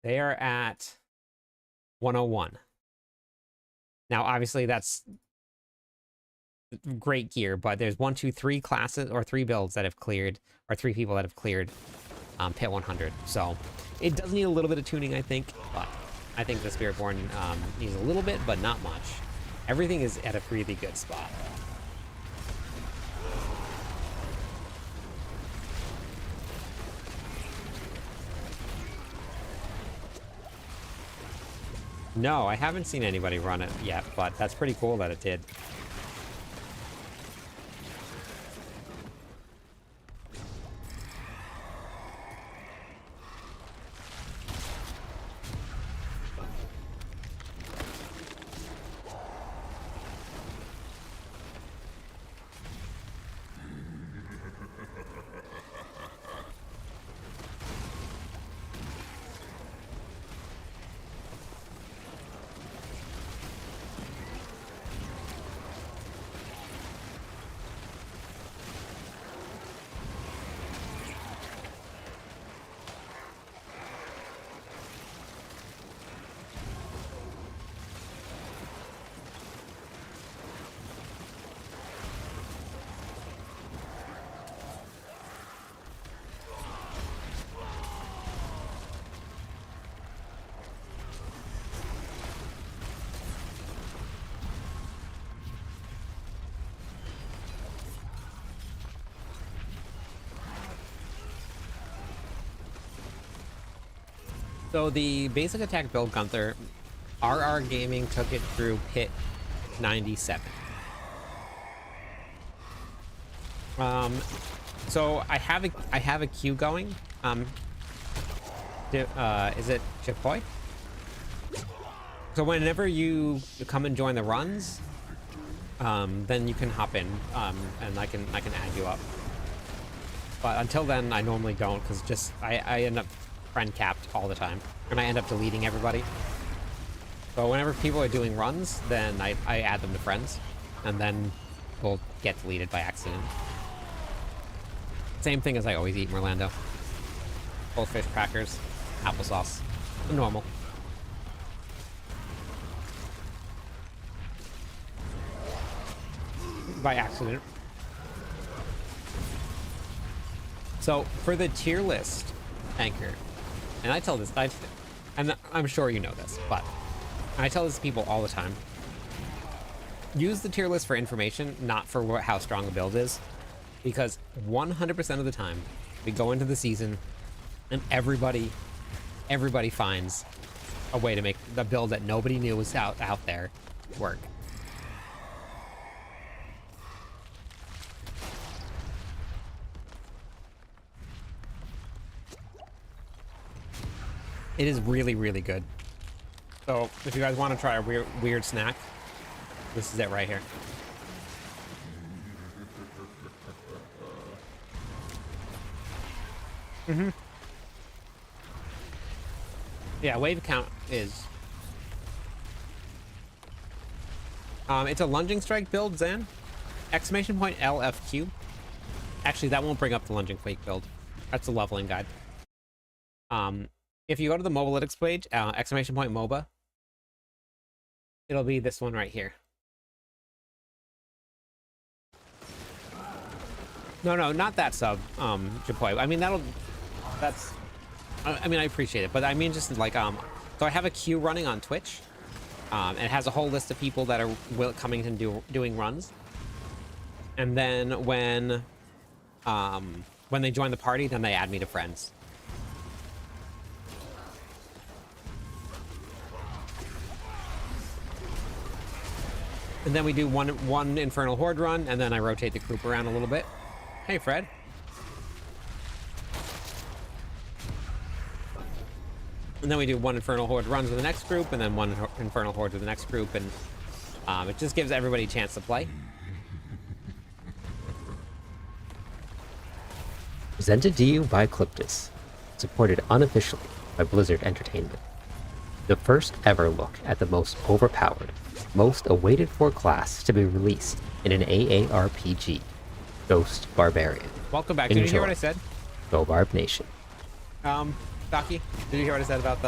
They are at 101. Now, obviously, that's great gear, but there's 1, 2, 3 classes or 3 builds that have cleared, or 3 people that have cleared pit 100. So it does need a little bit of tuning, I think, but I think the Spiritborn needs a little bit, but not much. Everything is at a really good spot. No, I haven't seen anybody run it yet, but that's pretty cool that it did. So the basic attack build, Gunther, RR Gaming took it through pit 97. So I have a queue going. Is it Chipoy? So whenever you come and join the runs, then you can hop in, and I can add you up. But until then, I normally don't, because just I end up friend capped all the time, and I end up deleting everybody. So whenever people are doing runs, then I add them to friends, and then we'll get deleted by accident. Same thing as I always eat, Merlando. Goldfish crackers, applesauce, normal. By accident. So for the tier list, Anchor, and I tell this, and I'm sure you know this, but I tell this to people all the time. Use the tier list for information, not for how strong a build is, because 100% of the time we go into the season and everybody finds a way to make the build that nobody knew was out there work. It is really, really good. So if you guys want to try a weird snack, this is it right here. Yeah, wave count is... it's a lunging strike build, Zan. Exclamation point LFQ. Actually, that won't bring up the lunging quake build. That's the leveling guide. If you go to the Mobalytics page, exclamation point MOBA, it'll be this one right here. No, not that sub, Japoy. I mean, that's, I mean, I appreciate it, but I mean, just like, so I have a queue running on Twitch. And it has a whole list of people that are coming and doing runs. And then when they join the party, then they add me to friends. And then we do one Infernal Horde run, and then I rotate the group around a little bit. Hey, Fred. And then we do one Infernal Horde runs with the next group, and then one Infernal Horde with the next group, and it just gives everybody a chance to play. Presented to you by Cliptus, supported unofficially by Blizzard Entertainment. The first ever look at the most overpowered, most awaited for class to be released in an AARPG, Ghost Barbarian. Welcome back. Did you hear what I said? Go Barb Nation. Docky, did you hear what I said about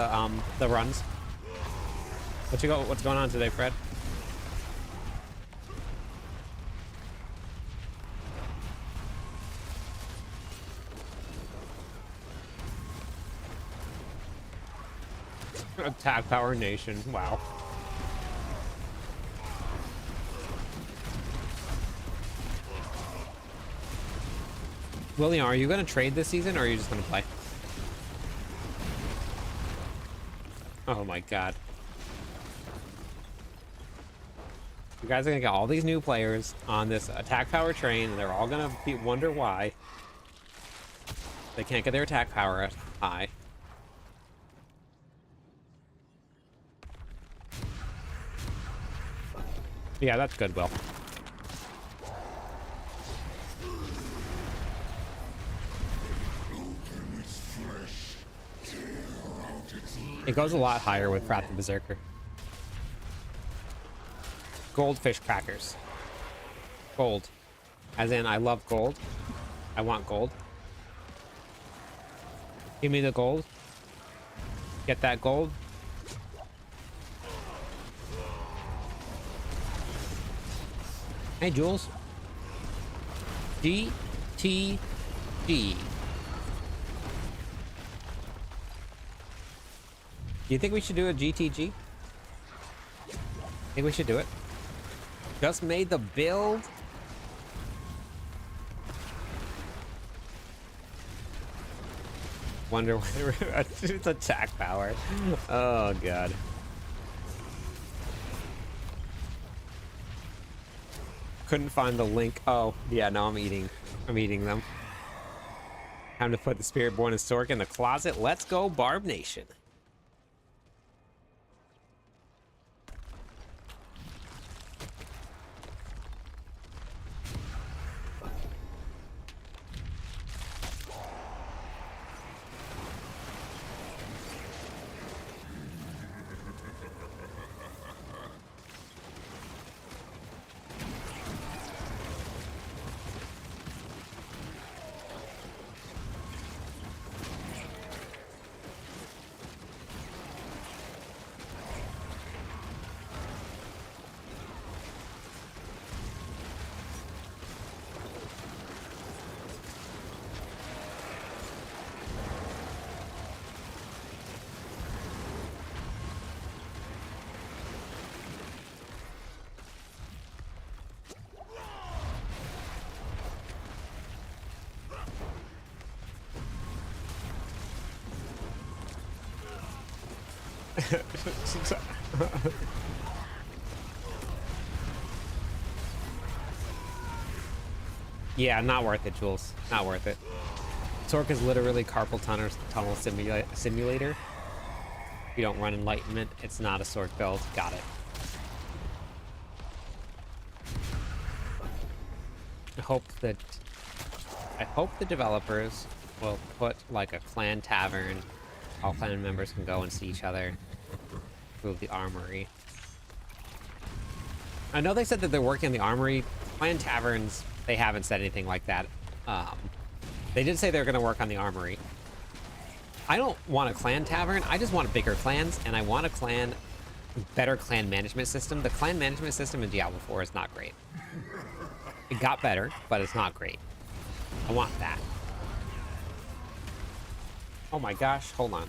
the runs? What's going on today, Fred? Attack Power Nation. Wow. William, are you going to trade this season, or are you just going to play? Oh my god. You guys are going to get all these new players on this attack power train, and they're all going to wonder why they can't get their attack power high. Yeah, that's good, Will. It goes a lot higher with Wrath of Berserker. Goldfish crackers. Gold. As in, I love gold. I want gold. Give me the gold. Get that gold. Hey, Jules. GTG. Do you think we should do a GTG? Think we should do it? Just made the build. Wonder whether it's attack power. Oh god. Couldn't find the link. Oh yeah, no, I'm eating them. Time to put the Spiritborn and Stork in the closet. Let's go, Barb Nation. Yeah, not worth it, Jules. Not worth it. Sork is literally carpal tunnel simulator. If you don't run Enlightenment, it's not a Sork build. Got it. I hope the developers will put like a clan tavern. All clan members can go and see each other. Move the armory. I know they said that they're working on the armory. Clan taverns, they haven't said anything like that. They did say they're going to work on the armory. I don't want a clan tavern. I just want bigger clans, and I want a better clan management system. The clan management system in Diablo 4 is not great. It got better, but it's not great. I want that. Oh my gosh, hold on.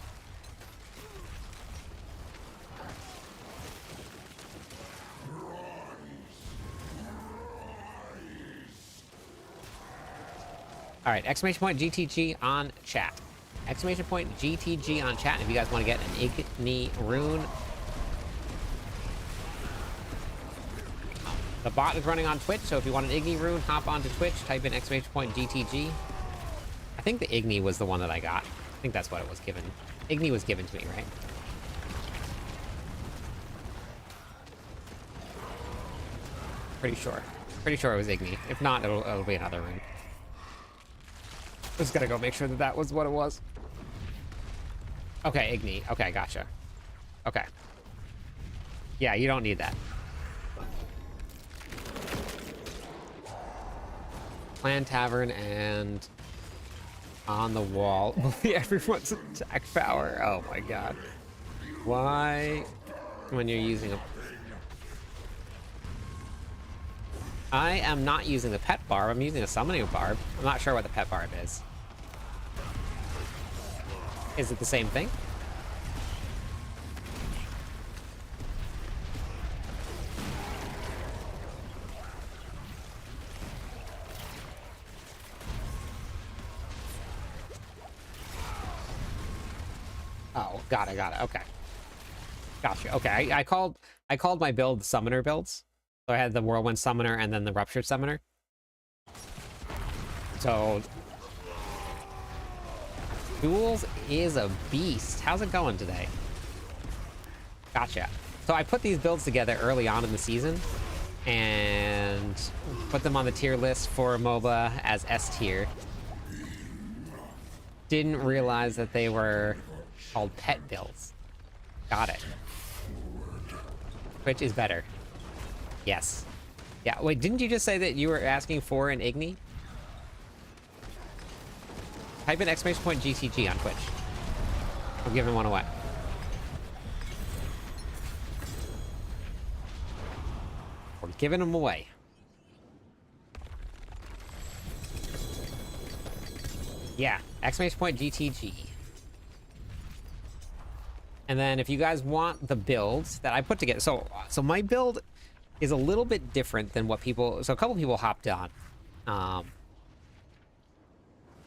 All right, exclamation point GTG on chat. Exclamation point GTG on chat if you guys want to get an Igni rune. The bot is running on Twitch, so if you want an Igni rune, hop onto Twitch, type in exclamation point GTG. I think the Igni was the one that I got. I think that's what it was given. Igni was given to me, right? Pretty sure. Pretty sure it was Igni. If not, it'll be another rune. Just gotta go make sure that that was what it was. Okay, Igni. Okay, gotcha. Okay. Yeah, you don't need that. Clan Tavern and on the wall. Everyone's attack power. Oh my god. Why when you're using a... I am not using the pet barb. I'm using a summoning barb. I'm not sure what the pet barb is. Is it the same thing? Oh, got it, okay. Gotcha. Okay, I called my build summoner builds. So I had the Whirlwind Summoner and then the Ruptured Summoner. So Duels is a beast. How's it going today? Gotcha. So I put these builds together early on in the season and put them on the tier list for MOBA as S tier. Didn't realize that they were called pet builds. Got it. Which is better. Yes. Yeah, wait, didn't you just say that you were asking for an Igni? Type in !GTG on Twitch. I'm giving one away. We're giving them away. Yeah, !GTG. And then if you guys want the builds that I put together, so my build is a little bit different than what people, so a couple people hopped on.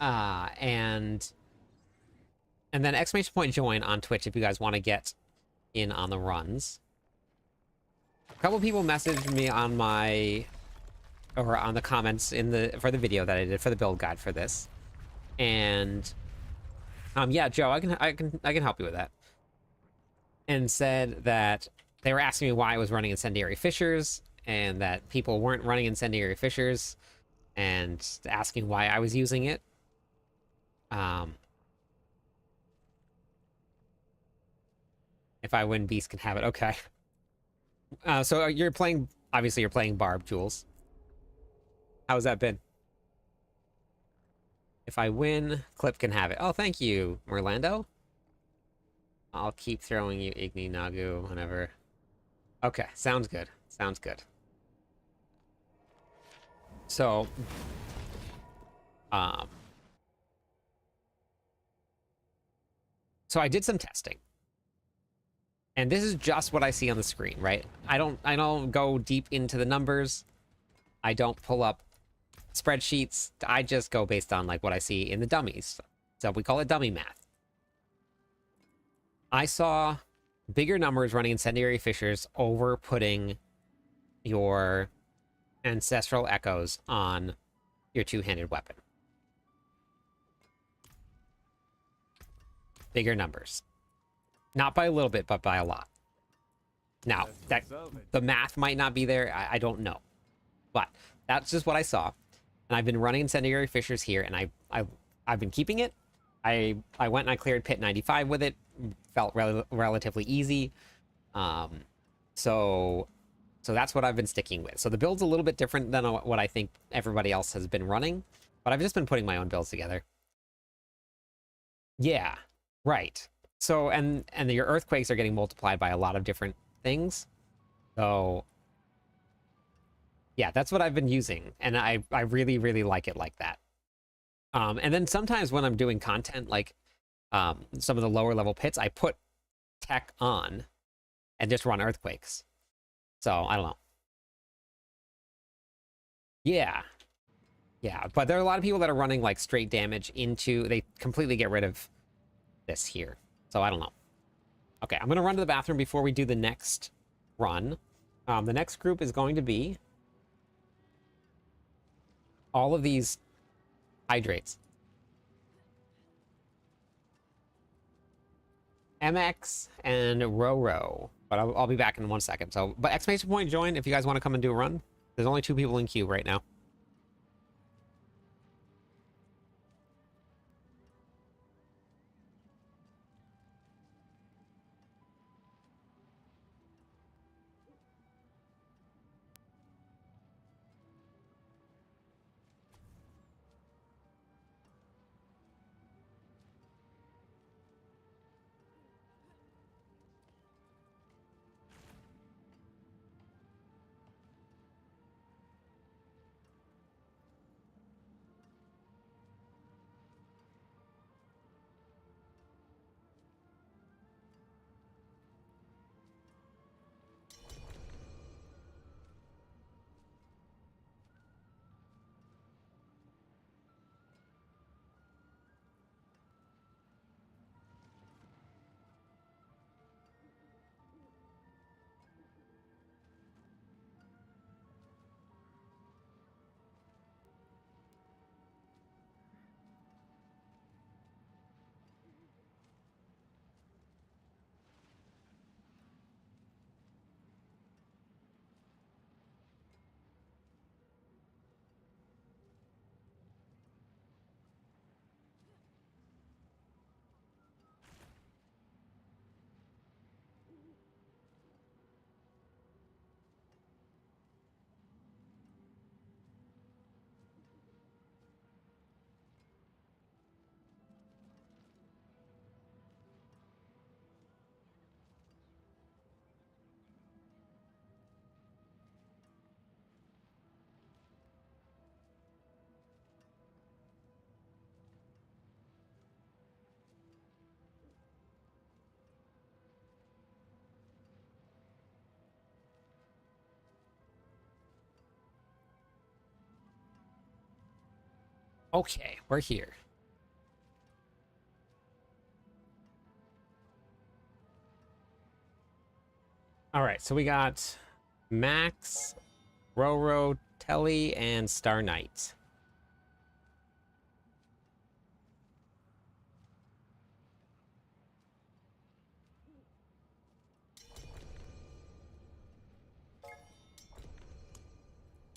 And then !join on Twitch if you guys want to get in on the runs. A couple people messaged me on my, or on the comments in for the video that I did for the build guide for this. And yeah, Joe, I can help you with that. And said that they were asking me why I was running Incendiary Fissures, and that people weren't running Incendiary Fissures, and asking why I was using it. If I win, Beast can have it. Okay. So you're playing, obviously you're playing Barb, Jules. How's that been? If I win, Clip can have it. Oh, thank you, Merlando. I'll keep throwing you Igni Nagu whenever. Okay, sounds good. Sounds good. So, so I did some testing. And this is just what I see on the screen, right? I don't go deep into the numbers. I don't pull up spreadsheets. I just go based on like what I see in the dummies. So we call it dummy math. I saw bigger numbers running Incendiary Fissures over putting your Ancestral Echoes on your two-handed weapon. Bigger numbers. Not by a little bit, but by a lot. Now, the math might not be there. I don't know. But that's just what I saw. And I've been running Incendiary Fissures here, and I've been keeping it. I went and I cleared Pit 95 with it. Felt relatively easy. So that's what I've been sticking with. So the build's a little bit different than what I think everybody else has been running. But I've just been putting my own builds together. Yeah, right. So, and your earthquakes are getting multiplied by a lot of different things. So, yeah, that's what I've been using. And I really, really like it like that. And then sometimes when I'm doing content, like some of the lower level pits, I put tech on and just run earthquakes. So, I don't know. Yeah. Yeah, but there are a lot of people that are running like straight damage into, they completely get rid of this here. So I don't know. Okay, I'm going to run to the bathroom before we do the next run. The next group is going to be all of these hydrates. MX and Roro. But I'll be back in 1 second. So, but exclamation point join if you guys want to come and do a run. There's only 2 people in queue right now. Okay, we're here. All right, so we got Max, Roro, Telly, and Star Knight.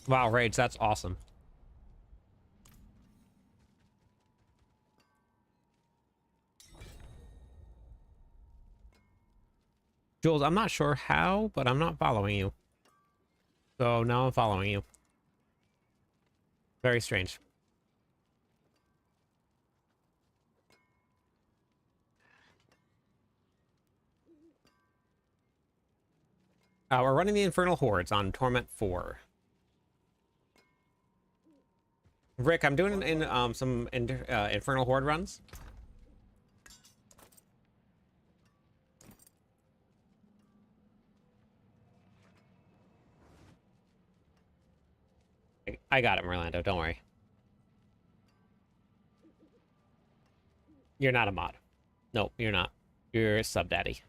Wow, Rage, that's awesome. Jules, I'm not sure how, but I'm not following you. So now I'm following you. Very strange. We're running the Infernal Hordes on Torment 4. Rick, I'm doing in some Infernal Horde runs. I got it, Merlando. Don't worry. You're not a mod. Nope, you're not. You're a sub daddy.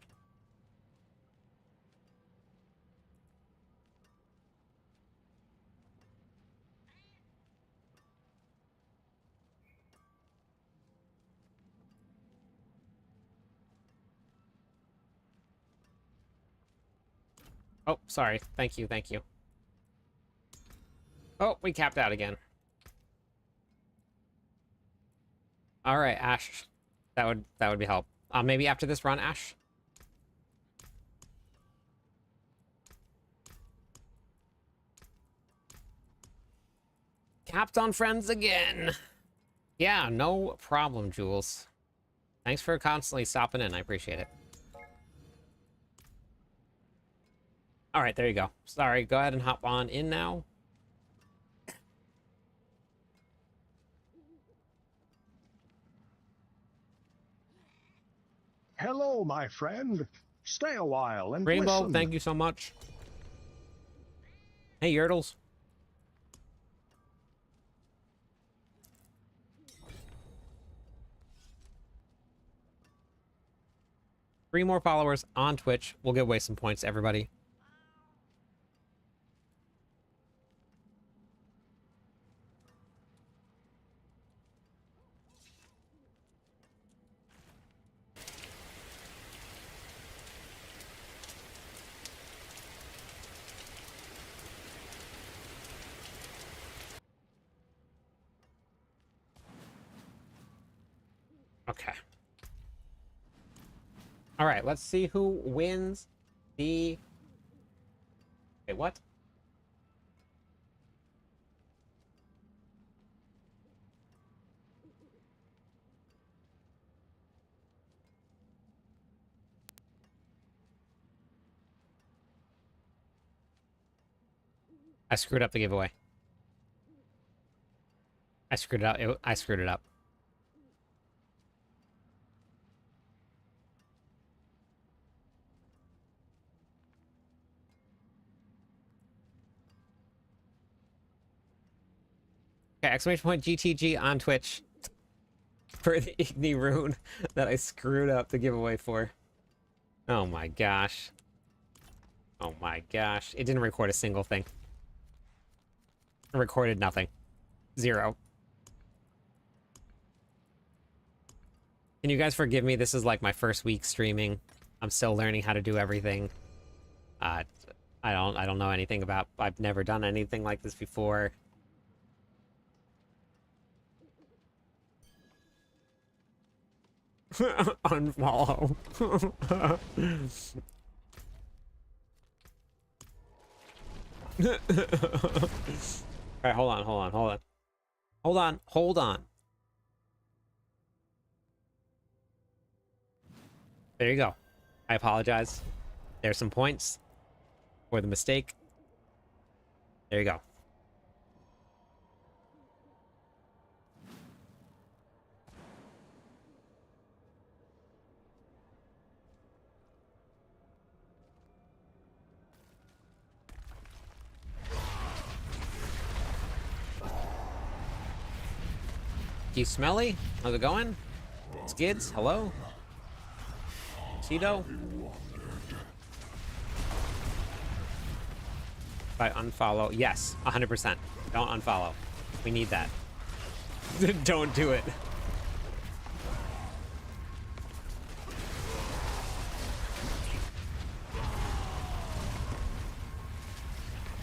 Oh, sorry. Thank you, thank you. Oh, we capped out again. All right, Ash. That would be help. Maybe after this run, Ash. Capped on friends again. Yeah, no problem, Jules. Thanks for constantly stopping in. I appreciate it. All right, there you go. Sorry, go ahead and hop on in now. Hello, my friend. Stay a while and Rainbow, listen. thank you so much. Hey, Yertles. Three more followers on Twitch. We'll give away some points to everybody. All right, let's see who wins the... Wait, what? I screwed up the giveaway. I screwed it up. I screwed it up. Okay, exclamation point GTG on Twitch for the Igni rune that I screwed up the giveaway for. Oh my gosh. Oh my gosh. It didn't record a single thing. It recorded nothing. 0. Can you guys forgive me? This is like my first week streaming. I'm still learning how to do everything. I don't know anything about... I've never done anything like this before. Unfollow. Alright, hold on. There you go. I apologize. There's some points for the mistake. There you go. You smelly? How's it going? Skids, hello? Cheeto? If I unfollow, yes, 100%. Don't unfollow. We need that. Don't do it.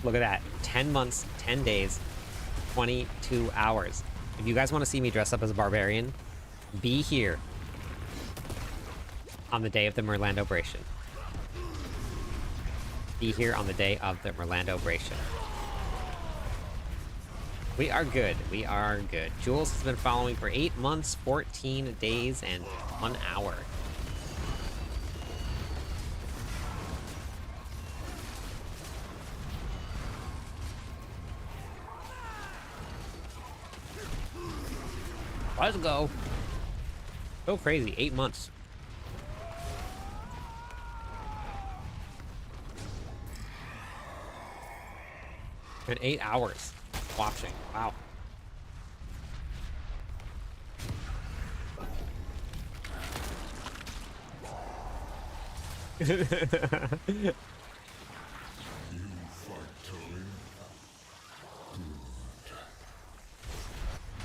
Look at that. 10 months, 10 days, 22 hours. If you guys want to see me dress up as a barbarian, be here on the day of the Merlandobration. Be here on the day of the Merlandobration. We are good. We are good. Jules has been following for 8 months, 14 days, and 1 hour. Let's go. So crazy. 8 months. And 8 hours watching. Wow.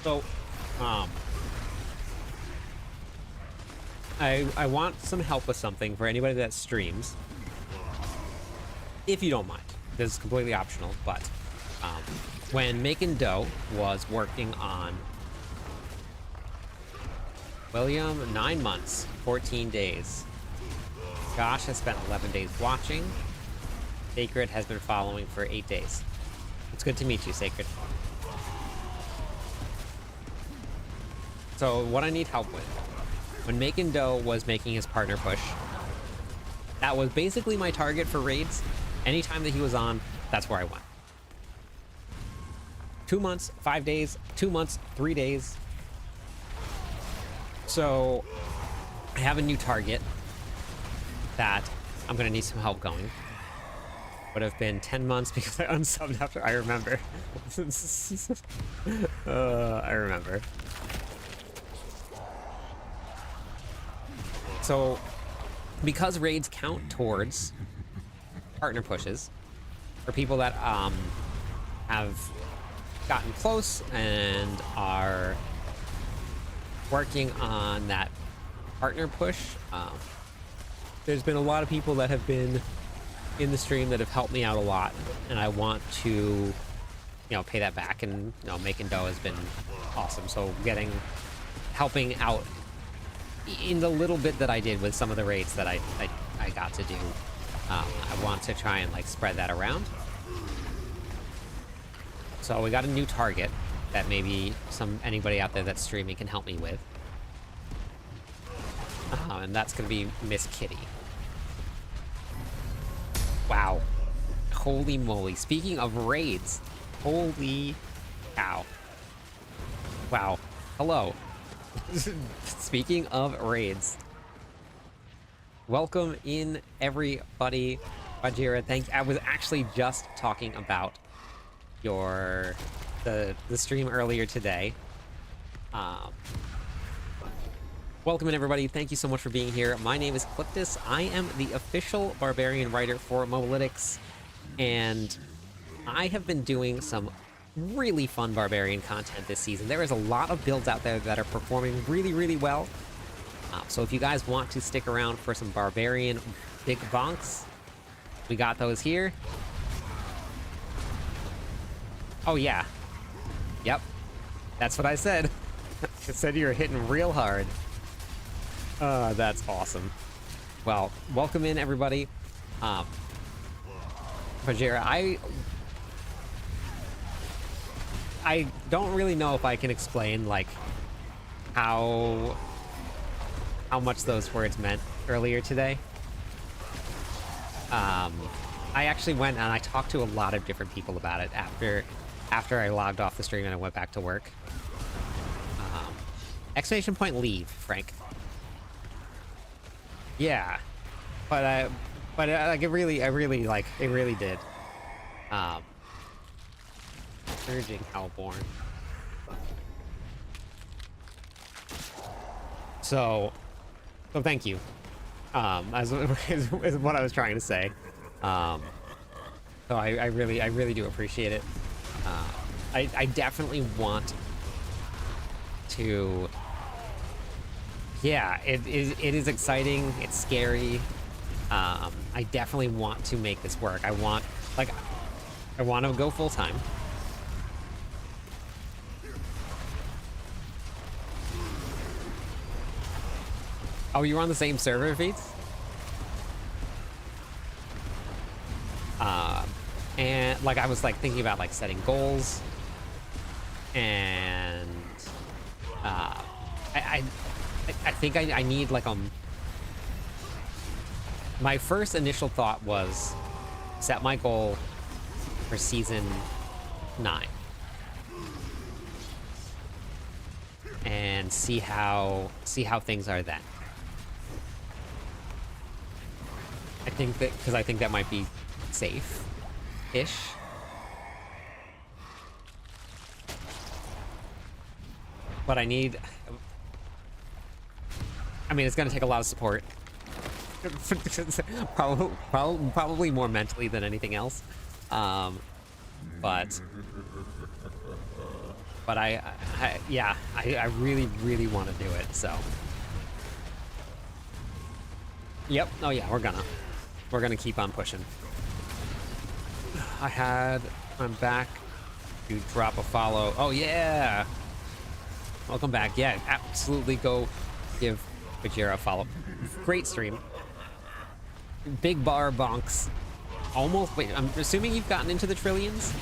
So, I want some help with something for anybody that streams. If you don't mind. This is completely optional, but when Making Dough was working on William, 9 months, 14 days. Gosh has spent 11 days watching. Sacred has been following for 8 days. It's good to meet you, Sacred. So what I need help with, when Making Dough was making his partner push, that was basically my target for raids. Anytime that he was on, that's where I went. 2 months, 5 days, 2 months, 3 days. So I have a new target that I'm gonna need some help going. Would have been 10 months because I unsubbed after. I remember. I remember. So because raids count towards partner pushes for people that have gotten close and are working on that partner push, there's been a lot of people that have been in the stream that have helped me out a lot, and I want to, pay that back. And Making Dough has been awesome. So helping out in the little bit that I did with some of the raids that I got to do, I want to try and like spread that around. So we got a new target that maybe anybody out there that's streaming can help me with. And that's gonna be Miss Kitty. Wow. Holy moly. Speaking of raids, holy cow. Wow. Hello. Speaking of raids, welcome in everybody. Bajira, I was actually just talking about the stream earlier today. Welcome in everybody. Thank you so much for being here. My name is Cliptus. I am the official barbarian writer for Mobalytics, and I have been doing some really fun barbarian content this season. There is a lot of builds out there that are performing really, really well. So if you guys want to stick around for some barbarian big bonks, we got those here. Oh yeah. Yep. That's what I said. I said you were hitting real hard. That's awesome. Well, welcome in everybody. Bajira, I don't really know if I can explain like how much those words meant earlier today. I actually went and I talked to a lot of different people about it after I logged off the stream and I went back to work. Exclamation point leave, Frank. Yeah, but like it really did. Surging Hellborn. So thank you. Is what I was trying to say. So I really do appreciate it. I definitely want to. Yeah, it is exciting. It's scary. I definitely want to make this work. I want to go full time. Oh, you're on the same server, Feats? And like I was like thinking about like setting goals, and I think I need like my first initial thought was set my goal for season 9 and see how things are then. I think that might be safe-ish. But I mean, it's gonna take a lot of support. probably more mentally than anything else. But I really want to do it, so. Yep, oh yeah, we're gonna keep on pushing. I'm back to drop a follow. Oh yeah! Welcome back. Yeah, absolutely go give Bajira a follow. Great stream. Big bar bonks. Almost, wait, I'm assuming you've gotten into the trillions?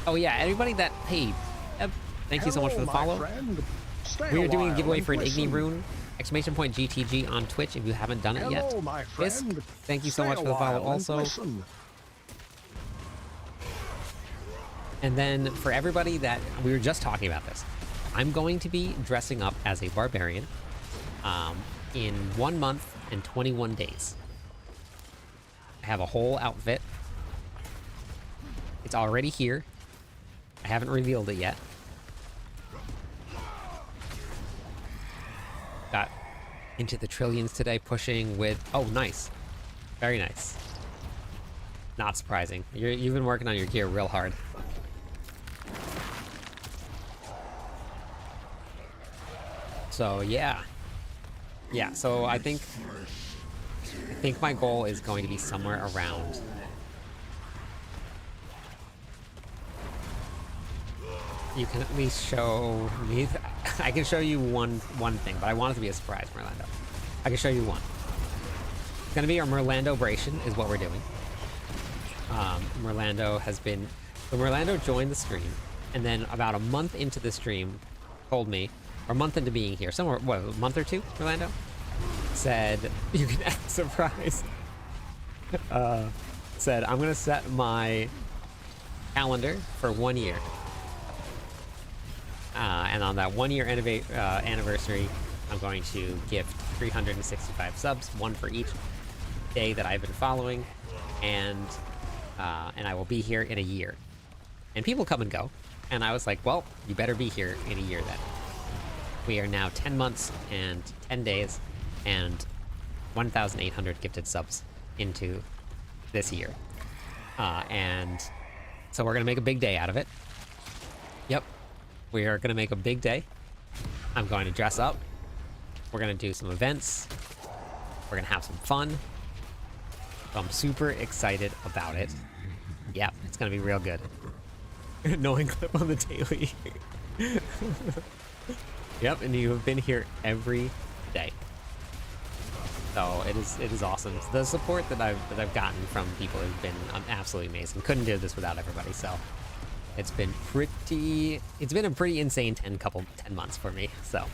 Oh yeah, everybody that paid. Thank you so much for the follow. We are doing a giveaway for an Igni rune. Exclamation point GTG on Twitch if you haven't done it yet. Yes, thank you so much for the follow also. And then for everybody that, we were just talking about this, I'm going to be dressing up as a barbarian in 1 month and 21 days. I have a whole outfit. It's already here. I haven't revealed it yet. Got into the trillions today, pushing with, oh nice, very nice. Not surprising. You've been working on your gear real hard. So yeah, so I think my goal is going to be somewhere around you can at least show me I can show you one thing, but I want it to be a surprise, Merlando. I can show you one. It's gonna be our Merlandobration is what we're doing. Merlando has been... So Merlando joined the stream, and then about a month into the stream, told me, or a month into being here, somewhere, what, a month or two, Merlando? Said, you can act surprised. Said, I'm gonna set my calendar for 1 year. And on that 1 year anniversary, I'm going to gift 365 subs, one for each day that I've been following, and I will be here in a year. And people come and go, and I was like, well, you better be here in a year then. We are now 10 months and 10 days and 1,800 gifted subs into this year. And so we're gonna make a big day out of it. Yep, we are gonna make a big day. I'm going to dress up. We're gonna do some events. We're gonna have some fun. So I'm super excited about it. Yep, it's gonna be real good. Annoying clip on the daily. Yep, and you have been here every day. So it is awesome. The support that I've gotten from people has been absolutely amazing. Couldn't do this without everybody. So it's been a pretty insane 10 months for me. So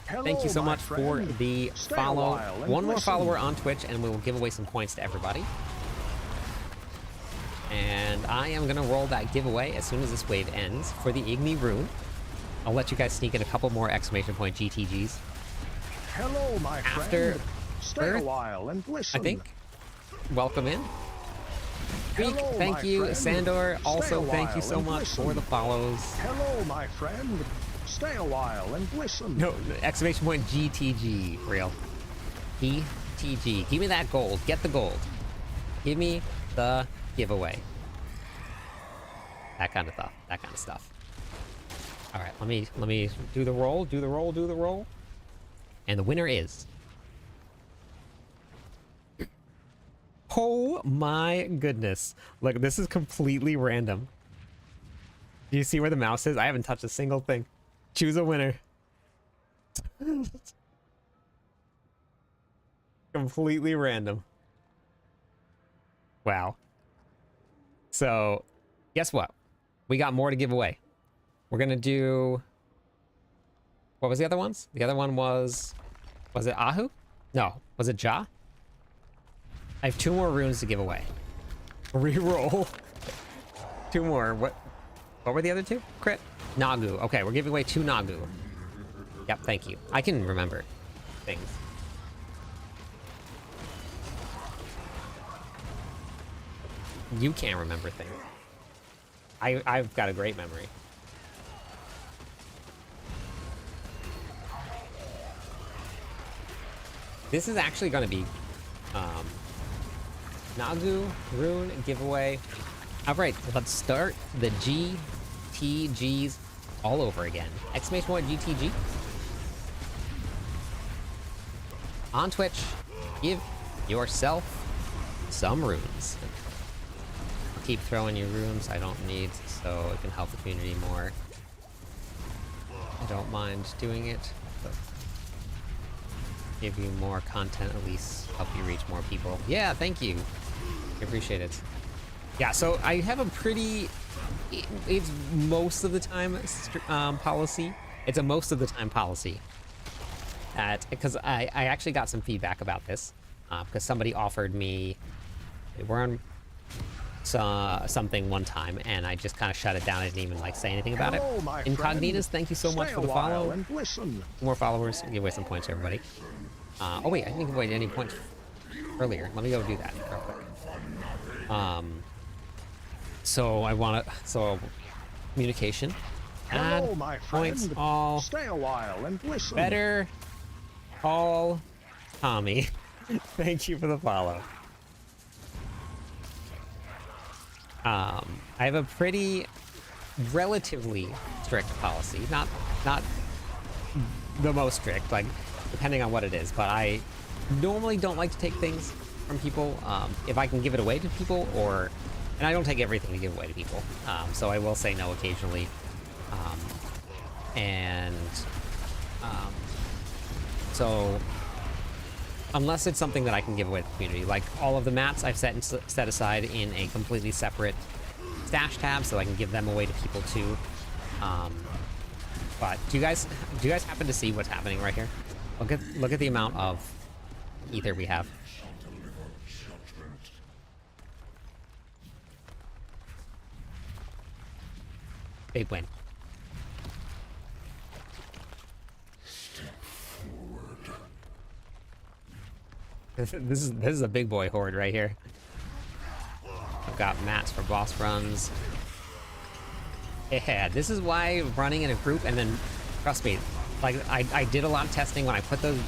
thank you so much for the follow. One more follower on Twitch, and we will give away some points to everybody. And I am gonna roll that giveaway as soon as this wave ends for the Igni rune. I'll let you guys sneak in a couple more exclamation point GTGs. Hello, my After friend. Stay Earth, a while and listen. I think. Welcome in. Week, Hello, thank my you. friend. Sandor, Stay also a thank you while so and much listen. for the follows. Hello, my friend. Stay a while and listen. No, exclamation point GTG, real. GTG. Give me that gold. Get the gold. Give me the giveaway. That kind of stuff. That kind of stuff. All right, let me do the roll. Do the roll. Do the roll. And the winner is... Oh my goodness. Look, this is completely random. Do you see where the mouse is? I haven't touched a single thing. Choose a winner. Completely random. Wow. So, guess what? We got more to give away. We're gonna do... What was the other ones? The other one was it Ahu? No. Was it Ja? I have 2 more runes to give away. Reroll. 2 more. What were the other 2? Crit? Nagu. Okay, we're giving away 2 Nagu. Yep, thank you. I can remember things. You can't remember things. I've got a great memory. This is actually going to be Nagu rune giveaway. All right, let's start the GTGs all over again. Exclamation point GTG. On Twitch, give yourself some runes. I'll keep throwing you runes I don't need, so it can help the community more. I don't mind doing it, but give you more content, at least help you reach more people. Yeah, thank you. I appreciate it. Yeah, so I have a pretty... It's most of the time policy. It's a most of the time policy. Because I actually got some feedback about this. Because somebody offered me... We're on something one time, and I just kind of shut it down. I didn't even say anything about it. Incognitas, thank you so much for the follow. More followers. Give away some points to everybody. Oh wait, I didn't give away any points earlier. Let me go do that real quick. So I want to... So, communication. Add Hello, my points friend. all... Stay a while and listen. Better call Tommy. Thank you for the follow. I have a pretty relatively strict policy. Not the most strict, depending on what it is, but I normally don't like to take things from people if I can give it away to people, and I don't take everything to give away to people, so I will say no occasionally. And so unless it's something that I can give away to the community, like all of the mats I've set aside in a completely separate stash tab, so I can give them away to people too. But do you guys happen to see what's happening right here? Look at the amount of ether we have. Big win. This is a big boy horde right here. I've got mats for boss runs. Yeah, this is why running in a group, and then trust me, like I did a lot of testing when I put those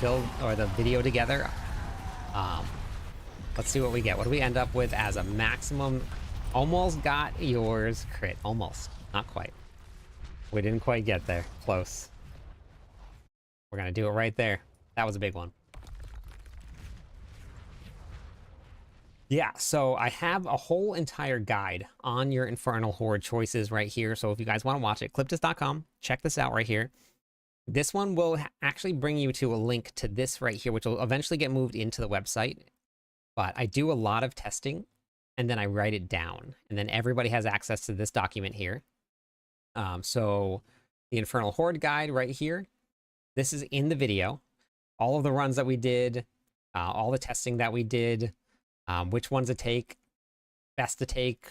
build or the video together. Let's see what we get. What do we end up with as a maximum? Almost got yours crit. Almost, not quite. We didn't quite get there. Close. We're gonna do it right there. That was a big one. Yeah, so I have a whole entire guide on your Infernal Horde choices right here. So if you guys want to watch it, cliptus.com, check this out right here. This one will actually bring you to a link to this right here, which will eventually get moved into the website. But I do a lot of testing, and then I write it down. And then everybody has access to this document here. So the Infernal Horde guide right here, this is in the video. All of the runs that we did, all the testing that we did, which ones to take, best to take.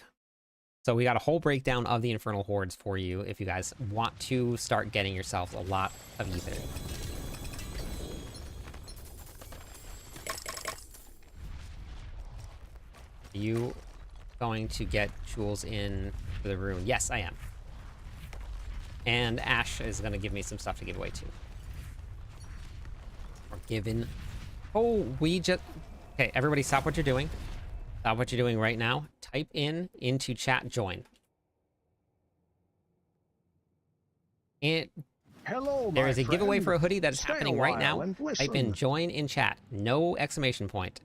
So we got a whole breakdown of the Infernal Hordes for you if you guys want to start getting yourself a lot of ether. Are you going to get jewels in for the rune? Yes, I am. And Ash is going to give me some stuff to give away too. Or given. Oh, we just... Okay, everybody stop what you're doing. Stop what you're doing right now. Type into chat join. Hello, there is a friend. giveaway for a hoodie that is Stay happening a right while now. and Type in listen. join in chat. No exclamation point.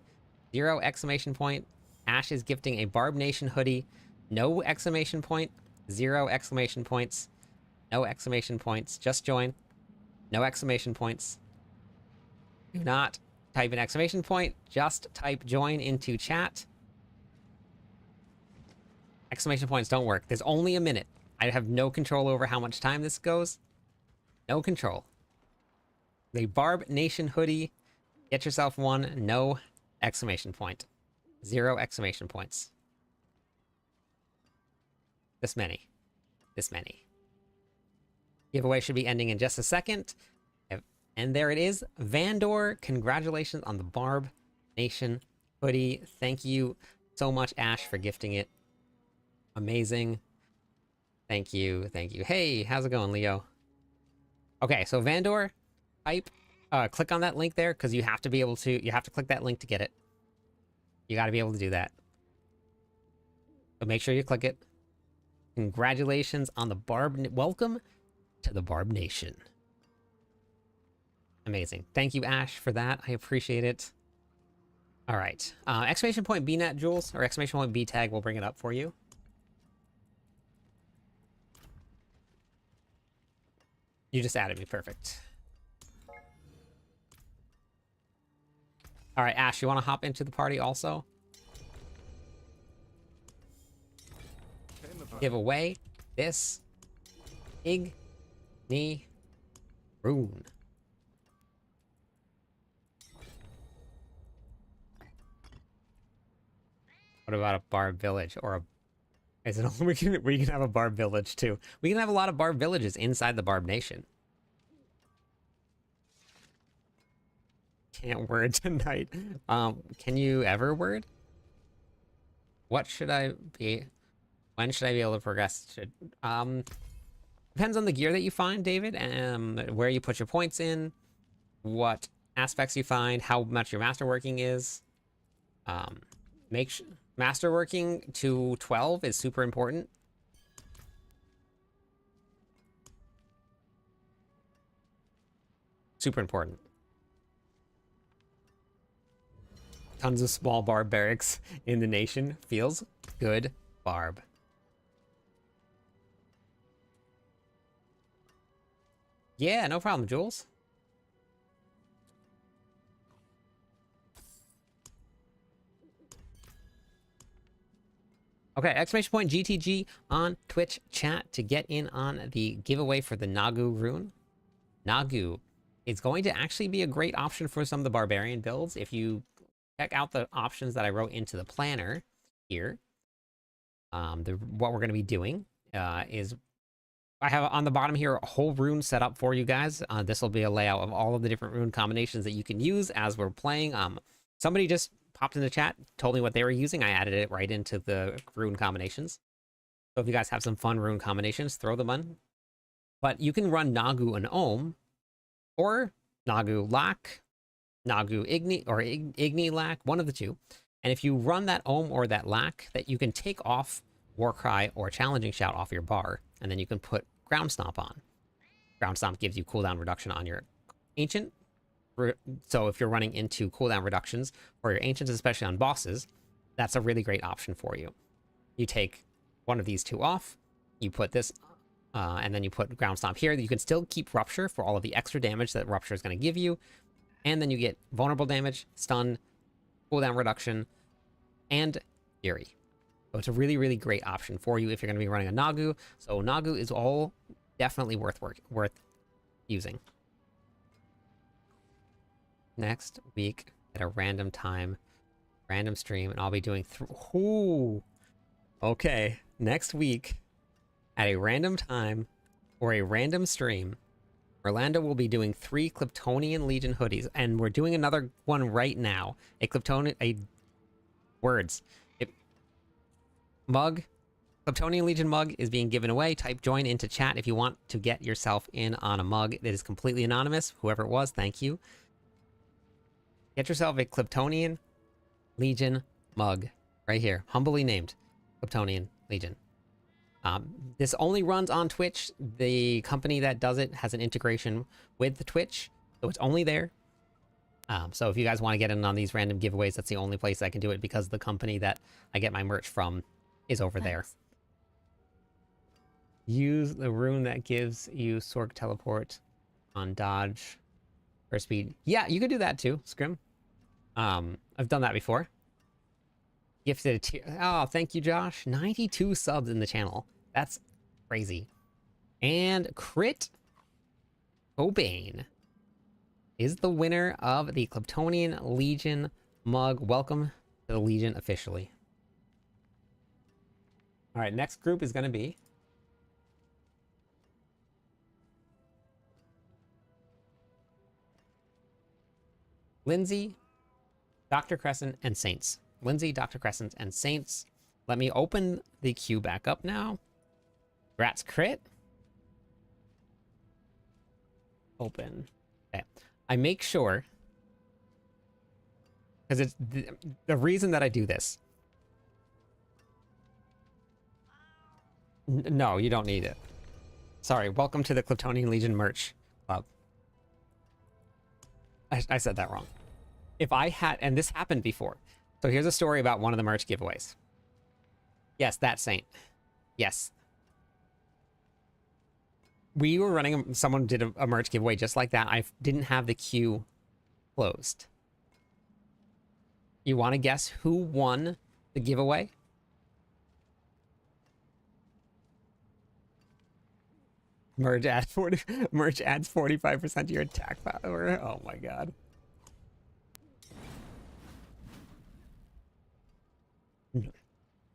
0 exclamation point. Ash is gifting a Barb Nation hoodie. No exclamation point. 0 exclamation points. No exclamation points. Just join. No exclamation points. Do not type an exclamation point. Just type join into chat. Exclamation points don't work. There's only a minute. I have no control over how much time this goes. No control. The Barb Nation hoodie. Get yourself one. No exclamation point. 0 exclamation points. This many. This many. Giveaway should be ending in just a second. And there it is. Vandor, congratulations on the Barb Nation hoodie. Thank you so much, Ash, for gifting it. Amazing. Thank you. Thank you. Hey, how's it going, Leo? Okay, so Vandor, click on that link there, because you have to be able to, you have to click that link to get it. You got to be able to do that. So make sure you click it. Congratulations on the Barb. Welcome to the Barb Nation. Amazing. Thank you, Ash, for that. I appreciate it. All right. Exclamation point BNet Jules, or exclamation point B tag will bring it up for you. You just added me. Perfect. All right, Ash, you want to hop into the party also? Give away this Igni rune. What about a Barb Village or a... Is it only we can have a Barb Village too? We can have a lot of Barb Villages inside the Barb Nation. Can't word tonight. Can you ever word? What should I be? When should I be able to progress? Depends on the gear that you find, David, and where you put your points in, what aspects you find, how much your masterworking is. Masterworking to 12 is super important. Super important. Tons of small Barb barracks in the nation. Feels good, Barb. Yeah, no problem, Jules. Okay, exclamation point GTG on Twitch chat to get in on the giveaway for the Nagu rune. Nagu is going to actually be a great option for some of the barbarian builds. If you check out the options that I wrote into the planner here, what we're going to be doing is I have on the bottom here a whole rune set up for you guys. This will be a layout of all of the different rune combinations that you can use as we're playing. Somebody just popped in the chat, told me what they were using. I added it right into the rune combinations. So if you guys have some fun rune combinations, throw them on. But you can run Nagu and Ohm, or Nagu Lac, Nagu Igni, or Igni Lac, one of the two. And if you run that Ohm or that Lac, that you can take off Warcry or Challenging Shout off your bar, and then you can put Ground Stomp on. Ground Stomp gives you cooldown reduction on your Ancient. So if you're running into cooldown reductions for your Ancients, especially on bosses, that's a really great option for you. You take one of these two off, you put this, and then you put Ground Stomp here. You can still keep Rupture for all of the extra damage that Rupture is going to give you, and then you get vulnerable damage, stun, cooldown reduction, and Fury. So it's a really, really great option for you if you're going to be running a Nagu. So Nagu is all definitely worth using. Next week at a random time, random stream, and I'll be doing ooh. Okay, next week at a random time or a random stream, Merlando will be doing 3 Kryptonian Legion hoodies, and we're doing another one right now. Mug. Kryptonian Legion mug is being given away. Type join into chat if you want to get yourself in on a mug that is completely anonymous. Whoever it was, thank you. Get yourself a Kryptonian Legion mug right here. Humbly named Kryptonian Legion. This only runs on Twitch. The company that does it has an integration with the Twitch, so it's only there. So if you guys want to get in on these random giveaways, that's the only place I can do it because the company that I get my merch from is over there. Use the rune that gives you Sork teleport on dodge for speed. Yeah, you could do that too, Scrim. I've done that before. Gifted a tier. Oh, thank you, Josh. 92 subs in the channel. That's crazy. And Crit Cobain is the winner of the Kryptonian Legion mug. Welcome to the Legion officially. All right, next group is going to be Lindsay, Dr. Crescent, and Saints. Lindsay, Dr. Crescent, and Saints. Let me open the queue back up now. Rats Crit. Open. Okay. I make sure, because it's the reason that I do this. No, you don't need it. Sorry, welcome to the Kryptonian Legion merch club. I said that wrong. If I had, and this happened before. So here's a story about one of the merch giveaways. Yes, that Saint. Yes. We were running, someone did a merch giveaway just like that. I didn't have the queue closed. You want to guess who won the giveaway? Merch adds 45% to your attack power. Oh my god.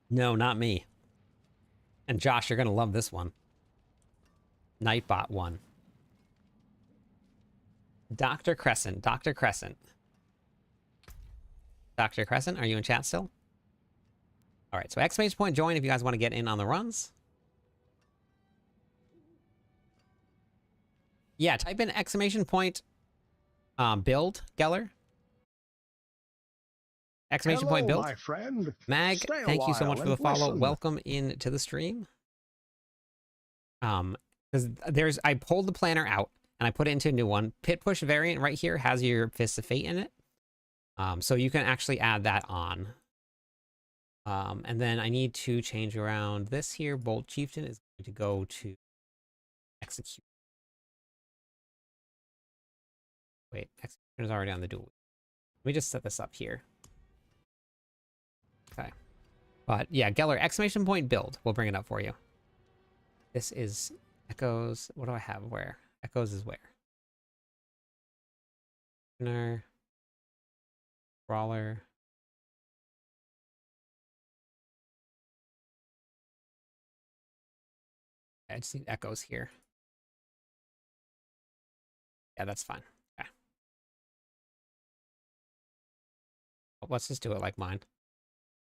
No, not me. And Josh, you're gonna love this one. Nightbot won. Dr. Crescent. Dr. Crescent. Dr. Crescent, are you in chat still? All right, so exclamation point join if you guys want to get in on the runs. Yeah, type in exclamation point build, Geller. Exclamation point build. My friend. Mag, Stay a thank you so much while for the and follow. listen. Welcome in to the stream. Because I pulled the planner out and I put it into a new one. Pit push variant right here has your Fists of Fate in it. So you can actually add that on. And then I need to change around this here. Bolt Chieftain is going to go to execute. Wait, execution is already on the dual. Let me just set this up here. Okay. But yeah, Geller, exclamation point build. We'll bring it up for you. This is Echoes. What do I have where? Echoes is where? Brawler. I just need Echoes here. Yeah, that's fine. Okay. Well, let's just do it like mine.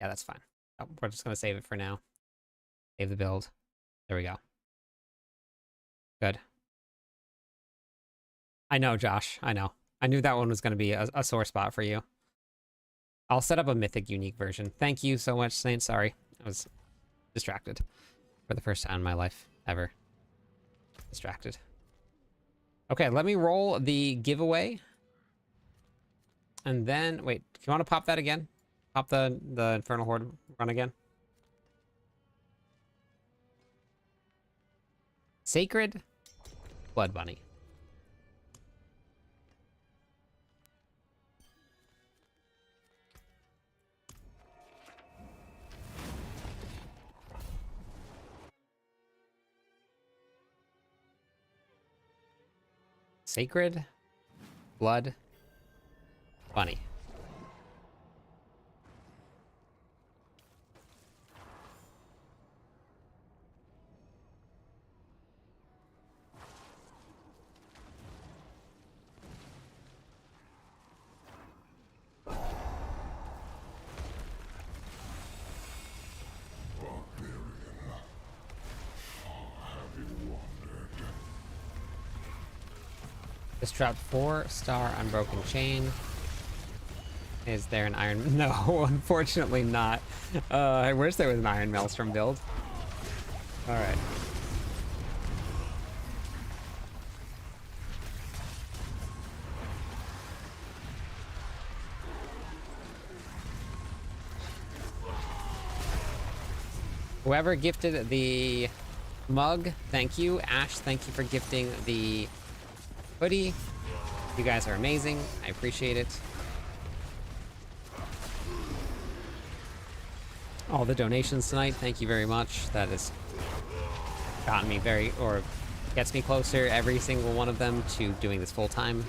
Yeah, that's fine. Oh, we're just going to save it for now. Save the build. There we go. Good. I know, Josh. I know. I knew that one was going to be a sore spot for you. I'll set up a Mythic unique version. Thank you so much, Saint. Sorry. I was distracted. For the first time in my life. Ever. Distracted. Okay, let me roll the giveaway. And then, wait, do you want to pop that again? Pop the Infernal Horde run again. Sacred Blood Bunny. Sacred Blood Bunny. Just dropped 4-star Unbroken Chain. Is there an Iron... No, unfortunately not. I wish there was an Iron Maelstrom build. Alright. Whoever gifted the mug, thank you. Ash, thank you for gifting the hoodie. You guys are amazing. I appreciate it. All the donations tonight, thank you very much. That has gotten me gets me closer, every single one of them, to doing this full time.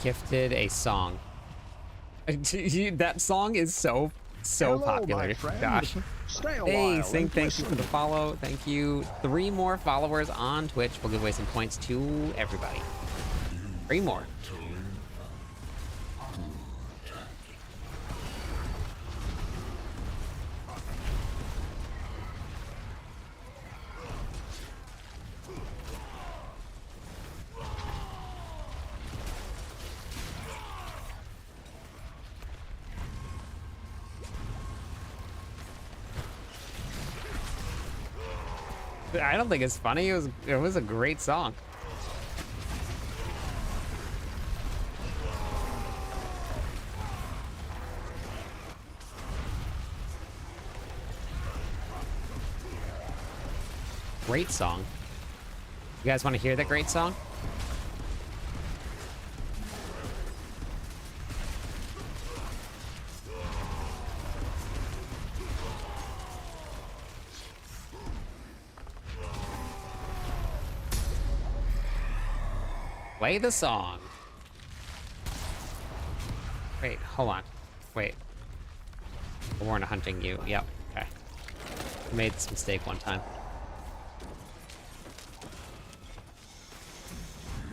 Gifted a song. That song is so Hello, popular. my friend. Gosh. Stay a Hey, while Sing, and thank you for the listen. follow. Thank you. 3 more followers on Twitch. We'll give away some points to everybody. 3 more. I don't think it's funny. It was a great song. Great song. You guys want to hear that great song? Play the song. Wait, hold on. Wait. I weren't hunting you. Yep. Okay. I made this mistake one time.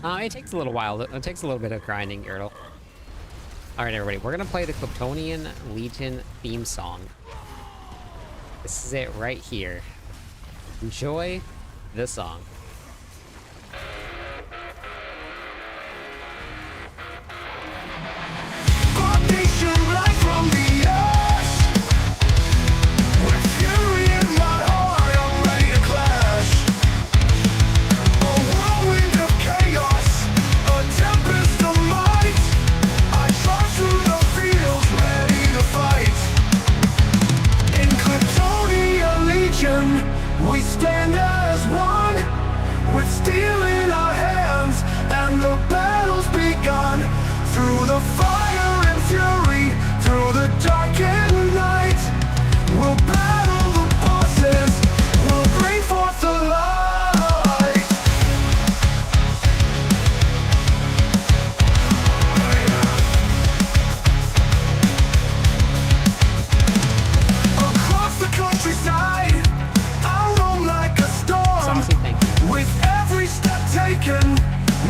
It takes a little while. It takes a little bit of grinding, Yertle. Alright, everybody. We're gonna play the Kryptonian Legion theme song. This is it right here. Enjoy the song. Chaos, a tempest of might. I trust through the fields. We stand as one, with steel in our hands, and the battle's begun. Through the fire and fury, through the darkened night, we'll battle the bosses, we'll bring forth the light. Across the countryside, I roam like a storm. Saucy, thank you. With every step taken,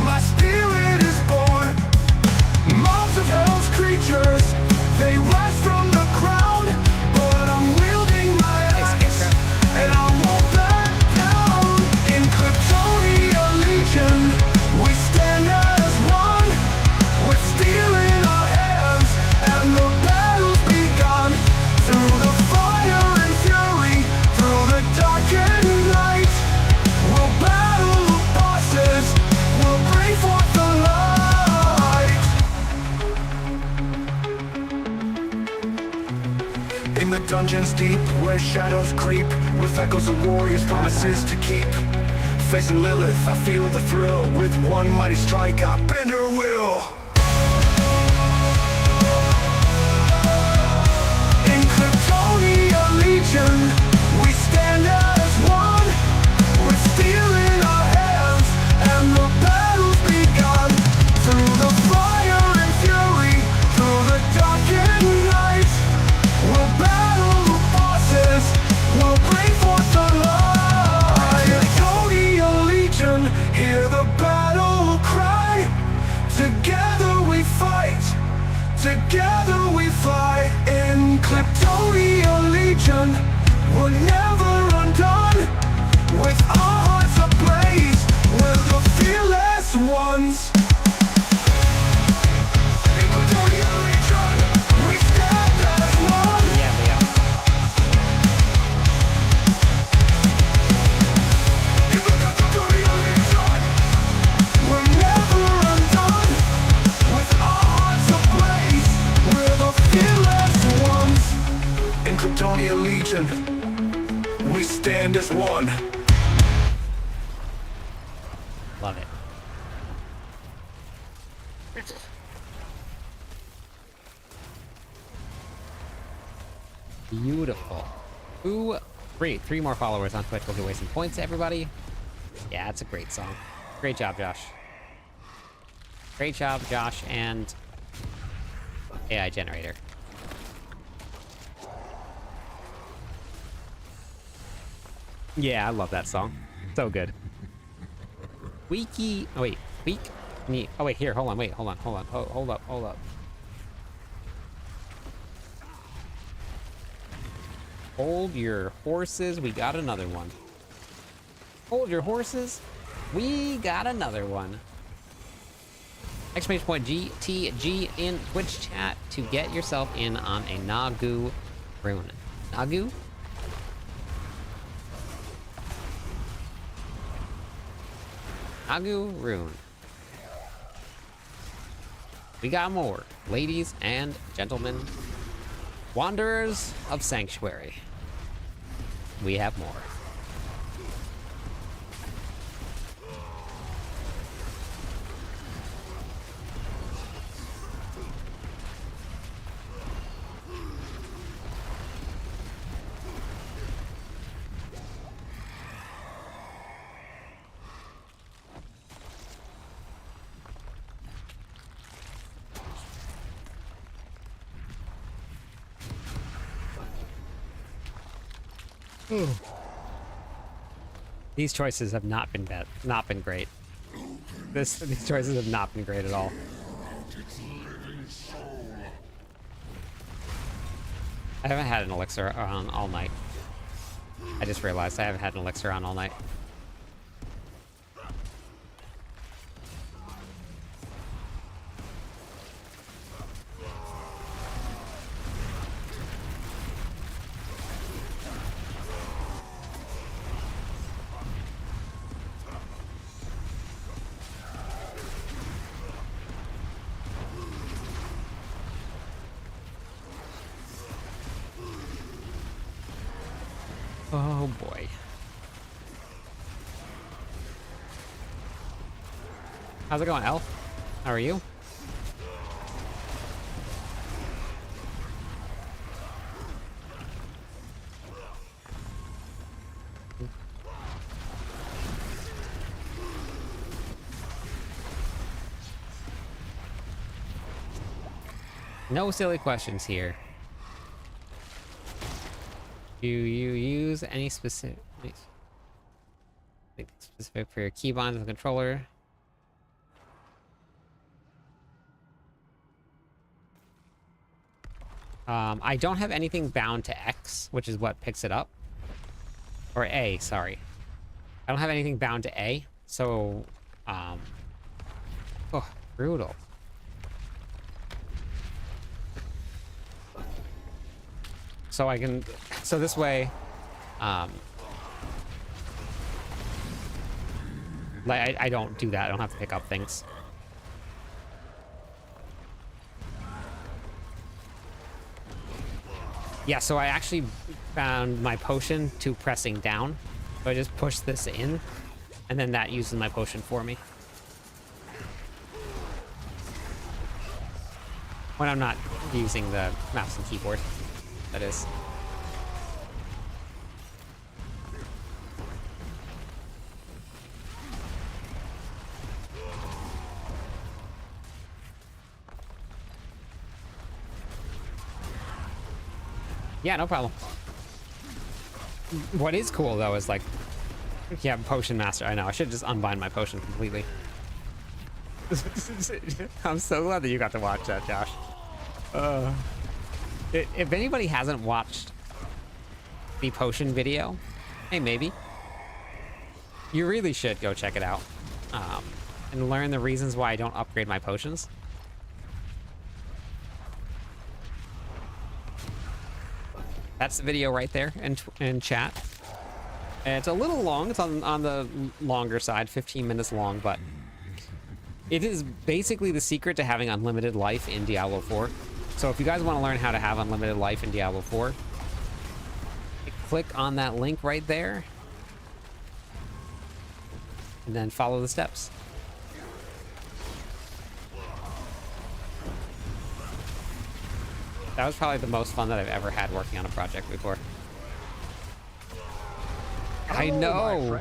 my spirit is born. Mobs of hell's creatures, they rise from the ground, but I'm wielding my axe, and I won't back down. In Kryptonia Legion, we stand as one, with steel in our hands, and the battle's begun. Through the fire and fury, through the darkened night, we'll battle the bosses, we'll bring forth the light. In the dungeons deep, where shadows creep, with echoes of warriors' promises to keep. Facing Lilith, I feel the thrill. With one mighty strike, I bend her will. In Kryptonia Legion, we stand as one, with steel in our hands, and the battle's begun. Through the fire and fury, through the darkened night, we'll battle the bosses, we'll bring forth the light. Kryptonia Legion, hear the battle cry. Together we fight, together we fly. In Kryptonia Legion, we're never undone. With our hearts ablaze, we're the fearless ones. In Kryptonia Legion, we stand as one. Yeah, we are. In the Kryptonia Legion, we're never undone. With our hearts ablaze, we're the fearless ones. In Kryptonia Legion, we stand as one. Love it. Beautiful. Ooh, great. 3 more followers on Twitch. We'll give away some points to everybody. Yeah, it's a great song. Great job, Josh. Great job, Josh and AI generator. Yeah, I love that song. So good. Weaky. Oh wait, weak. Oh wait, here. Hold on. Wait. Hold on. Hold on. Hold up. Hold up. Hold your horses. We got another one. Hold your horses. We got another one. Exclamation point GTG in Twitch chat to get yourself in on a Nagu rune. Nagu? Nagu rune. We got more, ladies and gentlemen, wanderers of Sanctuary. We have more. These choices have not been great. These choices have not been great at all. I haven't had an elixir on all night. I just realized I haven't had an elixir on all night. Oh boy. How's it going, Elf? How are you? No silly questions here. Do you use any specific for your keybinds and controller? I don't have anything bound to X, which is what picks it up. Or A, sorry. I don't have anything bound to A, so, oh, brutal. So I can, so this way, like, I don't do that. I don't have to pick up things. Yeah, so I actually found my potion to pressing down. So I just push this in, and then that uses my potion for me. When I'm not using the mouse and keyboard, that is. Yeah, no problem. What is cool though is like, yeah, potion master. I know I should just unbind my potion completely. I'm so glad that you got to watch that, Josh. If anybody hasn't watched the potion video, hey, maybe you really should go check it out and learn the reasons why I don't upgrade my potions. That's the video right there in chat. And it's a little long. It's on the longer side, 15 minutes long, but it is basically the secret to having unlimited life in Diablo 4. So if you guys want to learn how to have unlimited life in Diablo 4, click on that link right there and then follow the steps. That was probably the most fun that I've ever had working on a project before. I know.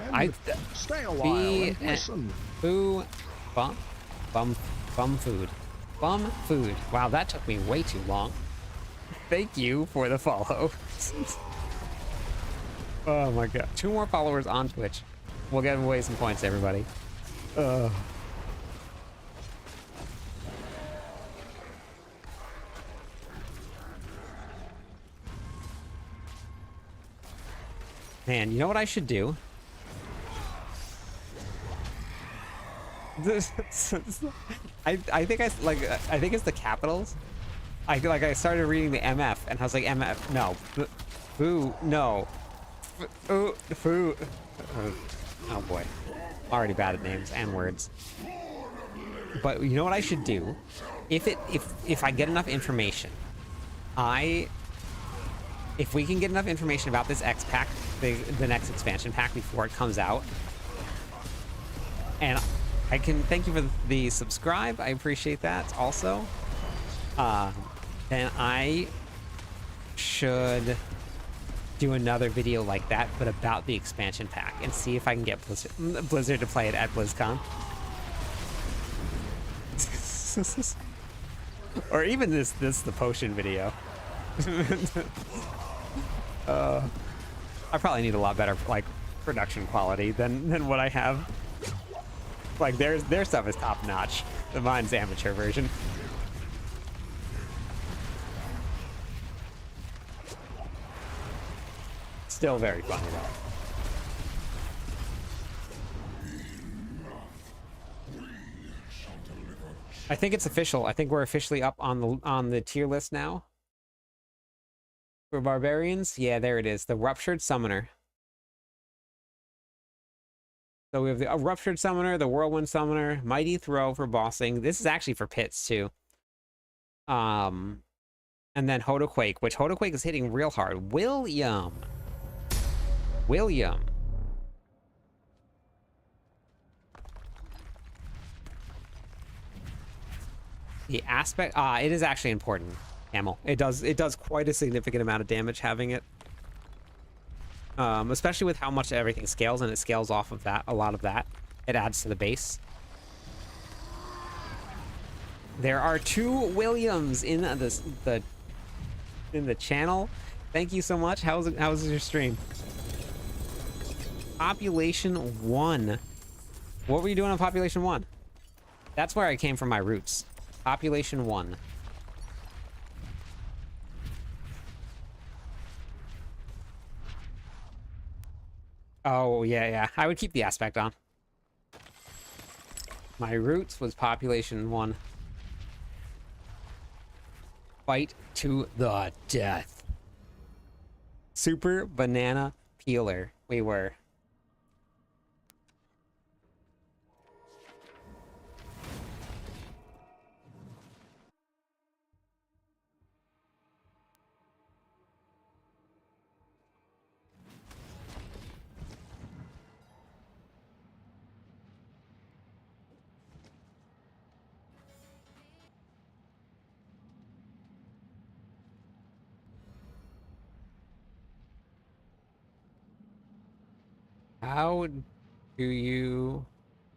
Stay a while and listen. Bum food. Bum food. Wow, that took me way too long. Thank you for the follow. Oh my god. 2 more followers on Twitch. We'll give away some points, everybody. Man, you know what I should do? I think I think it's the capitals. I started reading the MF and I was like, MF, no, foo, no, foo. Oh boy, already bad at names and words. But you know what I should do? If I get enough information, if we can get enough information about this X pack, the next expansion pack before it comes out, and I can thank you for the subscribe. I appreciate that also. Then I should do another video like that, but about the expansion pack, and see if I can get Blizzard to play it at BlizzCon. Or even the potion video. I probably need a lot better like production quality than what I have. Like their stuff is top notch. Mine's amateur version. Still very funny though. I think it's official. I think we're officially up on the tier list now. For barbarians, yeah, there it is. The Ruptured Summoner. So we have the Ruptured Summoner, the Whirlwind Summoner, Mighty Throw for bossing. This is actually for pits too. And then Hodoquake, which Hodoquake is hitting real hard. William. The aspect, it is actually important, Camel. It does quite a significant amount of damage having it. Especially with how much everything scales, and it scales off of that, a lot of that. It adds to the base. There are 2 Williams in the channel. Thank you so much. How was your stream? Population 1. What were you doing on Population 1? That's where I came from my roots. Population 1. Oh, yeah. I would keep the aspect on. My roots was Population 1. Fight to the death. Super banana peeler. We were. How do you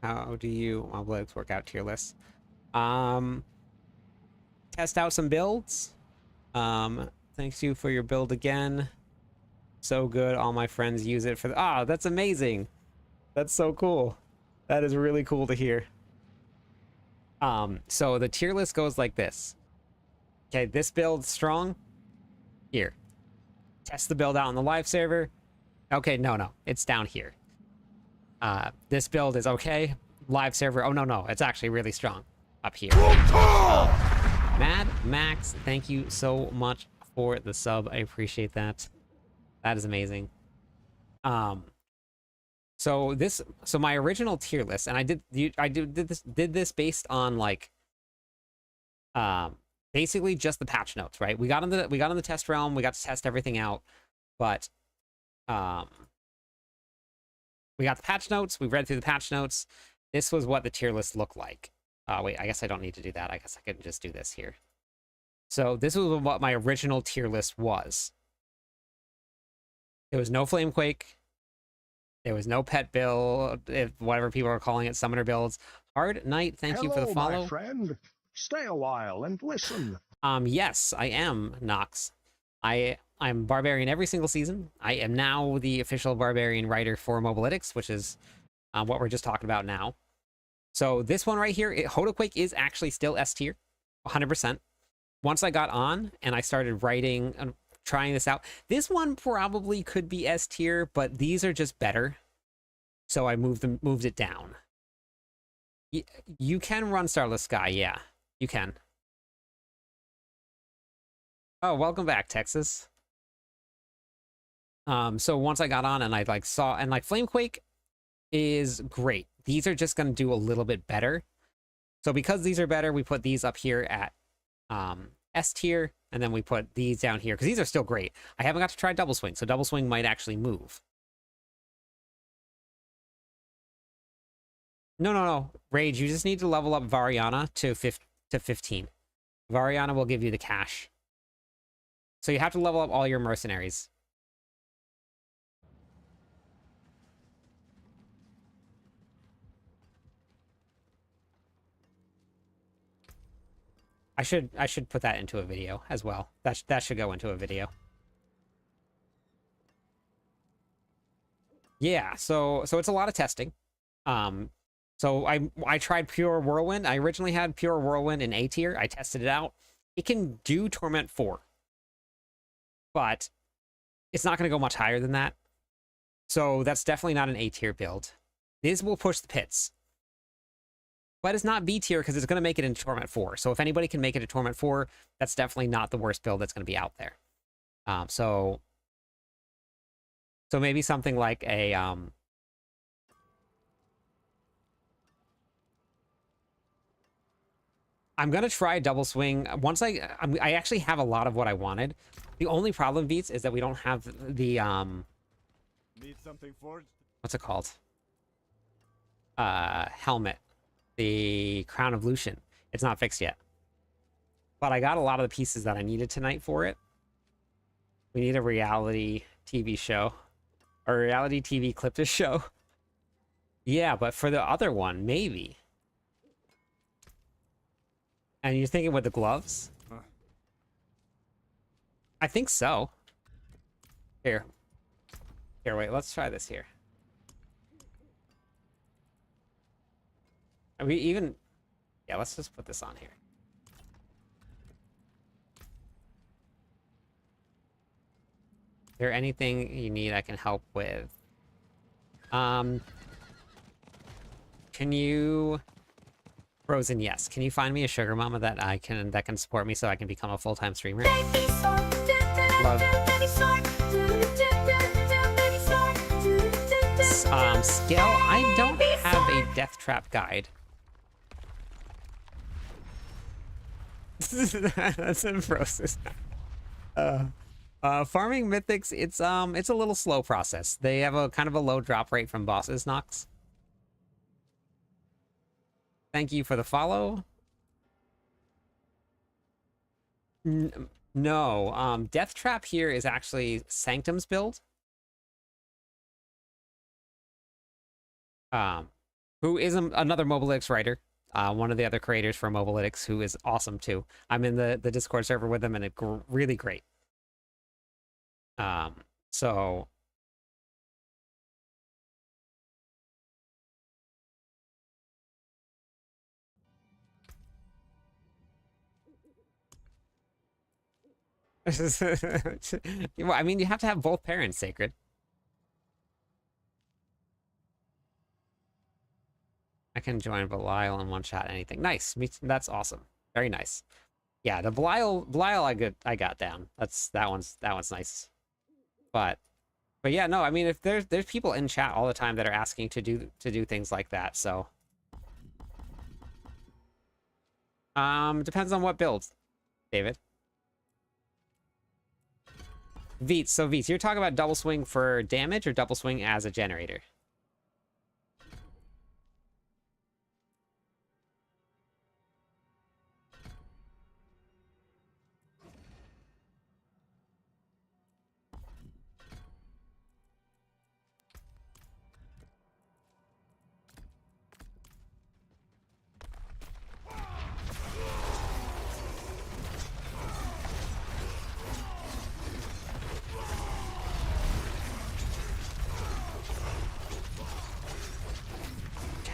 well, let's work out tier lists. Test out some builds. Thanks you for your build again. So good. All my friends use it for the that's amazing. That's so cool. That is really cool to hear. So the tier list goes like this. Okay, this build's strong. Here. Test the build out on the live server. Okay, no. It's down here. This build is okay. Live server. Oh, no. It's actually really strong up here. Mad Max, thank you so much for the sub. I appreciate that. That is amazing. So my original tier list, and I did this based on like basically just the patch notes, right? We got on the test realm, we got to test everything out, but we got the patch notes, we read through the patch notes. This was what the tier list looked like. Wait, I guess I don't need to do that. I guess I can just do this here. So this was what my original tier list was. There was no Flamequake. There was no pet build, if whatever people are calling it, summoner builds. Hard Knight, thank you for the follow. My friend. Stay a while and listen. Yes, I am, Nox. I'm Barbarian every single season. I am now the official Barbarian writer for Mobalytics, which is what we're just talking about now. So this one right here, Hodaquake is actually still S tier, 100%. Once I got on and I started writing and trying this out, this one probably could be S tier, but these are just better. So I moved it down. You can run Starless Sky, yeah, you can. Oh, welcome back, Texas. So once I got on and I saw, and Flamequake is great. These are just going to do a little bit better. So because these are better, we put these up here at S tier, and then we put these down here because these are still great. I haven't got to try Double Swing, so Double Swing might actually move. No. Rage, you just need to level up Variana to 15. Variana will give you the cash. So you have to level up all your mercenaries. I should put that into a video as well. That should go into a video. Yeah, so it's a lot of testing. So I tried Pure Whirlwind. I originally had Pure Whirlwind in A tier. I tested it out. It can do Torment 4. But it's not going to go much higher than that. So that's definitely not an A tier build. This will push the pits. But it's not B tier because it's going to make it into Torment 4. So if anybody can make it to Torment 4, that's definitely not the worst build that's going to be out there. So maybe something like a I'm gonna try Double Swing once I actually have a lot of what I wanted. The only problem, Beats, is that we don't have the Need something forged? what's it called? Helmet. The Crown of Lucian. It's not fixed yet. but I got a lot of the pieces that I needed tonight for it. We need a reality TV show. Or a reality TV Cliptus show. Yeah, but for the other one, maybe. And you're thinking with the gloves? I think so. Here. Here, wait, let's try this here. Are we even... Yeah, let's just put this on here. Is there anything you need I can help with? Can you... Frozen, yes. Can you find me a sugar mama that can support me so I can become a full-time streamer? Love. Skill, I don't have a death trap guide. That's in Frozen. Farming mythics, it's a little slow process. They have a kind of a low drop rate from bosses, Nox. Thank you for the follow. No, Death Trap here is actually Sanctum's build. Who is another Mobalytics writer. One of the other creators for Mobalytics, who is awesome too. I'm in the Discord server with them, and it's really great. So... Well, I mean, you have to have both parents, Sacred. I can join Belial in one shot, anything. Nice. That's awesome. Very nice. Yeah, the Belial I got down. That one's nice. But yeah, no, I mean, if there's people in chat all the time that are asking to do things like that, so depends on what build, David. Veets, so Veets, you're talking about double swing for damage or double swing as a generator?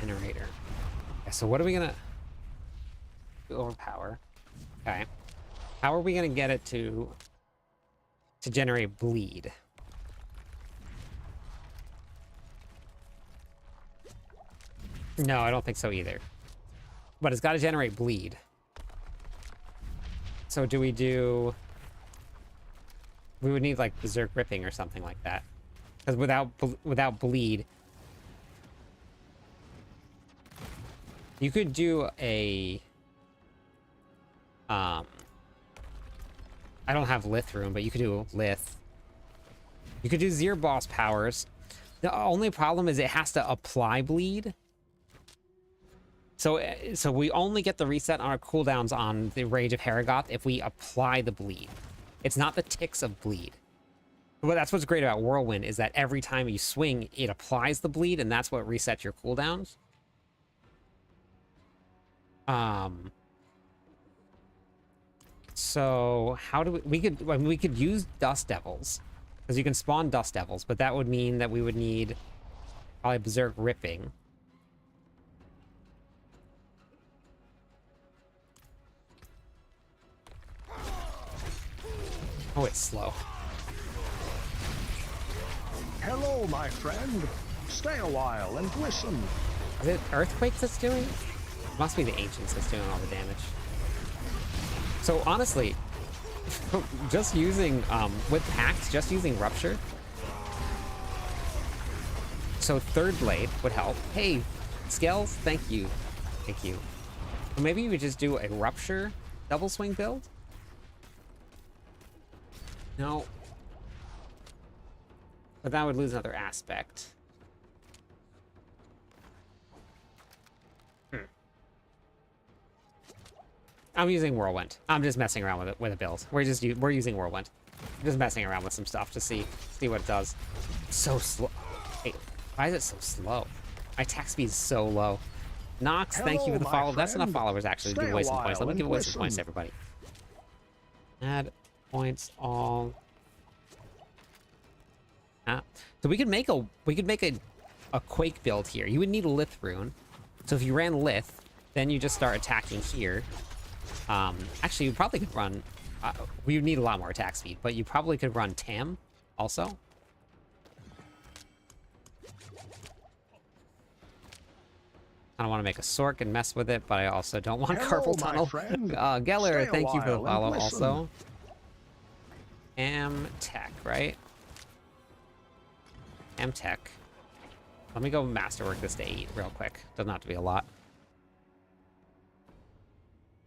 Generator. Yeah, so what are we gonna overpower? Okay. How are we gonna get it to generate bleed? No, I don't think so either. But it's got to generate bleed. So do we do... We would need like Berserk Ripping or something like that. Because without bleed... You could do a... I don't have Lith Rune, but you could do Lith. You could do Zir Boss powers. The only problem is it has to apply bleed. So we only get the reset on our cooldowns on the Rage of Haragoth if we apply the bleed. It's not the ticks of bleed. But that's what's great about Whirlwind, is that every time you swing, it applies the bleed, and that's what resets your cooldowns. So how do we could use Dust Devils, because you can spawn Dust Devils, but that would mean that we would need probably Berserk Ripping. Oh, it's slow. Hello, my friend. Stay a while and listen. Is it Earthquakes that's doing it? Must be the Ancients that's doing all the damage. So honestly, just using, with packs, just using Rupture. So Third Blade would help. Hey, Scales, thank you. Thank you. Maybe you would just do a Rupture double swing build? No. But that would lose another aspect. I'm using Whirlwind. I'm just messing around with it with a build. We're using Whirlwind. Just messing around with some stuff to see what it does. It's so slow. Hey, why is it so slow? My attack speed is so low. Nox, thank you Hello, for the my follow. That's enough friend. followers actually to Stay give a away some points. Let while me and give away some points to listen. everybody. Add points all. So we could make a Quake build here. You would need a Lith rune. So if you ran Lith, then you just start attacking here. Actually, you probably could run. We would need a lot more attack speed, but you probably could run Tam also. I don't want to make a Sork and mess with it, but I also don't want Hello, Carpal my Tunnel. friend. Geller, Stay a thank you for the while and follow listen. also. Tech, right? Tech. Let me go masterwork this to 8 real quick. Doesn't have to be a lot.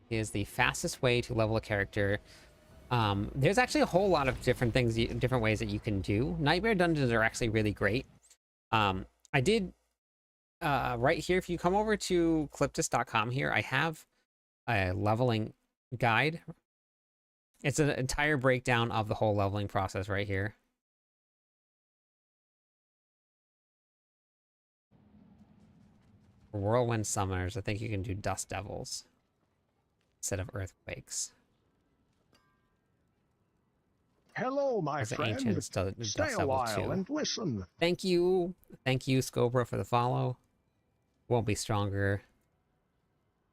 Is the fastest way to level a character. There's actually a whole lot of different things, different ways that you can do. Nightmare dungeons are actually really great. I did right here, if you come over to cliptus.com here, I have a leveling guide. It's an entire breakdown of the whole leveling process right here. For Whirlwind Summoners, I think you can do Dust Devils instead of Earthquakes. Hello, my As the friend. Ancients do Stay Dust a Devil while too. and listen. Thank you, Scobra, for the follow. Won't be stronger.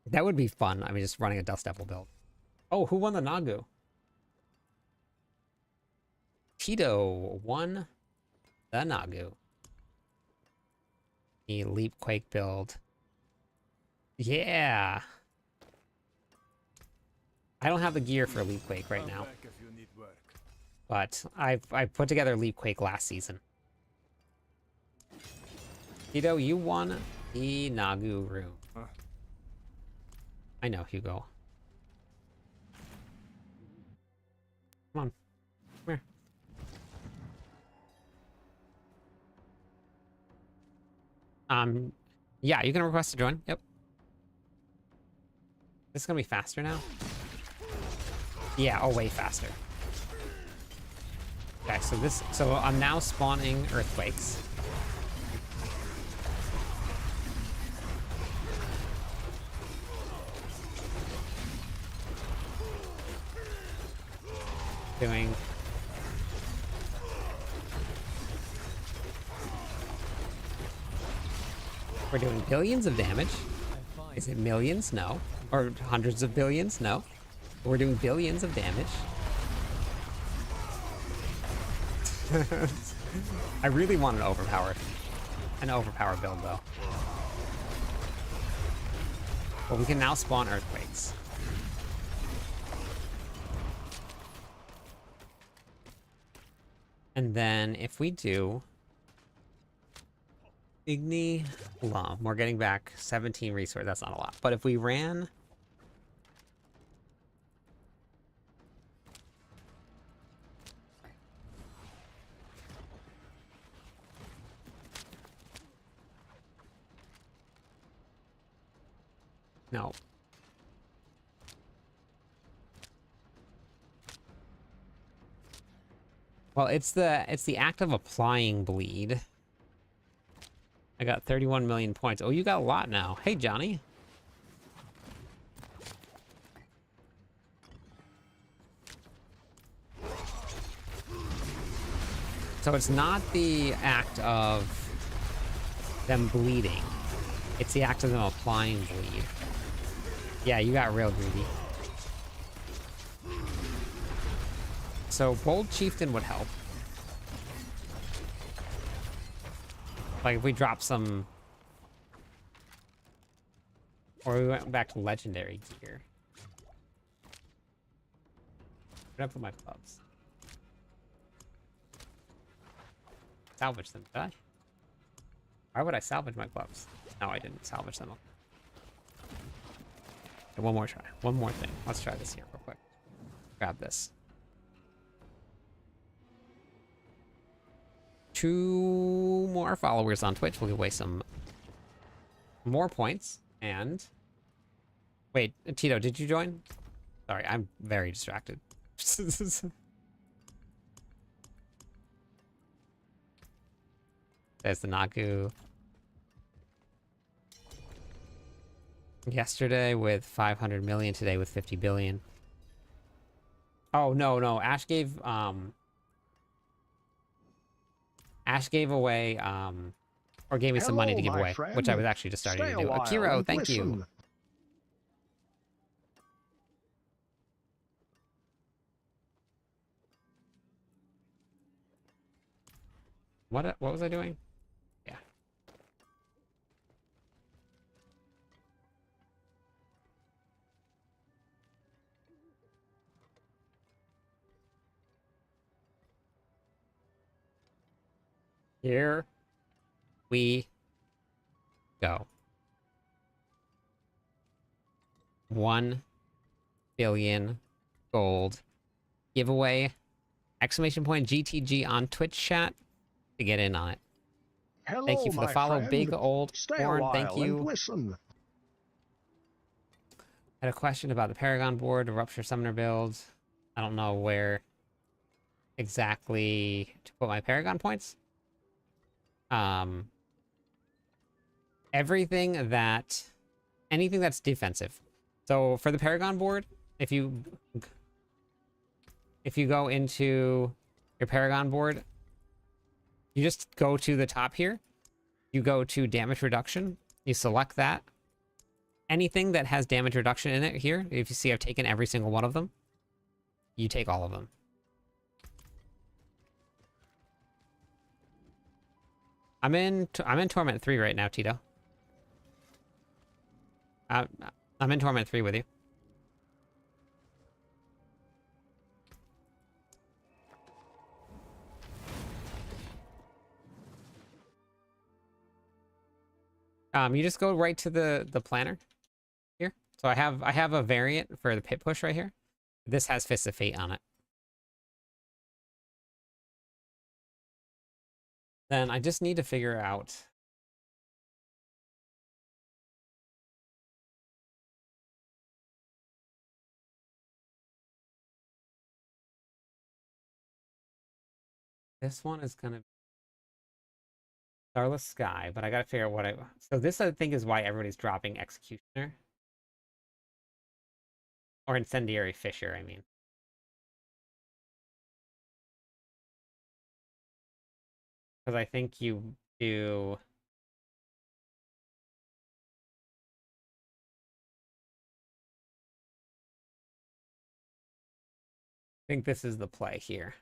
That would be fun. I mean, just running a Dust Devil build. Oh, who won the Nagu? Tito won the Nagu. The Leap Quake build. Yeah. I don't have the gear for Leap Quake right now, Back if you need work. but I put together Leap Quake last season. Tito, you won the Nagu room. Huh. I know, Hugo. Come on. Come here. Yeah, you can request to join. Yep. This is gonna be faster now. Yeah, oh, way faster. Okay, so I'm now spawning earthquakes. Doing. We're doing billions of damage. Is it millions? No. Or hundreds of billions? No. We're doing billions of damage. I really want an overpower build though. But we can now spawn earthquakes. And then if we do Igni Lum, we're getting back 17 resource. That's not a lot. But if we ran no. Well, it's the act of applying bleed. I got 31 million points. Oh, you got a lot now. Hey, Johnny. So it's not the act of them bleeding. It's the act of them applying bleed. Yeah, you got real greedy. So Bold Chieftain would help. Like if we drop some, or we went back to legendary gear. Where'd I put my clubs? Salvage them, did I? Why would I salvage my clubs? No, I didn't salvage them. Okay, one more try. One more thing. Let's try this here real quick. Grab this. 2 more followers on Twitch will give away some more points. And wait, Tito, did you join? Sorry, I'm very distracted. There's the Nagu. Yesterday with 500 million, today with 50 billion. Oh, no. Ash gave away, or gave me some money to give Hello, my away, friend. which I was actually just starting Stay to a do. while Akiro, and thank you. listen. What was I doing? Yeah. Here we go. 1 billion gold giveaway. Exclamation point GTG on Twitch chat to get in on it. Hello, Thank you for the my follow, friend. Big Old Stay Horn. a while Thank you. and listen. I had a question about the Paragon board, the Rupture Summoner build. I don't know where exactly to put my Paragon points. Anything that's defensive. So for the Paragon board, if you go into your Paragon board, you just go to the top here. You go to damage reduction. You select that. Anything that has damage reduction in it here, if you see I've taken every single one of them, you take all of them. I'm in Torment 3 right now, Tito. I'm in Torment 3 with you. You just go right to the planner here. So I have a variant for the pit push right here. This has Fist of Fate on it. Then I just need to figure out this one is gonna be Starless Sky, but I gotta figure out what so this I think is why everybody's dropping Executioner. Or Incendiary Fisher, I mean. Because I think you do... I think this is the play here.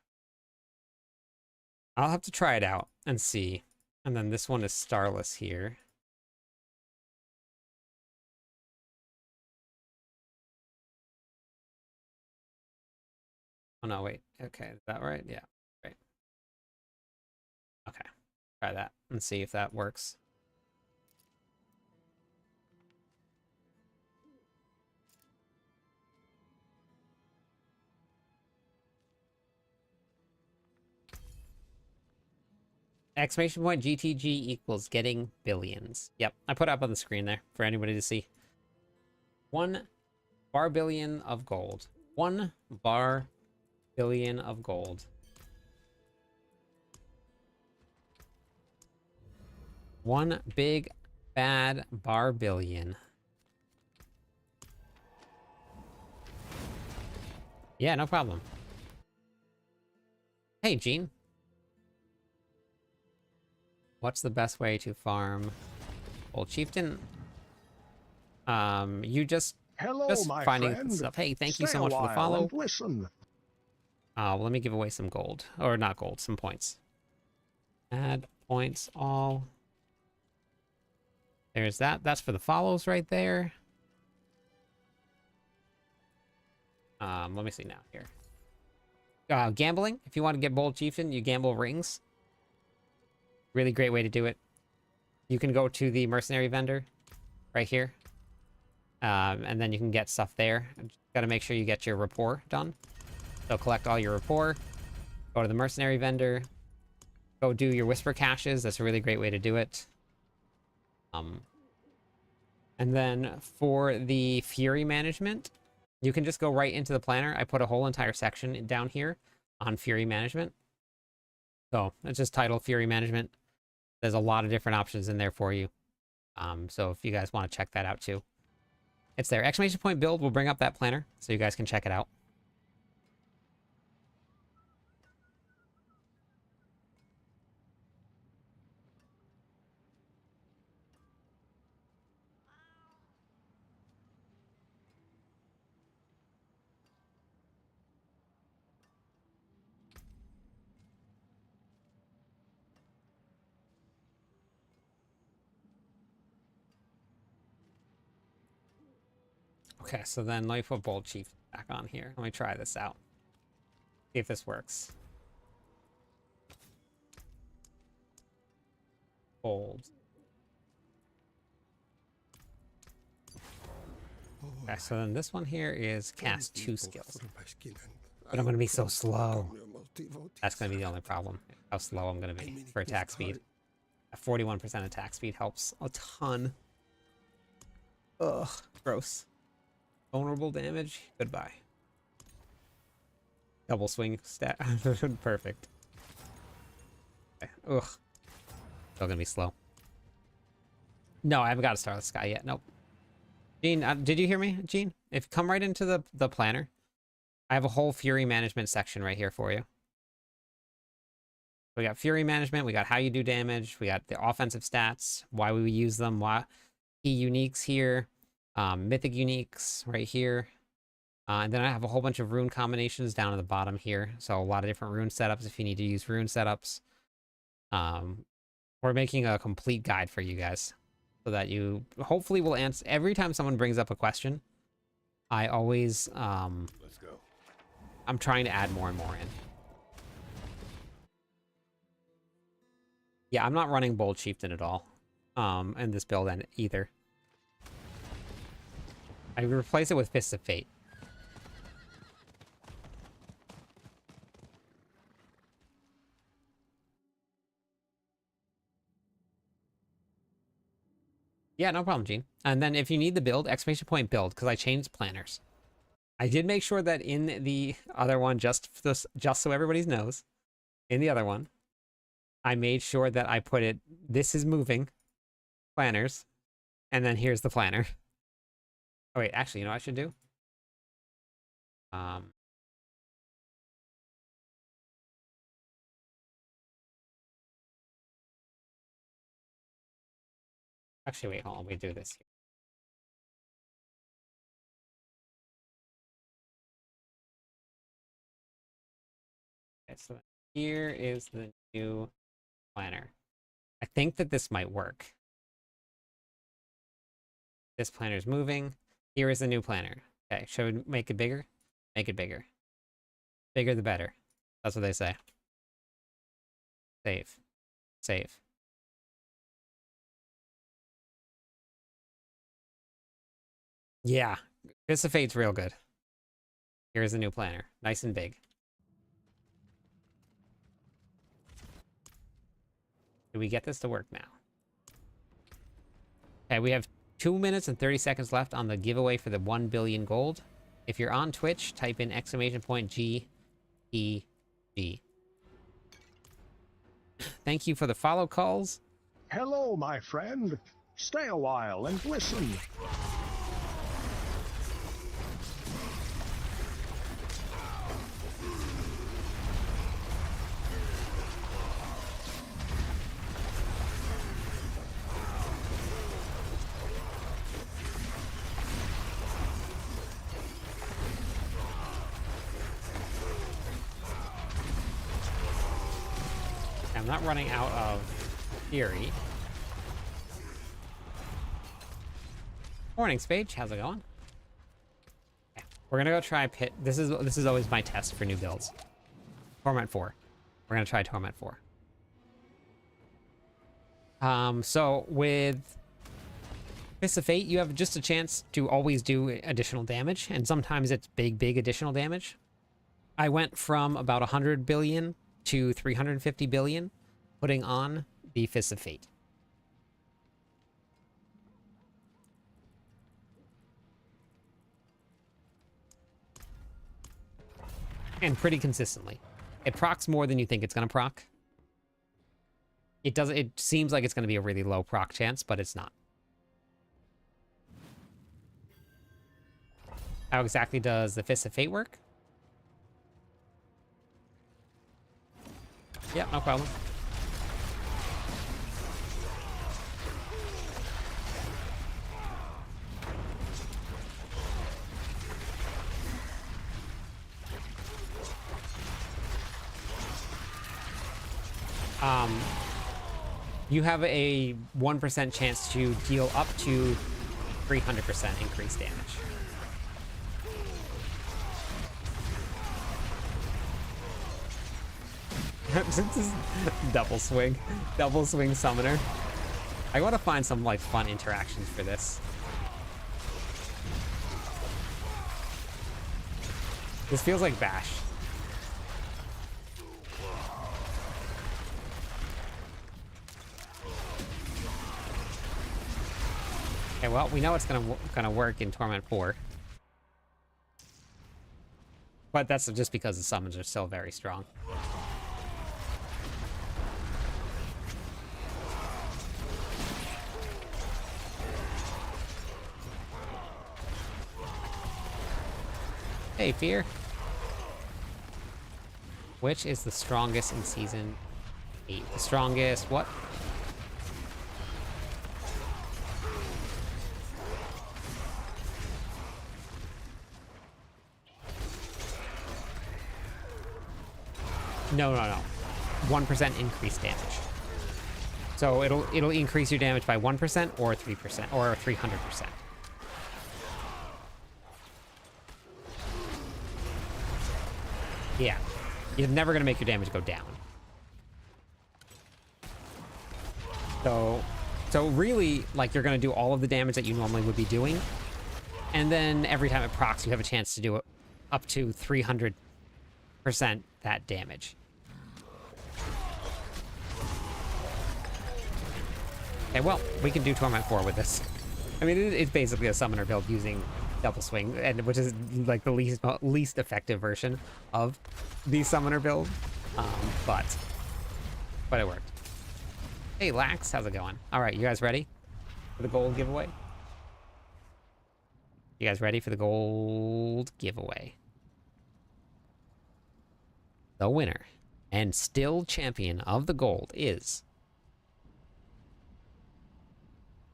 I'll have to try it out and see. And then this one is Starless here. Oh no, wait. Okay, is that right? Yeah, right. Okay, try that and see if that works. Exclamation point GTG equals getting billions. Yep, I put it up on the screen there for anybody to see. 1 bar billion of gold. 1 bar billion of gold. 1 big bad bar billion. Yeah, no problem. Hey, Gene. What's the best way to farm Old Chieftain? You just Hello, my finding friend. stuff. Hey, thank you Stay so much a for the while follow. and listen. Well, let me give away some gold. Or not gold, some points. Add points all. There's that. That's for the follows right there. Let me see now here. Gambling. If you want to get Bold Chieftain, you gamble rings. Really great way to do it. You can go to the mercenary vendor right here. And then you can get stuff there. Got to make sure you get your rapport done. So collect all your rapport. Go to the mercenary vendor. Go do your whisper caches. That's a really great way to do it. And then for the fury management, You can just go right into the planner. I put a whole entire section down here on Fury Management. So it's just titled Fury Management. There's a lot of different options in there for you. So if you guys want to check that out too, it's there. Exclamation point build will bring up that planner so you guys can check it out. Okay, so then let me put Bold Chief back on here. Let me try this out. See if this works. Bold. Okay, so then this one here is cast 2 skills. But I'm going to be so slow. That's going to be the only problem. How slow I'm going to be for attack speed. A 41% attack speed helps a ton. Ugh, gross. Vulnerable damage, goodbye. Double swing stat. Perfect. Okay. Ugh. Still gonna be slow. No, I haven't got a Starless Sky yet. Nope. Gene, did you hear me, Gene? If come right into the planner, I have a whole Fury Management section right here for you. We got Fury Management, we got how you do damage, we got the offensive stats, why we use them, why key uniques here, mythic uniques right here. And then I have a whole bunch of rune combinations down at the bottom here. So a lot of different rune setups if you need to use rune setups. We're making a complete guide for you guys so that you hopefully will answer every time someone brings up a question. I always, Let's go. I'm trying to add more and more in. Yeah, I'm not running Bold Chieftain at all in this build either. I replace it with Fists of Fate. Yeah, no problem, Gene. And then if you need the build, exclamation point build, because I changed planners. I did make sure that in the other one, just so everybody knows, in the other one, I made sure that I put it, this is moving, planners, and then here's the planner. Oh wait, actually, you know what I should do? Actually, wait, hold on, we do this here. Okay, so here is the new planner. I think that this might work. This planner is moving. Here is the new planner. Okay, should we make it bigger? Make it bigger. Bigger the better. That's what they say. Save. Save. Yeah, Fist of Fate's real good. Here's the new planner. Nice and big. Do we get this to work now? Okay, we have 2 minutes and 30 seconds left on the giveaway for the 1 billion gold. If you're on Twitch, type in exclamation point GEG. Thank you for the follow calls. Hello, my friend. Stay a while and listen. I'm not running out of Fury. Morning, Spage. How's it going? Okay. We're gonna go try Pit. This is always my test for new builds. Torment 4. We're gonna try Torment 4. So with Fist of Fate, you have just a chance to always do additional damage, and sometimes it's big additional damage. I went from about 100 billion to 350 billion, putting on the Fist of Fate. And pretty consistently. It procs more than you think it's going to proc. It seems like it's going to be a really low proc chance, but it's not. How exactly does the Fist of Fate work? Yeah, no problem. You have a 1% chance to deal up to 300% increased damage. This is double swing summoner. I want to find some like fun interactions for this. This feels like Bash. Okay, well, we know it's gonna work in Torment 4. But that's just because the summons are still very strong. Hey, Fear. Which is the strongest in Season 8? The strongest what? No. 1% increased damage. So it'll increase your damage by 1% or 3% or 300%. Yeah. You're never gonna make your damage go down. So really, like, you're gonna do all of the damage that you normally would be doing, and then every time it procs, you have a chance to do it up to 300% that damage. Okay, well, we can do Torment 4 with this. I mean, it's basically a summoner build using double swing, and which is like the least effective version of the summoner build, but it worked. Hey, Lax, how's it going? All right, you guys ready for the gold giveaway? You guys ready for the gold giveaway? The winner and still champion of the gold is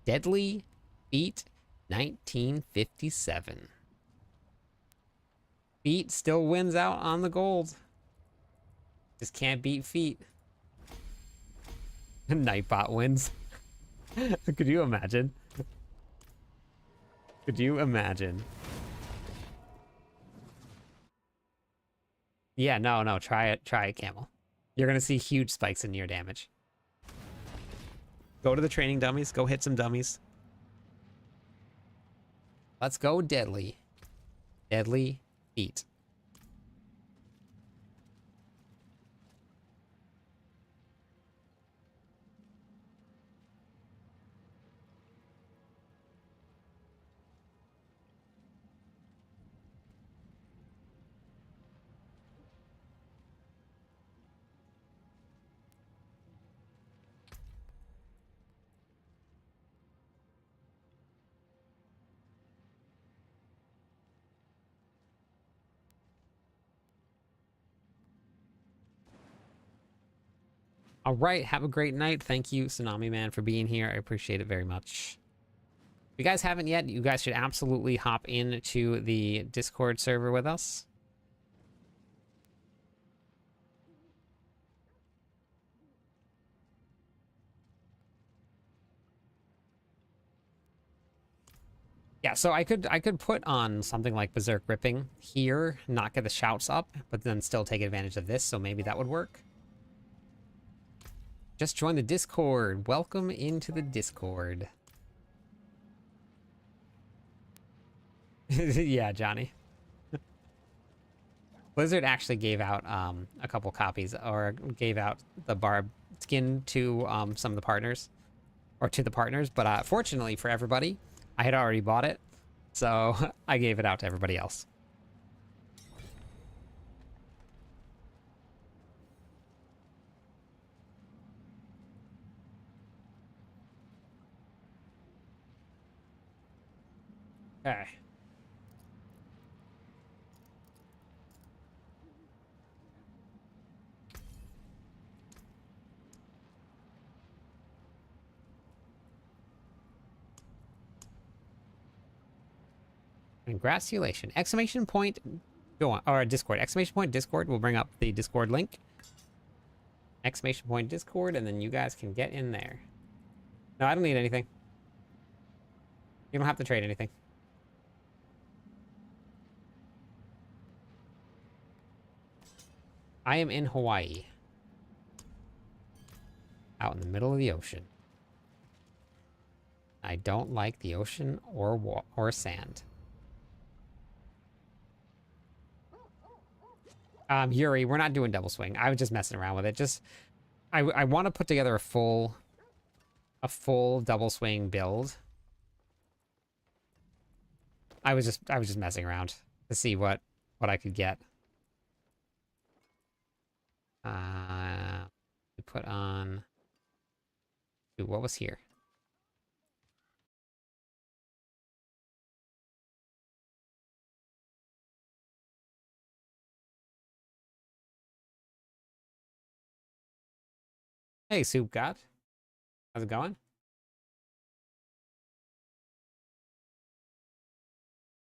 Deadly Beat 1957. Feet still wins out on the gold. Just can't beat Feet. Nightbot wins. Could you imagine? Could you imagine? Yeah, no, try it, Camel. You're gonna see huge spikes in your damage. Go to the training dummies, go hit some dummies. Let's go, Deadly. Deadly Feet. All right, have a great night. Thank you, Tsunami Man, for being here. I appreciate it very much. If you guys haven't yet, you guys should absolutely hop into the Discord server with us. Yeah, so I could put on something like Berserk Ripping here, not get the shouts up, but then still take advantage of this, so maybe that would work. Just join the Discord. Welcome into the Discord. Yeah, Johnny. Blizzard actually gave out a couple copies, or gave out the Barb skin to some of the partners, or to the partners, but fortunately for everybody, I had already bought it, so I gave it out to everybody else. Okay. Congratulations. Exclamation point. Go on. Or Discord. Exclamation point Discord. We'll bring up the Discord link. Exclamation point Discord, and then you guys can get in there. No, I don't need anything. You don't have to trade anything. I am in Hawaii. Out in the middle of the ocean. I don't like the ocean or sand. Yuri, we're not doing double swing. I was just messing around with it. Just, I want to put together a full double swing build. I was just messing around to see what I could get. We put on. Dude, what was here? Hey, Soup God. How's it going?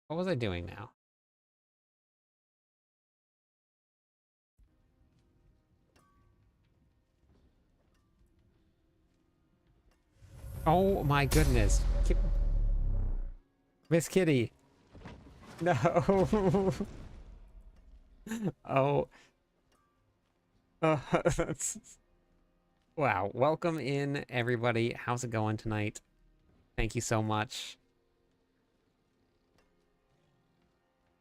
What was I doing now? Oh my goodness. Miss Kitty. No. Oh. That's... Wow. Welcome in, everybody. How's it going tonight? Thank you so much.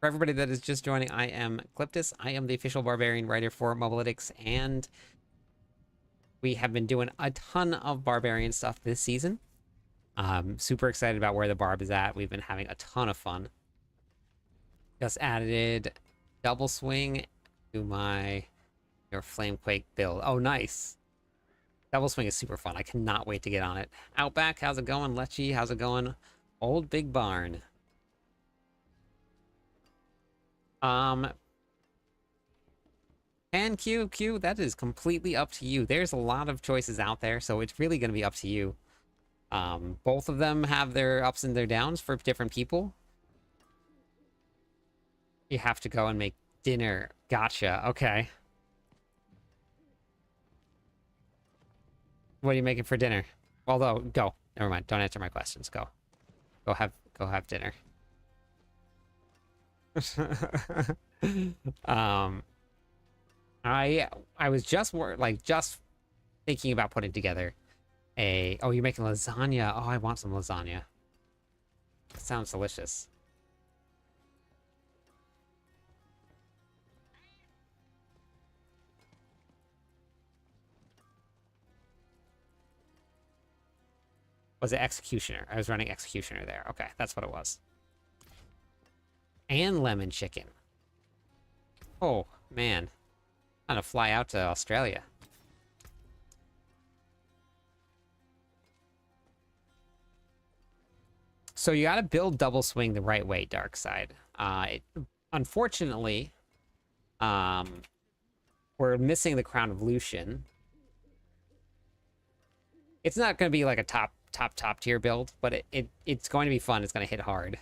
For everybody that is just joining, I am Cliptus. I am the official Barbarian writer for Mobalytics, and we have been doing a ton of Barbarian stuff this season. Super excited about where the Barb is at. We've been having a ton of fun. Just added double swing to your Flamequake build. Oh, nice. Double swing is super fun. I cannot wait to get on it. Outback, how's it going? Lechy, how's it going? Old Big Barn. And Q, that is completely up to you. There's a lot of choices out there, so it's really going to be up to you. Both of them have their ups and their downs for different people. You have to go and make dinner. Gotcha. Okay. What are you making for dinner? Although, go. Never mind. Don't answer my questions. Go. Go have dinner. I was just thinking about putting together a... Oh, you're making lasagna. Oh, I want some lasagna. That sounds delicious. Was it Executioner? I was running Executioner there. Okay, that's what it was. And lemon chicken. Oh, man. I'm gonna fly out to Australia. So you gotta build double swing the right way, Dark Side. Unfortunately, we're missing the Crown of Lucian. It's not gonna be like a top tier build, but it's going to be fun. It's gonna hit hard.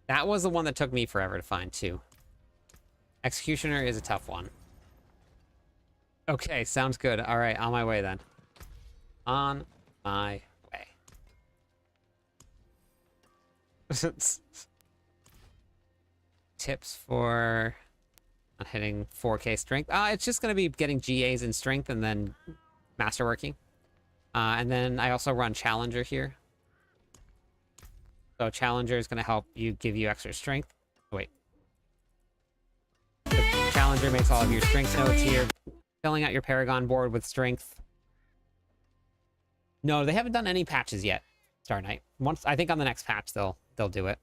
That was the one that took me forever to find, too. Executioner is a tough one. Okay, sounds good. All right, on my way, then. On my way. Tips for not hitting 4K strength. It's just going to be getting GAs in strength and then masterworking. And then I also run Challenger here. So Challenger is going to help you, give you extra strength. Wait. The Challenger makes all of your strength notes here. Filling out your Paragon board with strength. No, they haven't done any patches yet, Star Knight. Once, I think on the next patch they'll do it.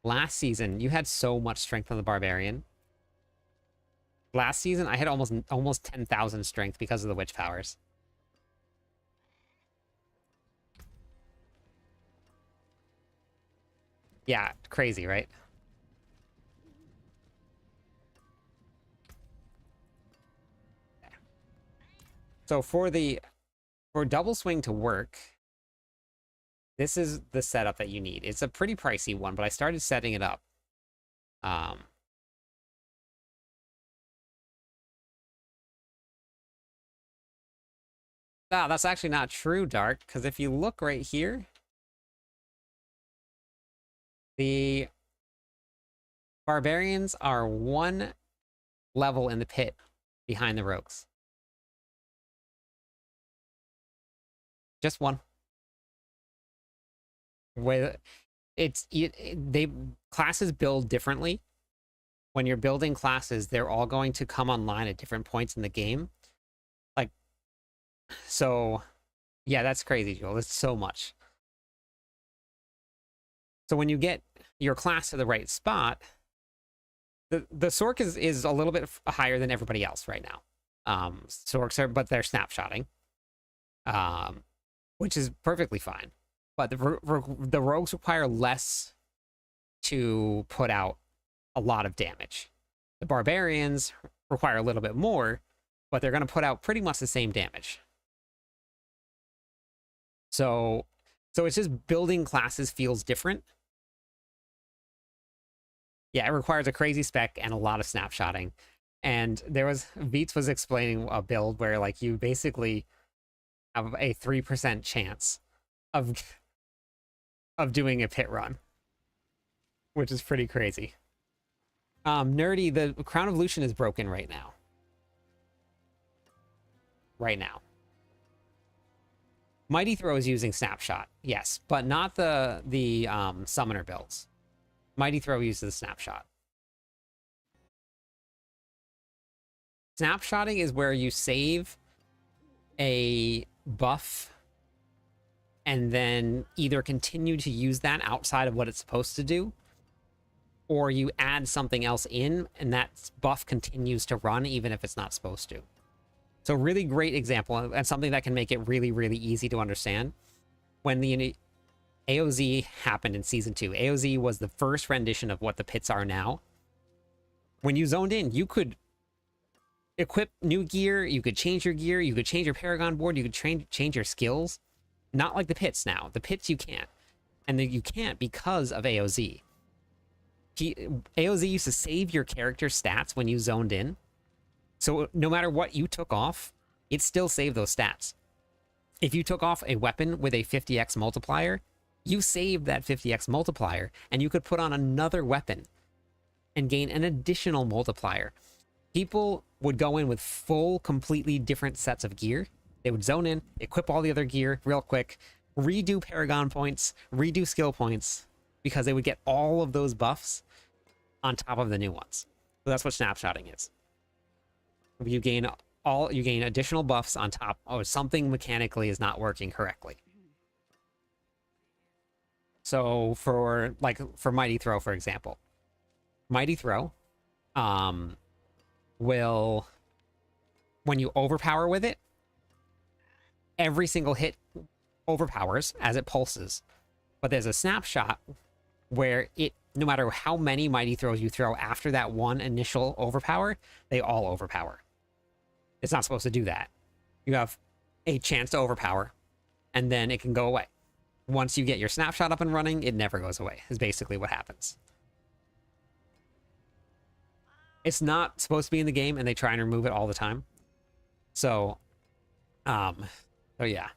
Last season, you had so much strength on the Barbarian. Last season, I had almost 10,000 strength because of the witch powers. Yeah, crazy, right? So for double swing to work, this is the setup that you need. It's a pretty pricey one, but I started setting it up. That's actually not true, Dark, because if you look right here, the barbarians are one level in the pit behind the rogues. Just one. With they classes build differently. When you're building classes, they're all going to come online at different points in the game. Like, so yeah, that's crazy, Joel. It's so much. So when you get your class to the right spot, the Sork is a little bit higher than everybody else right now. Sorks are, but they're snapshotting, which is perfectly fine. But the rogues require less to put out a lot of damage. The barbarians require a little bit more, but they're going to put out pretty much the same damage. So it's just building classes feels different. Yeah, it requires a crazy spec and a lot of snapshotting. And Beats was explaining a build where like you basically have a 3% chance of doing a pit run, which is pretty crazy. Nerdy, the Crown of Lucian is broken right now. Mighty Throw is using Snapshot, yes, but not the Summoner builds. Mighty Throw uses Snapshot. Snapshotting is where you save a buff and then either continue to use that outside of what it's supposed to do, or you add something else in and that buff continues to run even if it's not supposed to. So really great example and something that can make it really, really easy to understand. When the AOZ happened in Season 2, AOZ was the first rendition of what the pits are now. When you zoned in, you could equip new gear, you could change your gear, you could change your Paragon board, you could change your skills. Not like the pits now. The pits you can't. And you can't because of AOZ. AOZ used to save your character stats when you zoned in. So no matter what you took off, it still saved those stats. If you took off a weapon with a 50x multiplier, you saved that 50x multiplier, and you could put on another weapon and gain an additional multiplier. People would go in with full, completely different sets of gear. They would zone in, equip all the other gear real quick, redo Paragon points, redo skill points, because they would get all of those buffs on top of the new ones. So that's what snapshotting is. You gain additional buffs on top. Oh, something mechanically is not working correctly. So for Mighty Throw, for example, Mighty Throw will, when you overpower with it, every single hit overpowers as it pulses. But there's a snapshot where no matter how many Mighty Throws you throw after that one initial overpower, they all overpower. It's not supposed to do that. You have a chance to overpower, and then it can go away. Once you get your snapshot up and running, it never goes away, is basically what happens. It's not supposed to be in the game, and they try and remove it all the time. So yeah.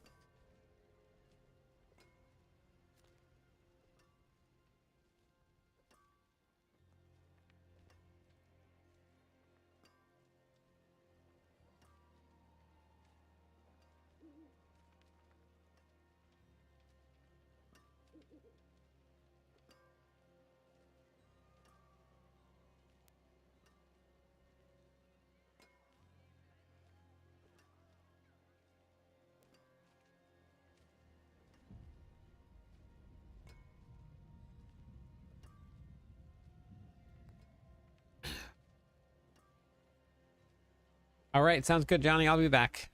All right, sounds good, Johnny. I'll be back.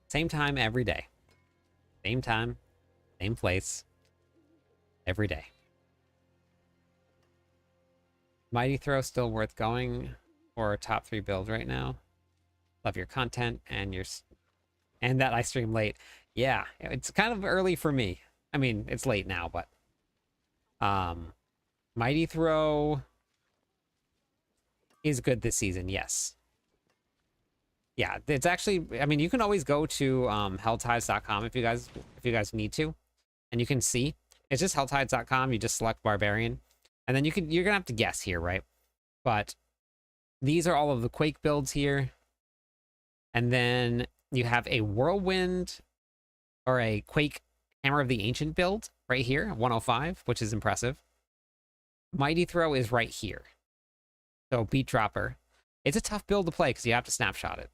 Same time every day. Same time, same place, every day. Mighty Throw still worth going for a top 3 build right now. Love your content and and that I stream late. Yeah, it's kind of early for me. I mean, it's late now, but Mighty Throw is good this season, yes. Yeah, it's actually, I mean, you can always go to helltides.com if you guys need to, and you can see. It's just helltides.com. You just select Barbarian, and then you're gonna have to guess here, right? But these are all of the Quake builds here, and then you have a Whirlwind or a Quake Hammer of the Ancient build right here, 105, which is impressive. Mighty Throw is right here. So Beat Dropper. It's a tough build to play because you have to snapshot it.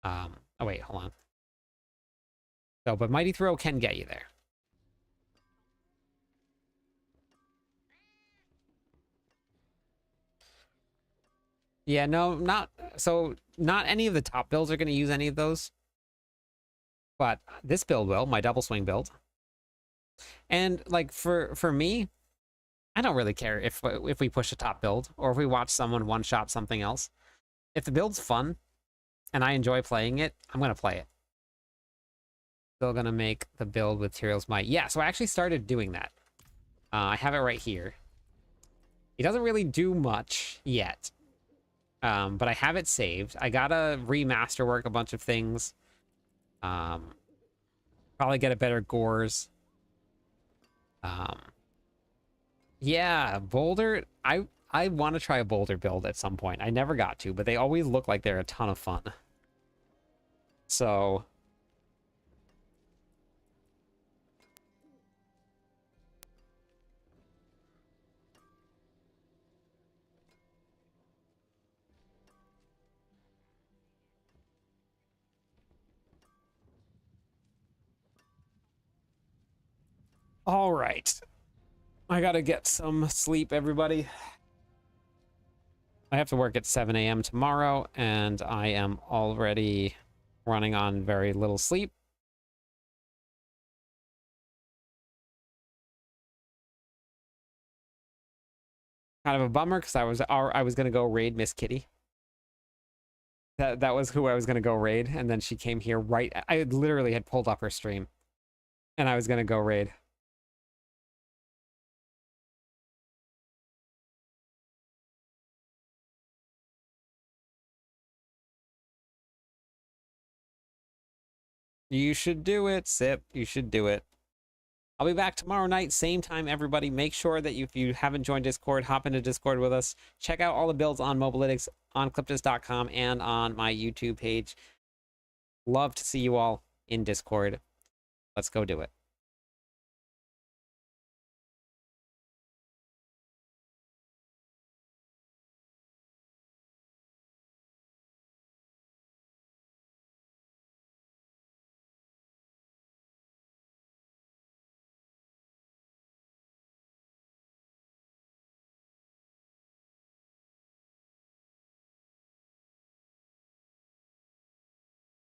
Oh wait, hold on. So, but Mighty Throw can get you there. Yeah, no, not any of the top builds are going to use any of those. But this build will, my double swing build. And like for me, I don't really care if we push a top build or if we watch someone one-shot something else. If the build's fun and I enjoy playing it, I'm going to play it. Still going to make the build with Tyrael's Might. Yeah, so I actually started doing that. I have it right here. It doesn't really do much yet. But I have it saved. I gotta remaster work a bunch of things. Probably get a better gores. Yeah, Boulder. I want to try a Boulder build at some point. I never got to, but they always look like they're a ton of fun. So all right. I gotta get some sleep, everybody. I have to work at 7 a.m. tomorrow, and I am already running on very little sleep. Kind of a bummer, because I was gonna go raid Miss Kitty. That was who I was gonna go raid, and then she came here right. I literally had pulled up her stream, and I was gonna go raid. You should do it, Sip. You should do it. I'll be back tomorrow night, same time, everybody. Make sure that if you haven't joined Discord, hop into Discord with us. Check out all the builds on Mobalytics, on Cliptus.com, and on my YouTube page. Love to see you all in Discord. Let's go do it.